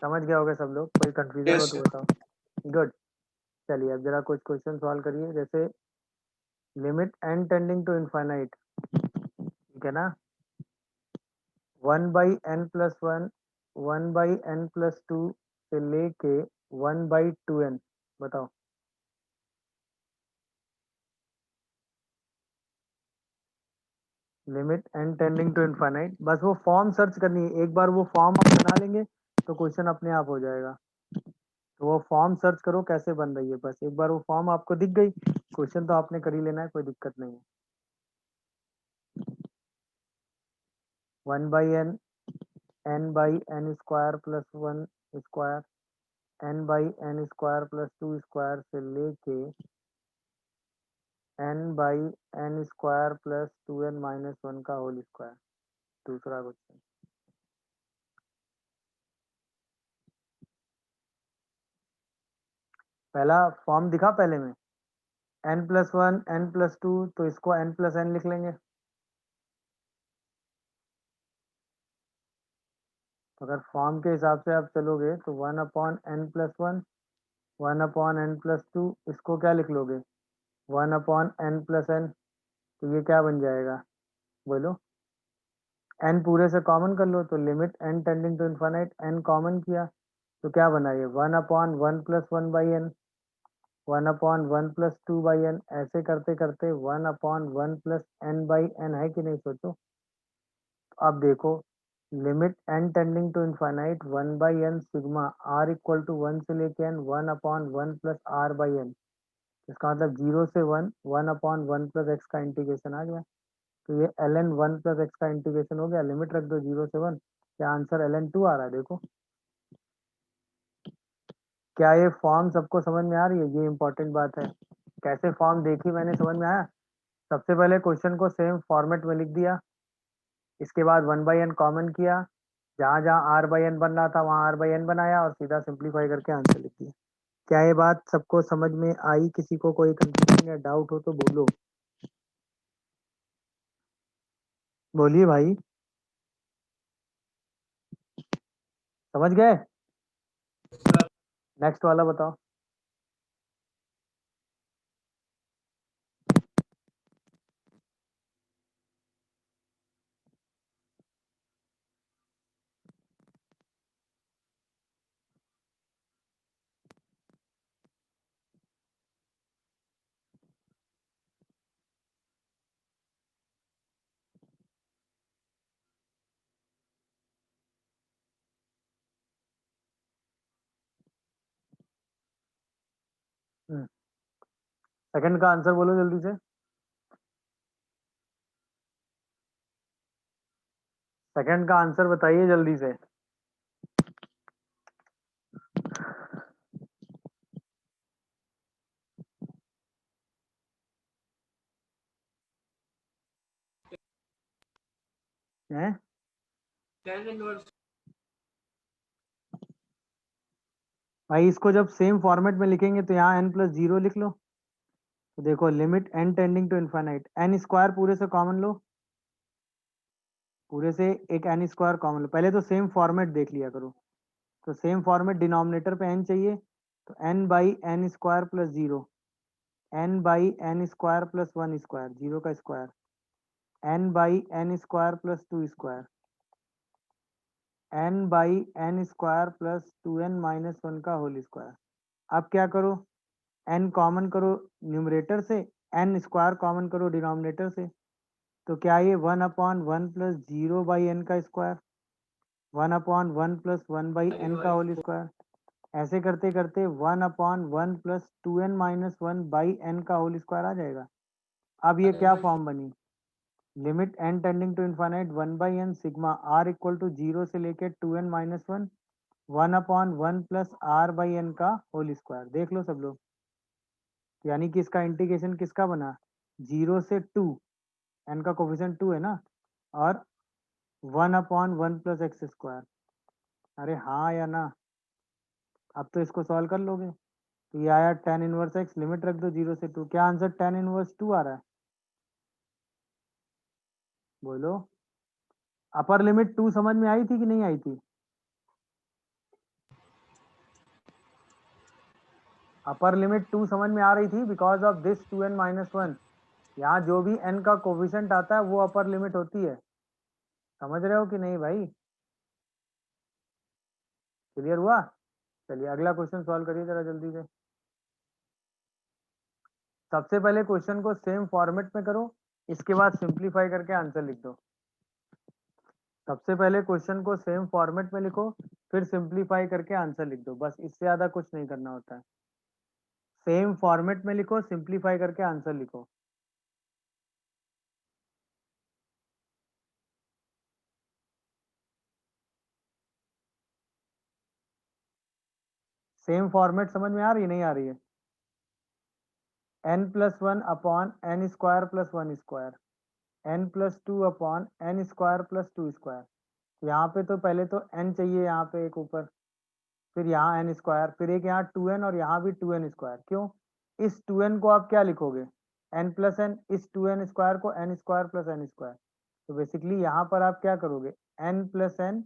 समझ गया होगा सब लोग, कोई कंफ्यूजन हो यस तो सर। बताओ। गुड, चलिए अब जरा कुछ क्वेश्चन सॉल्व करिए। जैसे limit n tending to infinite, ठीक है ना, 1 by n plus 1 1 by n plus 2 से लेके 1/2n, बताओ। Limit n tending to infinite, बस वो फॉर्म सर्च करनी है, एक बार वो फॉर्म आप बना लेंगे तो क्वेश्चन अपने आप हो जाएगा। तो वो फॉर्म सर्च करो कैसे बन रही है, बस एक बार वो फॉर्म आपको दिख गई, क्वेश्चन तो आपने कर ही लेना है, कोई दिक्कत नहीं है। 1 by n n by n square plus 1 square n by n square plus 2 square से लेके n by n square plus 2n minus 1 का होल स्क्वायर। दूसरा क्वेश्चन, पहला फॉर्म दिखा पहले में n+1 n+2, तो इसको n+n लिख लेंगे। तो अगर फॉर्म के हिसाब से आप चलोगे तो 1 अपॉन n+1 1 अपॉन n+2, इसको क्या लिख लोगे 1 अपॉन n+n। तो ये क्या बन जाएगा बोलो, n पूरे से कॉमन कर लो, तो limit n tending to infinite n common किया तो क्या बना ये 1 upon 1 plus 1 by n 1 upon 1 plus 2 by n, ऐसे करते करते 1 upon 1 plus n by n है कि नहीं सोचो। अब देखो limit n tending to infinite 1 by n sigma r equal to 1 से लेके n 1 upon 1 plus r by n, इसका मतलब 0 से 1 1/1 प्लस एक्स का इंटीग्रेशन आ गया। तो ये ln 1 प्लस एक्स का इंटीग्रेशन हो गया। लिमिट रख दो 0 से 1। क्या आंसर ln 2 आ रहा है? देखो क्या ये फॉर्म सबको समझ में आ रही है? ये इंपॉर्टेंट बात है। कैसे फॉर्म देखी मैंने, समझ में आया? सबसे पहले क्वेश्चन को सेम फॉर्मेट में लिख दिया, इसके बाद 1/n कॉमन किया, जहां जहां r/n बन रहा था वहां r/n बनाया और सीधा सिंप्लीफाई करके आंसर लिख दिया। क्या ये बात सबको समझ में आई? किसी को कोई कंफ्यूजन या डाउट हो तो बोलो, बोलिए भाई। समझ गए? नेक्स्ट वाला बताओ। सेकंड का आंसर बोलो जल्दी से। सेकंड का आंसर बताइए जल्दी से। हैं? tan इनवर्स भाई इसको जब सेम फॉर्मेट में लिखेंगे तो यहाँ n प्लस 0 लिख लो। तो देखो limit n tending to infinite, n square पूरे से कॉमन लो, पूरे से एक n स्क्वायर कॉमन लो। पहले तो सेम फॉर्मेट देख लिया करो। तो सेम फॉर्मेट, डिनोमिनेटर पे n चाहिए तो n by n square plus 0, n by n square plus 1 square, 0 का square, n by n square plus 2 square, n by n square plus 2n minus 1 का होल स्क्वायर। अब क्या करो, n कॉमन करो न्यूमरेटर से, n स्क्वायर कॉमन करो डिनोमिनेटर से। तो क्या ये 1/1 प्लस 0 बाई एन का स्क्वायर, 1/1 प्लस 1 बाई एन का होल स्क्वायर, ऐसे करते करते 1/1 plus 2n minus 1 by n का होल स्क्वायर आ जाएगा। अब ये क्या फॉर्म बनी, limit n tending to infinite 1 by n sigma r equal to 0 से लेके 2n minus 1 1/1 plus r by n का होल स्क्वायर। देख लो सब लोग, यानी कि इसका इंटीग्रेशन किसका बना, 0 से 2, n का कोफिशिएंट 2 है ना, और 1/1 प्लस एक्स स्क्वायर। अरे हाँ या ना? अब तो इसको सॉल्व कर लोगे। तो ये आया tan इनवर्स एक्स, लिमिट रख दो 0 से 2। क्या आंसर tan इनवर्स 2 आ रहा है? बोलो। अपर लिमिट 2 समझ में आई थी कि नहीं आई थी? अपर लिमिट 2 समझ में आ रही थी because of this 2n minus 1। यहाँ जो भी n का कोफिशिएंट आता है वो अपर लिमिट होती है। समझ रहे हो कि नहीं भाई? क्लियर हुआ? चलिए अगला क्वेश्चन सॉल्व करिए जरा जल्दी से। सबसे पहले क्वेश्चन को सेम फॉर्मेट में करो, इसके बाद सिंप्लीफाई करके आंसर लिख दो। सबसे पहले क्वेश्चन को सेम फॉर्मेट में लिखो, फिर सिंप्लीफाई करके आंसर लिख दो, बस इससे ज्यादा कुछ नहीं करना होता है। सेम फॉर्मेट में लिखो, सिंप्लीफाई करके आंसर लिखो। सेम फॉर्मेट समझ में आ रही है नहीं आ रही है? n plus 1 upon n square plus 1 square, n plus 2 upon n square plus 2 square. यहाँ पे तो पहले तो n चाहिए, यहाँ पे एक ऊपर, फिर यहाँ n स्क्वायर, फिर एक यहाँ 2n और यहाँ भी 2n स्क्वायर। क्यों? इस 2n को आप क्या लिखोगे, n प्लस n, इस 2n स्क्वायर को n square plus n square. तो बेसिकली यहाँ पर आप क्या करोगे, n plus n,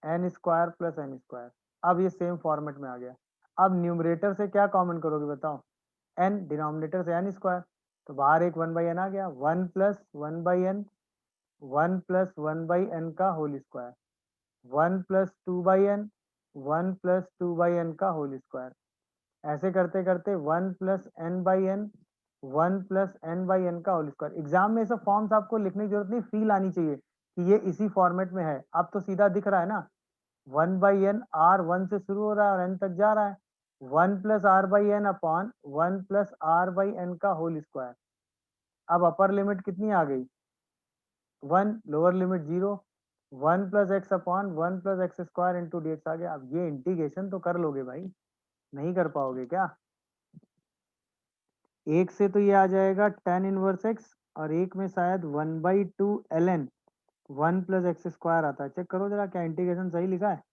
n square plus n square. अब ये सेम फॉर्मेट में आ गया। अब न्यूमरेटर से क्या कॉमन करोगे बताओ, n, डिनोमिनेटर से n स्क्वायर, तो बाहर एक 1 बाई एन आ गया, 1 plus 1 by n, 1 plus 1 by n का whole square, 1 plus 2 by n, 1 plus 2 by n का होल स्क्वायर। ऐसे करते करते 1 plus n by n, 1 plus n by n का होल स्क्वायर। एग्जाम में ये सब फॉर्म्स आपको लिखने की जरूरत नहीं, फील आनी चाहिए कि ये इसी फॉर्मेट में है। अब तो सीधा दिख रहा है ना, 1 बाई एन, आर 1 से शुरू हो रहा है और एन तक जा रहा है, 1 plus r by n upon 1 plus r by n का होल स्क्वायर। अब अपर लिमिट कितनी आ गई 1, lower limit 0, 1 plus x upon 1 plus x square into D x आ गया। अब ये इंटीग्रेशन तो कर लोगे भाई, नहीं कर पाओगे क्या? एक से तो ये आ जाएगा tan इनवर्स एक्स, और एक में शायद 1/2 ln 1 प्लस एक्स स्क्वायर आता है। चेक करो जरा क्या इंटीग्रेशन सही लिखा है।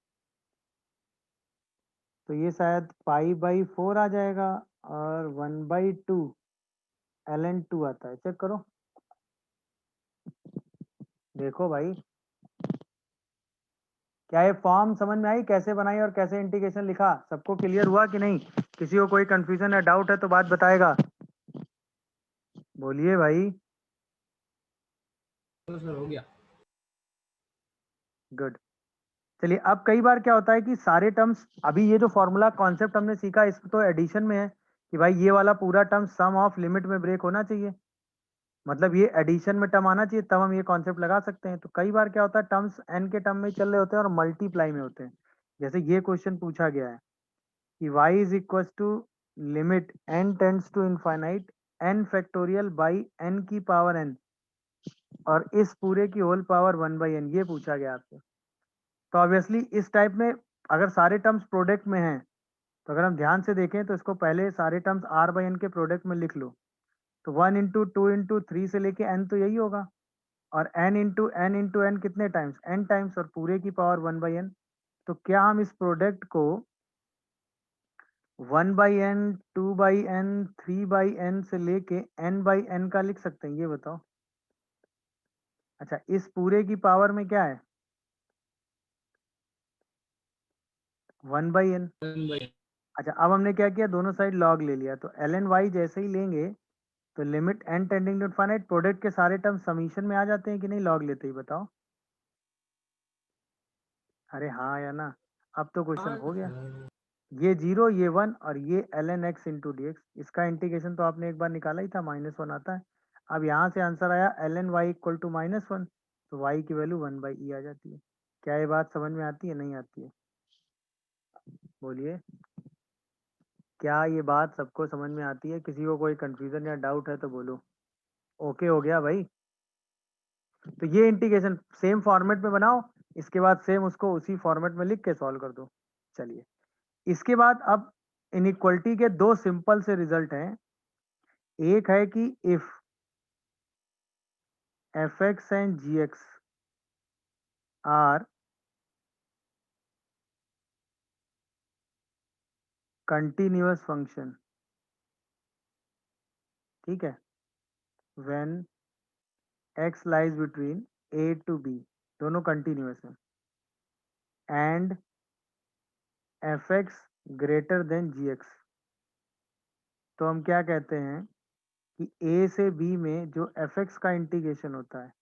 तो ये शायद π/4 आ जाएगा, और 1/2 ln 2 आता है। चेक करो, देखो भाई क्या ये फॉर्म समझ में आई, कैसे बनाई और कैसे इंटीग्रेशन लिखा? सबको क्लियर हुआ कि नहीं? किसी को कोई कंफ्यूजन या डाउट है तो बात बताएगा, बोलिए भाई। तो सर हो गया। गुड। चलिए, अब कई बार क्या होता है कि सारे टर्म्स, अभी ये जो फॉर्मूला कॉन्सेप्ट हमने सीखा इस तो एडिशन में है कि भाई ये वाला पूरा टर्म सम ऑफ लिमिट में ब्रेक होना चाहिए, मतलब ये एडिशन में टर्म आना चाहिए, तब हम ये कॉन्सेप्ट लगा सकते हैं। तो कई बार क्या होता है टर्म्स एन के टर्म में ही चल रहे होते हैं और मल्टीप्लाई में होते हैं। जैसे ये क्वेश्चन पूछा गया है कि y is equal to limit n tends to infinite n factorial by n की पावर n, और इस पूरे की होल पावर 1/n, ये पूछा गया आपसे। तो ऑब्वियसली इस टाइप में अगर सारे टर्म्स प्रोडक्ट में हैं, तो अगर हम ध्यान से देखें तो इसको पहले सारे टर्म्स r/n के प्रोडक्ट में लिख लो। तो 1 इंटू 2 इंटू 3 से लेके n तो यही होगा, और n इंटू n कितने टाइम्स, n टाइम्स, और पूरे की पावर 1/n। तो क्या हम इस प्रोडक्ट को 1/n, 2/n, 3/n से लेके n/n का लिख सकते हैं? ये बताओ। अच्छा, इस पूरे की पावर में क्या है 1/n। अच्छा, अब हमने क्या किया, दोनों साइड लॉग ले लिया, तो ln y जैसे ही लेंगे तो limit n tending to infinite, product के सारे टर्म समीशन में आ जाते हैं कि नहीं लॉग लेते ही? बताओ। अरे हाँ या ना? अब तो क्वेश्चन हो गया। ये 0, ये 1, और ये ln x into D x, इसका इंटीग्रेशन तो आपने एक बार निकाला ही था, -1 आता है। अब यहाँ से आंसर आया ln y इक्वल टू -1, तो y की वैल्यू 1/e आ जाती है। क्या ये बात समझ में आती है, नहीं आती है? बोलिए, क्या ये बात सबको समझ में आती है? किसी को कोई कंफ्यूजन या डाउट है तो बोलो। ओके हो गया भाई? तो ये इंटीग्रेशन सेम फॉर्मेट में बनाओ, इसके बाद सेम उसको उसी फॉर्मेट में लिख के सॉल्व कर दो। चलिए, इसके बाद अब इनइक्वलिटी के दो सिंपल से रिजल्ट हैं। एक है कि if fx and gx are continuous function, ठीक है, when x lies between a to b, दोनों कंटिन्यूअस है, and fx greater than gx, तो हम क्या कहते हैं कि a से b में जो fx का इंटीग्रेशन होता है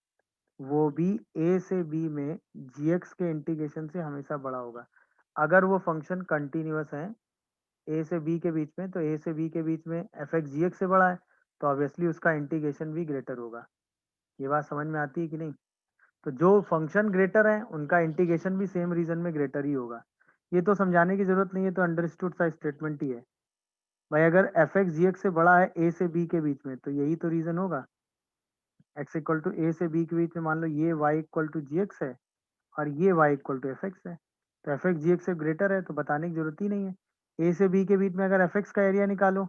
वो भी a से b में gx के इंटीग्रेशन से हमेशा बड़ा होगा। अगर वो फंक्शन कंटिन्यूअस है a से b के बीच में, तो a से b के बीच में fx gx से बड़ा है, तो ऑब्वियसली उसका इंटीग्रेशन भी ग्रेटर होगा। ये बात समझ में आती है कि नहीं? तो जो फंक्शन ग्रेटर है उनका इंटीग्रेशन भी सेम रीजन में ग्रेटर ही होगा। ये तो समझाने की जरूरत नहीं है, तो अंडरस्टूड सा स्टेटमेंट ही है भाई। अगर fx gx से बड़ा है a से b के बीच में, तो यही तो रीजन होगा। x इक्वल टू a से b के बीच में मान लो ये y इक्वल टू gx है, और ये y इक्वल टू fx है, तो fx gx से ग्रेटर है, तो बताने की जरूरत ही नहीं है। a से b के बीच में अगर fx का एरिया निकालो,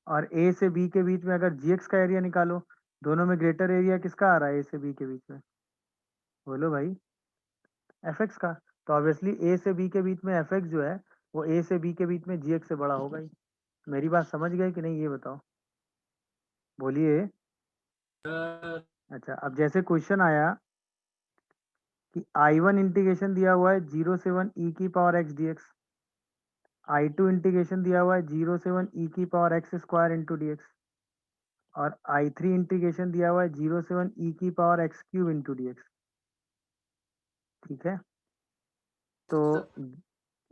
और a से b के बीच में अगर gx का एरिया निकालो, दोनों में ग्रेटर एरिया किसका आ रहा है a से b के बीच में? बोलो भाई, fx का। तो ऑब्वियसली a से b के बीच में fx जो है वो a से b के बीच में gx से बड़ा होगा ही। मेरी बात समझ गए कि नहीं, ये बताओ, बोलिए। अच्छा, अब जैसे क्वेश्चन आया कि I1 इंटीग्रेशन दिया हुआ है 0 से 1 e की power x dx, I2 integration दिया हुआ है 0 से 1 e की power x square into D x, और I3 इंटीग्रेशन दिया हुआ है 0 से 1 e की power x cube into D x, ठीक है। तो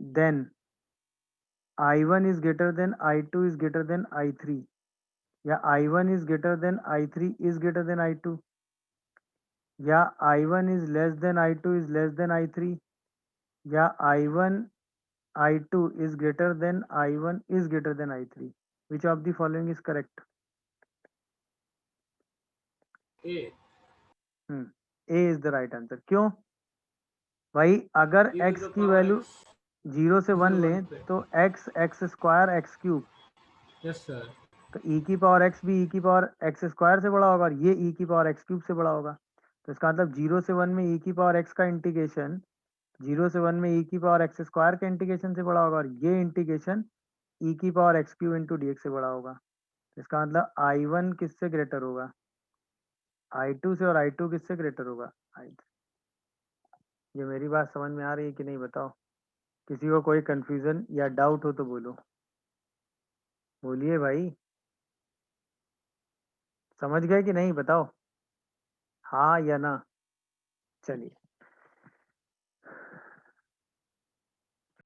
then I1 is greater than I2 is greater than I3, या I1 is greater than I3 is greater than I2, या I1 is less than I2 is less than I3, या I2 is greater than I1 is greater than I3. Which of the following is correct? A A is the right answer. क्यों भाई? अगर e to x the की power वैल्यू x 0 से 1 0 लें 1 पे तो x x square x cube, yes sir तो e की पावर x भी e की पावर x स्क्वायर से बड़ा होगा और ये e की पावर x क्यूब से बड़ा होगा। तो इसका मतलब 0 से 1 में e की पावर x का इंटीग्रेशन 0 से 1 में e की पावर x स्क्वायर के इंटीग्रेशन से बड़ा होगा और ये इंटीग्रेशन e की power x cube into D से बड़ा होगा। तो इसका मतलब I1 किससे ग्रेटर होगा? I2 से, और I2 किससे ग्रेटर होगा? I3। ये मेरी बात समझ में आ रही है कि नहीं बताओ? किसी को कोई कंफ्यूजन या डाउट हो तो बोलो, बोलिए भाई। समझ गए कि नहीं बताओ, हाँ या ना? चलिए।